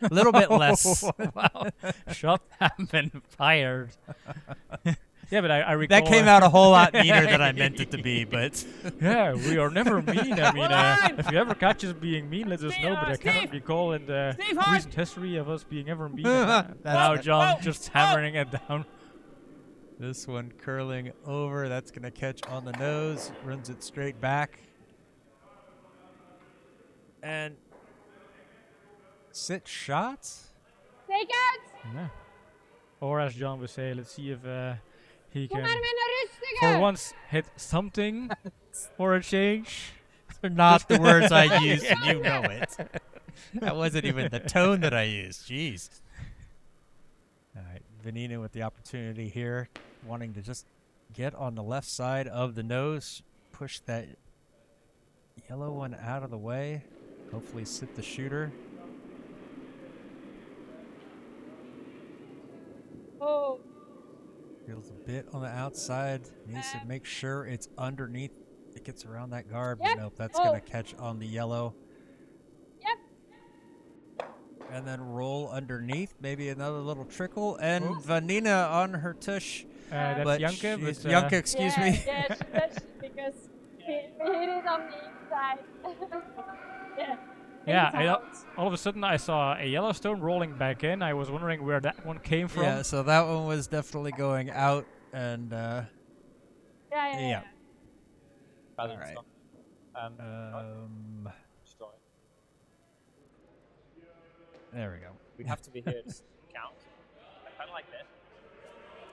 A little bit less. Wow. Shot have been fired. Yeah, but I recall... That came out a whole lot meaner than I meant it to be, but Yeah, we are never mean. I mean, Hold on! if you ever catch us being mean, let us Steve, know. But I cannot Steve! recall in the Steve, hard! recent history of us being ever mean. That's Now it. John Whoa, just whoa. hammering it down. this one curling over. That's gonna catch on the nose. Runs it straight back. And sit shots. Take out! Yeah. Or as John would say, let's see if he Kom can, maar met een for rustige! once, hit something for a change. They're not the words I used, and you know it. That wasn't even the tone that I used. Jeez. All right, Vanina with the opportunity here, wanting to just get on the left side of the nose, push that yellow one out of the way, hopefully sit the shooter. Oh, Feels a bit on the outside, needs to make sure it's underneath. It gets around that guard, Yep. but nope, that's Oh. going to catch on the yellow. yep. And then roll underneath, maybe another little trickle, and Vanina on her tush. That's but Janke. she's- But, Janke, excuse yeah, me. Yeah, that's because he hit it on the inside. Yeah. yeah, Inside. all of a sudden I saw a Yellowstone rolling back in. I was wondering where that one came from. Yeah, so that one was definitely going out, and Yeah. yeah. All right. Sorry. There we go. We have to be here to count. I kind of like this.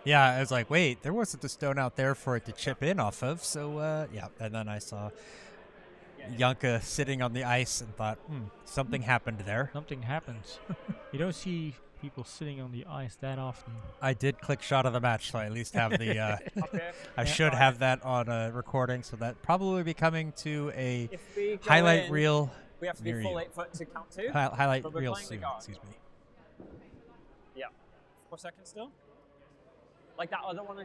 Yeah, I was like, wait, there wasn't a stone out there for it to chip in off of, so yeah. And then I saw Janke sitting on the ice and thought, something happened there. Something happens. You don't see people sitting on the ice that often. I did click shot of the match, so I at least have the. Okay. I should have that on a recording, so that probably be coming to a If we go highlight in, reel. we have to be near full you. 8 foot to count 2. Highlight But we're reel playing the soon. guard. Excuse me. Yeah. 4 seconds still. Like that other one. Yeah.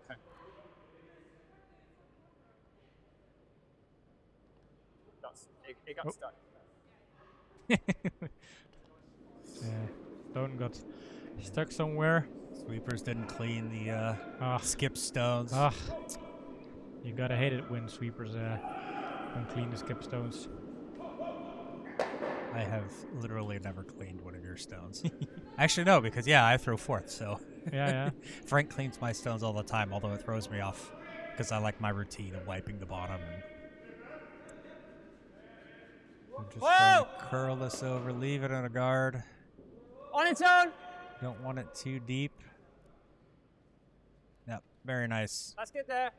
Okay. It got stuck. Yeah, Stone got stuck somewhere. Sweepers didn't clean the Ah, skip stones. ah. You gotta hate it when sweepers and clean the skip stones. I have literally never cleaned one of your stones. Actually, no, because yeah, I throw fourth, so Yeah. Frank cleans my stones all the time, although it throws me off because I like my routine of wiping the bottom. And we're just trying to curl this over, leave it in a guard. On its own. Don't want it too deep. Yep, very nice. Let's get there.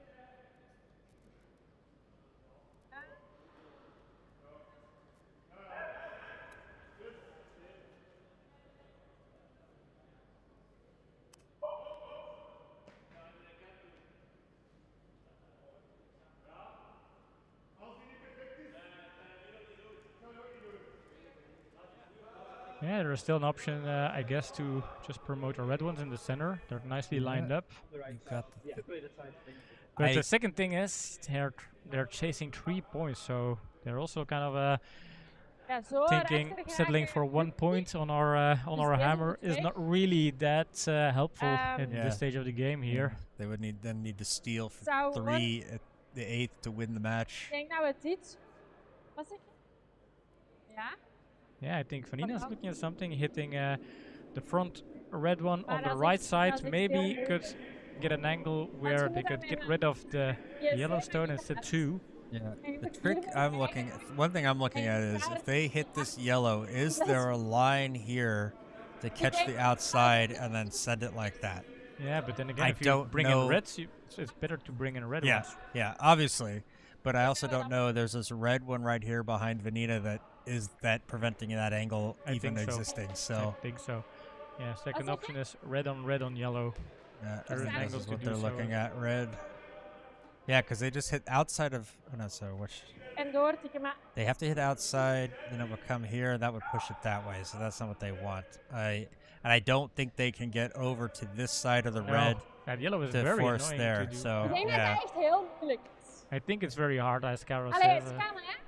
Yeah, there's still an option, I guess, to just promote the red ones in the center. They're nicely lined up. You've got But the second thing is they're chasing 3 points, so they're also kind of thinking settling for 1 point on our hammer is not really that helpful at this stage of the game here. They would need to steal for 3 at the 8th to win the match. Ik denk dat we dit. Wat zeg je? Ja? Yeah, I think Vanina's looking at something, hitting the front red one on the right side. Maybe could get an angle where they could get rid of the yellow stone instead too. Yeah. The trick I'm looking at, one thing I'm looking at is if they hit this yellow, is there a line here to catch the outside and then send it like that? Yeah, but then again, I if you don't bring know. in reds, it's better to bring in red ones. Yeah, obviously. But I also don't know. There's this red one right here behind Vanina that is preventing that angle I even think so. existing. So I think so. Yeah, second option is red on yellow. yeah, There is this angles is to what do they're so. looking at. Red. Yeah, because they just hit outside of. Oh no, so which? En doortikken, maar They have to hit outside, then it would come here, and that would push it that way. So that's not what they want. I don't think they can get over to this side of the red That yellow is to very force annoying there. to do. So ik denk dat yeah, dat echt heel moeilijk is. I think it's very hard, as Caro Allee, said. het kan hè?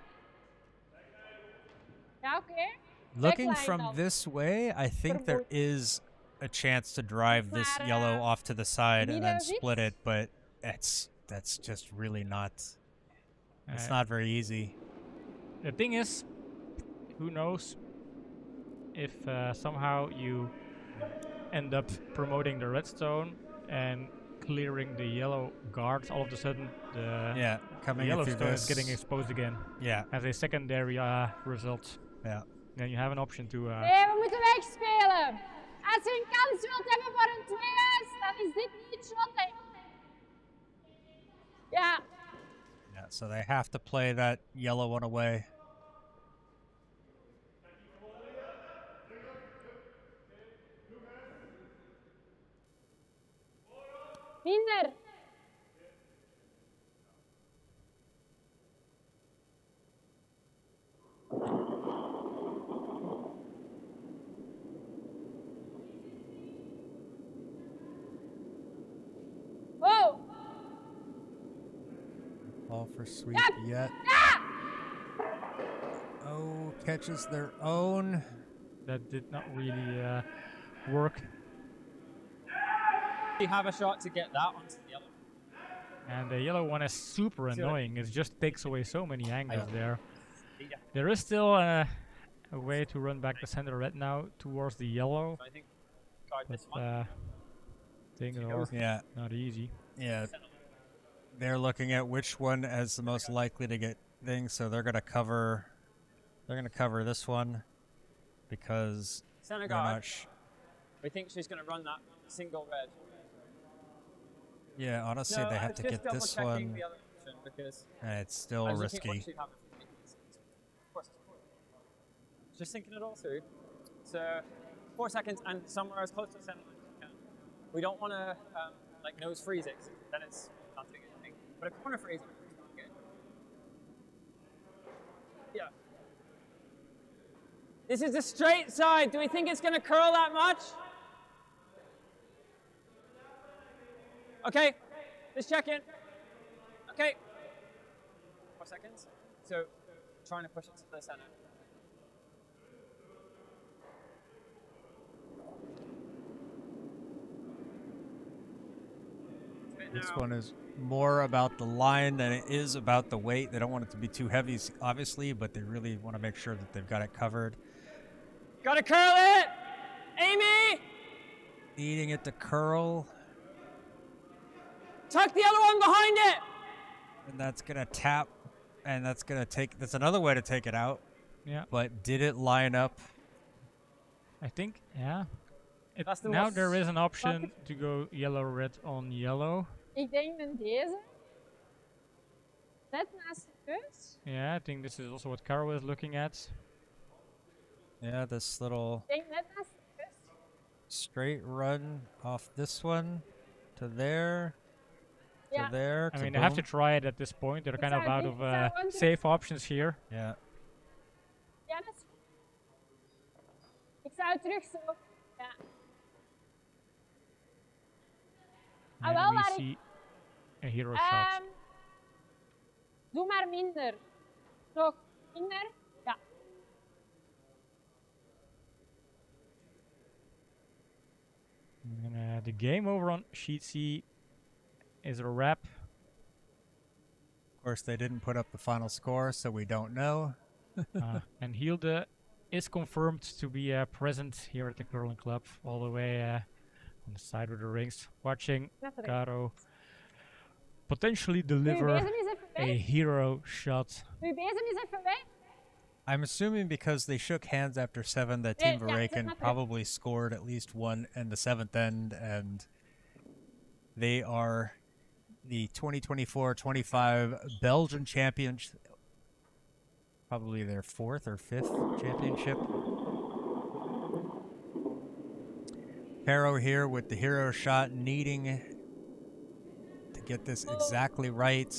Ja, oké. looking Backline from dan. this way, I think there is a chance to drive this yellow off to the side and then split it, but that's just really not. It's not very easy. The thing is, who knows if somehow you end up promoting the redstone and clearing the yellow guards, all of a sudden the Coming yellow through stone this. is getting exposed again Yeah, as a secondary result. yeah. Then you have an option to Nee, we moeten wegspelen. Als je een kans wilt hebben voor een 2-huis, dan is dit niet shotten. Ja, Yeah, so they have to play that yellow one away. minder. Wow. Ball for sweep Yep. yet. Ja! Oh, catches their own. that did not really work. You have a shot to get that onto the yellow. And the yellow one is super annoying. It just takes away so many angles there. There is still a way to run back the center red now towards the yellow. So I think guard this But one. things are Yeah, not easy. yeah. They're looking at which one is the most likely to get things, so they're gonna cover. They're gonna cover this one because Center they're guard. not. We think she's going to run that single red. Yeah, honestly, No, they have it's to just get this double-checking one, the other option because and it's still I was looking at what risky. she'd have if we make this. Of course. Just thinking it all through. So 4 seconds and somewhere as close to the center line as you can. We don't want to like nose freeze it, 'cause then it's not doing anything. But if corner freeze it, it's not good. Yeah. This is the straight side. Do we think it's going to curl that much? Okay, let's check in. Okay. 4 seconds. So, trying to push it to the center. Spin. This one is more about the line than it is about the weight. They don't want it to be too heavy, obviously, but they really want to make sure that they've got it covered. Gotta curl it! Amy! Needing it to curl. Tuck the other one behind it! And that's going to tap. And that's going to take... That's another way to take it out. Yeah. But did it line up? I think, yeah. That's the Now most- there is an option to go yellow-red on yellow. Ik denk met deze. Net naast de neus. Yeah, I think this is also what Carol is looking at. Yeah, this little Ik denk net naast de neus. straight run off this one to there. Ja. To there. I to mean, I have to boom. try it at this point. They're kind of out of safe options here. Yeah. Ja, dat is goed. Ik zou terug zo. Ja. Ah, And wel, we waar ik... see a hero shot. Doe maar minder. Nog minder. Ja. And, the game over on sheet C is a wrap. Of course, they didn't put up the final score, so we don't know. And Hilde is confirmed to be present here at the curling club, all the way on the side of the rings, watching Net erin. Caro potentially Doe je deliver bezem eens even a weg. hero shot. Doe je bezem eens even weg. I'm assuming because they shook hands after 7 that Yeah, Team yeah, Verreken that's not probably scored at least one in the 7th end, and they are the 2024-25 Belgian champions. Probably their 4th or 5th championship. Caro here with the hero shot, needing to get this exactly right.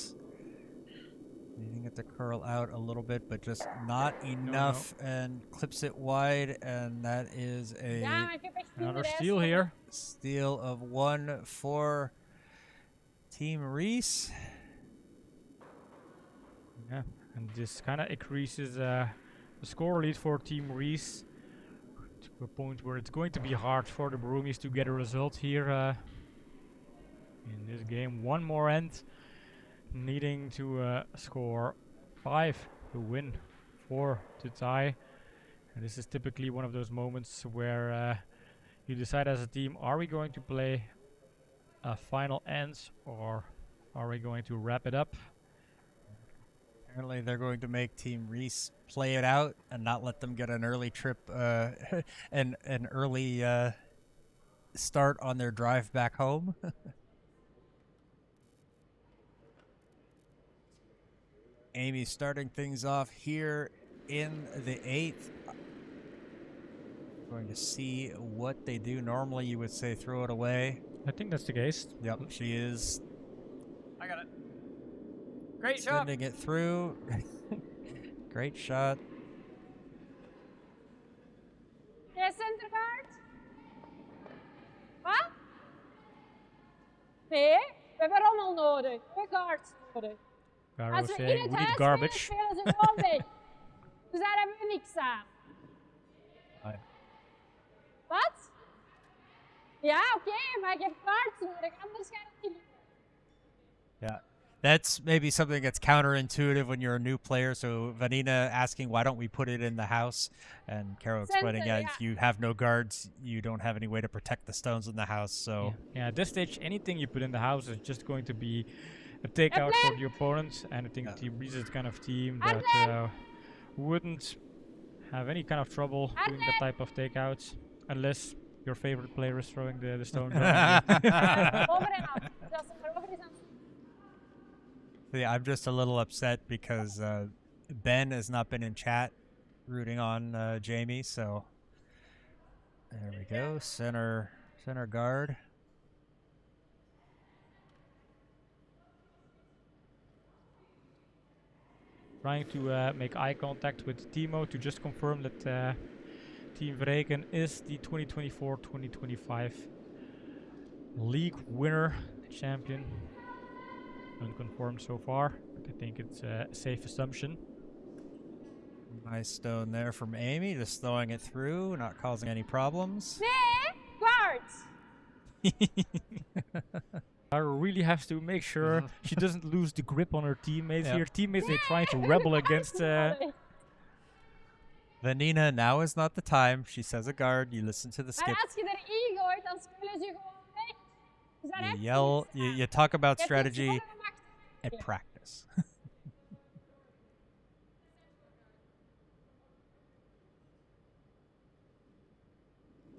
Needing it to curl out a little bit, but just not enough, and clips it wide, and that is a Ja, maar ik heb echt Another minder steal here. steal of 1 for Team Rees. Yeah, and this kind of increases the score lead for Team Rees to a point where it's going to be hard for the Broomies to get a result here in this game. One more end, needing to score 5 to win, 4 to tie. And this is typically one of those moments where you decide as a team, are we going to play a final end, or are we going to wrap it up? Apparently, they're going to make Team Rees play it out and not let them get an early trip, an early start on their drive back home. Amy starting things off here in the 8th. Going to see what they do. Normally, you would say throw it away. I think that's the case. Yep, she is I got it. Great shot. sending it through. Great shot. Jij center guard? Wat? Nee, we hebben rommel nodig. We hebben guards nodig. Caro Als we in saying het we huis need spelen, garbage. spelen ze gewoon weg. Dus daar hebben we niks aan. Fine. Wat? Ja, oké, maar ik heb guards nodig, anders gaat het niet. Yeah. That's maybe something that's counterintuitive when you're a new player. So Vanina asking, why don't we put it in the house? And Caro explaining, Center, yeah, if you have no guards, you don't have any way to protect the stones in the house. So Yeah, at this stage, anything you put in the house is just going to be a takeout for the opponent. And I think Yeah. Team Rees is the kind of team that wouldn't have any kind of trouble doing that type of takeouts, unless your favorite player is throwing the stone. Over en af. Zelfs er maar over is aan. yeah, I'm just a little upset because Ben has not been in chat rooting on Jamie. So there we go. Center guard. Trying to make eye contact with Timo to just confirm that Team Verreken is the 2024-2025 league winner, champion. Unconfirmed so far, but I think it's a safe assumption. Nice stone there from Amy, just throwing it through, not causing any problems. Nee, guards. really has to make sure she doesn't lose the grip on her teammates Yep. here. Teammates, they try to rebel against... Vanina, now is not the time. She says a guard. You listen to the skip. Maar als je erin gooit, dan spelen ze gewoon weg. Dus dan heb You je yell. niks aan. You talk about Je hebt strategy niks gewonnen om achter te at practice.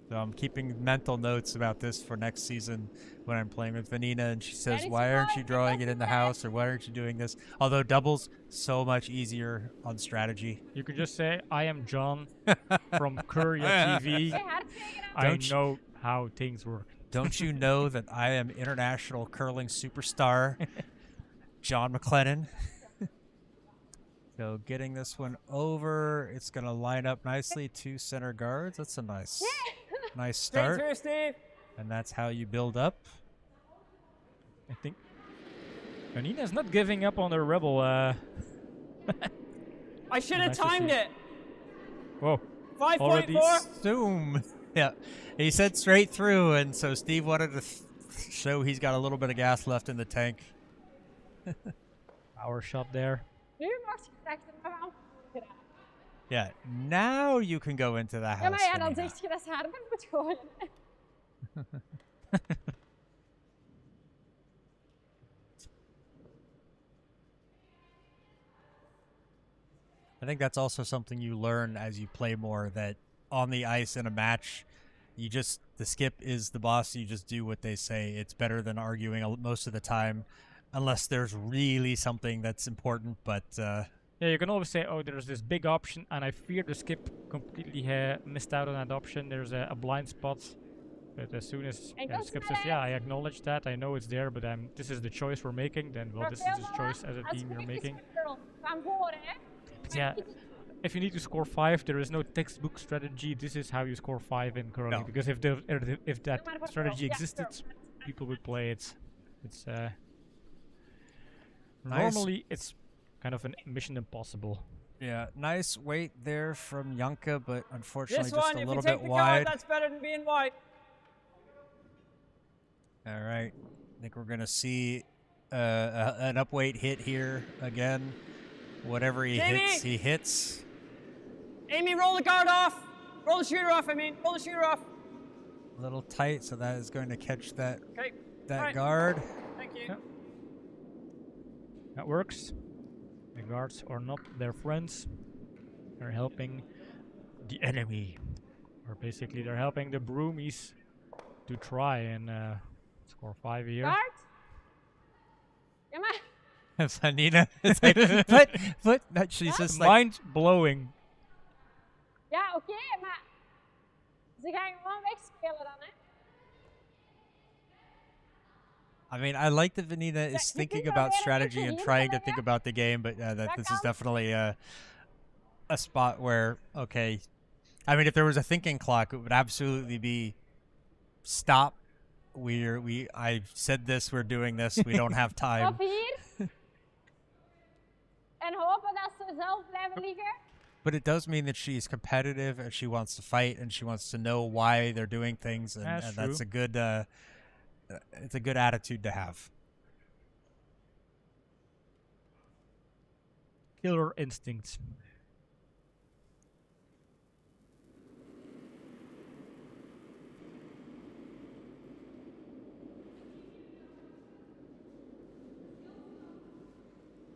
So I'm keeping mental notes about this for next season when I'm playing with Vanina, and she says, it's "Why aren't you fine, drawing it it's in the okay." house, or why aren't you doing this?" Although doubles so much easier on strategy. You could just say, I am John from Korea TV. Je hard tegen hem. I Don't you- know how things work. Don't you know that I am international curling superstar, John McLennan? So getting this one over, it's going to line up nicely. 2 center guards. That's a nice Straight start. through, Steve. And that's how you build up. I think Vanina's not giving up on her rebel. I should have Nice to timed see. it. Whoa. 5.4. Zoom. Yeah. He said straight through, and so Steve wanted to show he's got a little bit of gas left in the tank. Power shot there. Nu mag je rechter maar gaan geraken. Yeah. Now you can go into the house. Ja, maar ja, dan Vanina. zeg je dat ze harder moet gooien. I think that's also something you learn as you play more, that on the ice in a match, the skip is the boss. You just do what they say. It's better than arguing most of the time, unless there's really something that's important. But Yeah, you can always say, oh, there's this big option, and I fear the skip completely missed out on that option. There's a blind spot. But as soon as En the dat skip is says, wel yeah, I acknowledge that, I know it's there, but this is the choice we're making, then, well, this is the choice as a team you're making. Van voren, hè. But yeah, if you need to score 5, there is no textbook strategy. This is how you score 5 in curling. No. Because if that maar voor strategy curl, ja, existed, curl. people would play it. It's Nice. normally it's kind of a mission impossible. yeah, nice weight there from Janka, but unfortunately This just one, a if you little take bit the wide. guard, that's better than being wide. All right. I think we're going to see an upweight hit here again. Whatever he Jamie! hits, he hits. Amy, roll the guard off. Roll the shooter off, I mean. Roll the shooter off. A little tight, so that is going to catch that Okay. that Right. guard. Thank you. Yeah. That works. The guards are not their friends. They're helping the enemy. Or basically they're helping the Broomies to try and score 5 here. Guard. Ja, maar... Vanina is like, but that she's just like, Mind blowing. Ja, oké, maar... Ze gaan gewoon wegspelen dan, hè. I mean, I like that Vanina is you thinking think about about it, strategy it's and a trying to hint, think yeah? about the game, but that That this is counts. definitely a spot where, okay, I mean, if there was a thinking clock, it would absolutely be stop. I've said this, we're doing this, we don't have time. Stop hier. En hopen dat ze zelf blijven liggen. But it does mean that she's competitive and she wants to fight and she wants to know why they're doing things, and that's True. a good it's a good attitude to have. Killer instincts.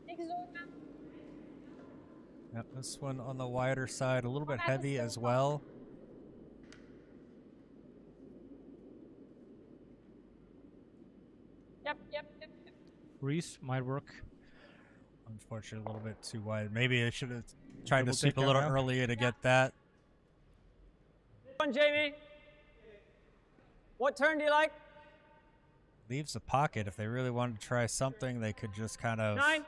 Niks doen, man. Yep, this one on the wider side, a little bit heavy as well. Yep. Rees might work. Unfortunately, a little bit too wide. Maybe I should have tried Double to sweep a take little around. earlier to get that. One, Jamie. What turn do you like? Leaves a pocket. If they really wanted to try something, they could just kind of 9.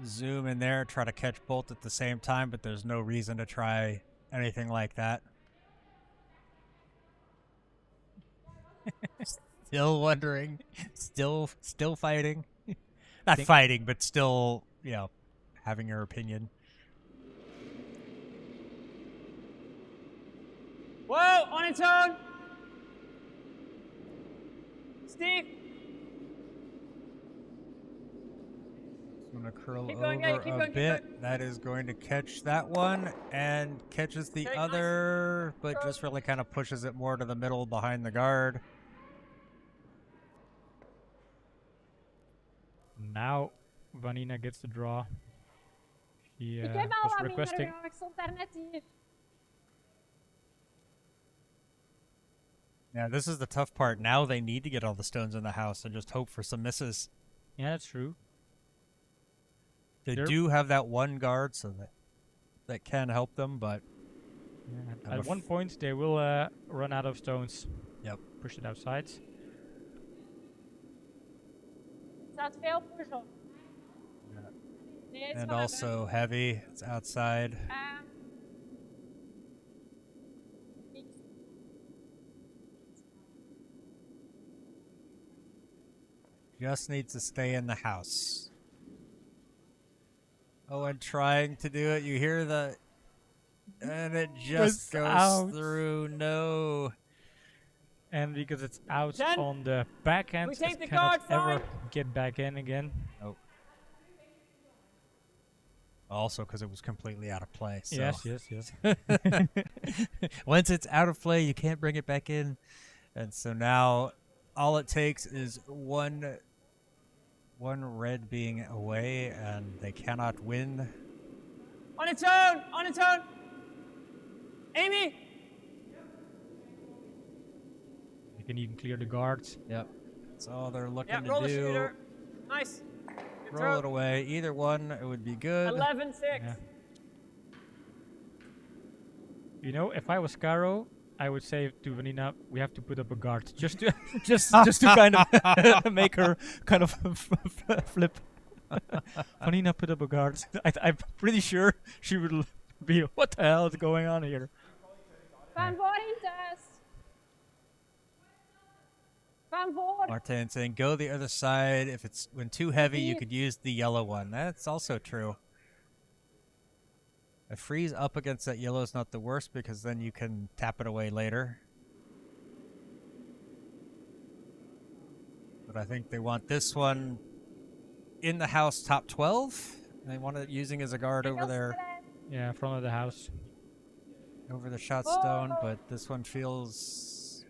zoom in there, try to catch both at the same time, but there's no reason to try anything like that. Still wondering, still fighting. Not fighting, but still, having your opinion. Whoa, on its own. Steve. Gonna curl Keep over going, yeah, keep a going, keep bit. going. That is going to catch that one and catches the Okay, nice. other, but Go. just really kind of pushes it more to the middle behind the guard. Now Vanina gets the draw. She Ik heb al was wat minder requesting. gedaan, ik stond daar net hier. Yeah, this is the tough part. Now they need to get all the stones in the house and just hope for some misses. Yeah, that's true. They They're- do have that one guard, so that can help them, but Yeah, I'm at one point they will run out of stones. Yep. Push it outside. Er staat veel puzzel. Nee, het is and vanaf also heavy. It's outside. niks. Just needs to stay in the house. Oh, and trying to do it. You hear the... And it just Was goes out. through. No. And because it's out 10. on the backhand, We take it the cannot guard, ever 5. get back in again. Also because it was completely out of play. So. Yes. Once it's out of play, you can't bring it back in. And so now all it takes is one red being away, and they cannot win. On its own, on its own. Amy, You can even clear the guards. Yep. That's all they're looking yeah, to roll the do. shooter. Nice. Good Roll throw. it away. Either one, it would be good. 11-6. Yeah. You know, if I was Caro, I would say to Vanina, we have to put up a guard just to just to kind of make her kind of flip. Vanina put up a guard. I'm pretty sure she would be, what the hell is going on here? Van voor in thuis. Van voor. Martin saying, go the other side. If it's when too heavy, you could use the yellow one. That's also true. A freeze up against that yellow is not the worst because then you can tap it away later. But I think they want this one in the house top 12. They want it using as a guard over there, Yeah, in front of the house. over the shot stone. But this one feels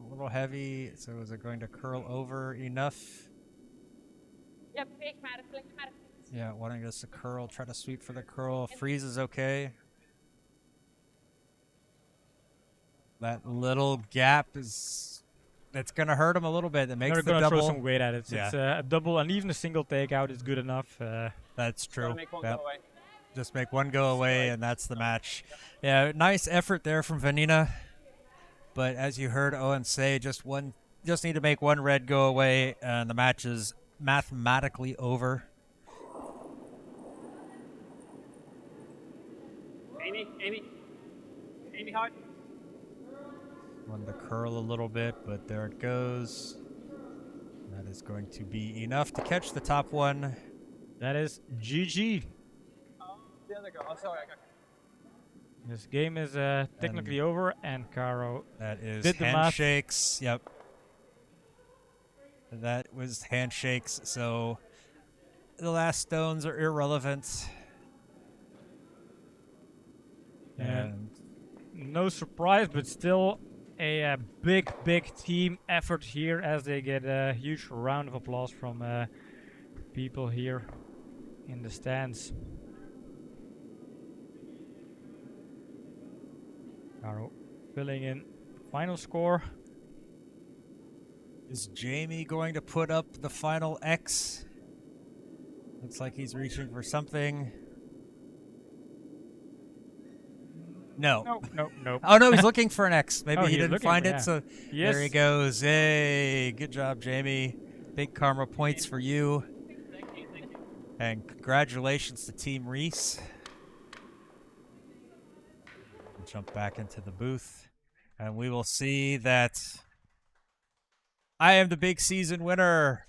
a little heavy. So is it going to curl over enough? Ja, beweeg maar, flink maar. Yeah, wanting us to curl, try to sweep for the curl. Freeze is okay. That little gap is... It's going to hurt him a little bit. It makes They're the gonna throw double. some weight at it. Yeah. It's a double, and even a single takeout is good enough. That's true. Gotta make one Yep. go away. Just make one go away, and that's the match. Yeah, nice effort there from Vanina. But as you heard Owen say, just need to make one red go away, and the match is mathematically over. Amy hard. Wanted to curl a little bit, but there it goes. That is going to be enough to catch the top one. That is GG. The other girl. Oh, sorry. Okay. This game is technically over, and Caro That is did the math. handshakes. Yep. That was handshakes. So the last stones are irrelevant. And no surprise, but still a big team effort here as they get a huge round of applause from people here in the stands. Caro filling in final score. Is Jamie going to put up the final X? Looks like he's reaching for something. No. No. Oh no, he's looking for an X. Maybe Oh, he he's didn't looking find for- it. yeah. So Yes. there he goes. Hey, good job, Jamie. Big karma points for you. And congratulations to Team Rees. We'll jump back into the booth, and we will see that I am the big season winner.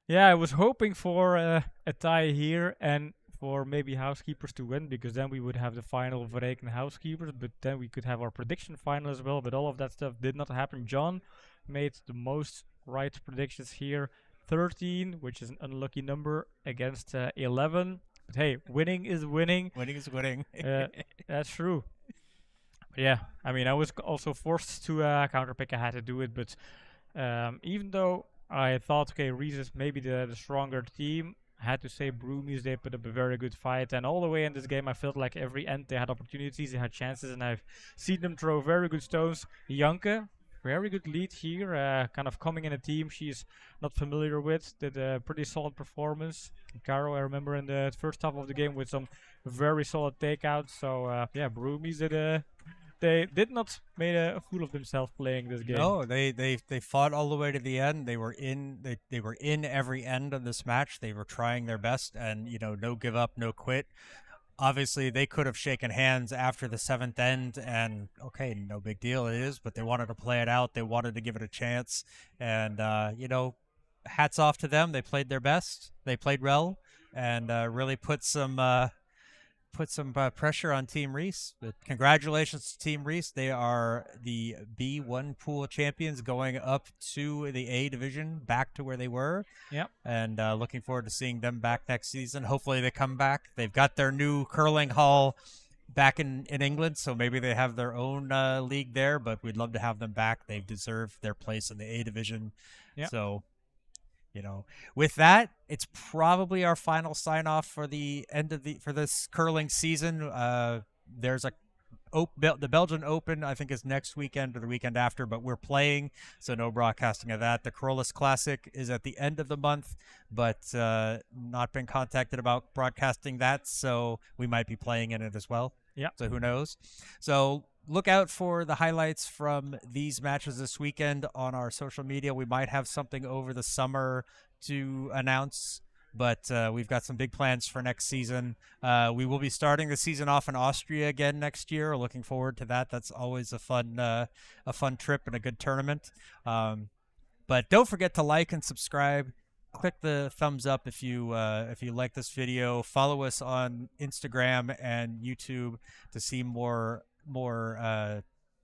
Yeah, I was hoping for a tie here and for maybe housekeepers to win, because then we would have the final of Rake and housekeepers, but then we could have our prediction final as well. But all of that stuff did not happen. John made the most right predictions here. 13, which is an unlucky number, against 11. But hey, winning is winning. Winning is winning. That's true. But yeah, I mean, I was also forced to counterpick. I had to do it, but even though I thought, okay, Rees is maybe the stronger team, I had to say Broomies, they put up a very good fight. And all the way in this game, I felt like every end they had opportunities, they had chances, and I've seen them throw very good stones. Janke, very good lead here, kind of coming in a team she's not familiar with, did a pretty solid performance. Caro, I remember in the first half of the game with some very solid takeouts. So yeah, Broomies they did not made a fool of themselves playing this game. No, they fought all the way to the end. They were in every end of this match. They were trying their best, and no give up, no quit. Obviously, they could have shaken hands after the 7th end, and okay, no big deal, it is. But they wanted to play it out. They wanted to give it a chance, and hats off to them. They played their best. They played well, and really put some pressure on Team Rees. But congratulations to Team Rees. They are the B1 pool champions, going up to the A division, back to where they were. Yep. And looking forward to seeing them back next season. Hopefully they come back. They've got their new curling hall back in England, so maybe they have their own league there, but we'd love to have them back. They've deserved their place in the A division. Yep. So with that, it's probably our final sign off for the end of for this curling season. There's the Belgian Open, I think, is next weekend or the weekend after, but we're playing, so no broadcasting of that. The Corollas Classic is at the end of the month, but not been contacted about broadcasting that, so we might be playing in it as well. Yeah. So who knows? So look out for the highlights from these matches this weekend on our social media. We might have something over the summer to announce, but we've got some big plans for next season. We will be starting the season off in Austria again next year. Looking forward to that. That's always a fun trip and a good tournament. But don't forget to like and subscribe. Click the thumbs up if you like this video. Follow us on Instagram and YouTube to see more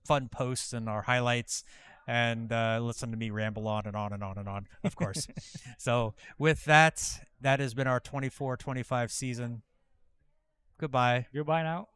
fun posts and our highlights, and listen to me ramble on and on and on and on, of course. So with that has been our 24-25 season. Goodbye. Goodbye now.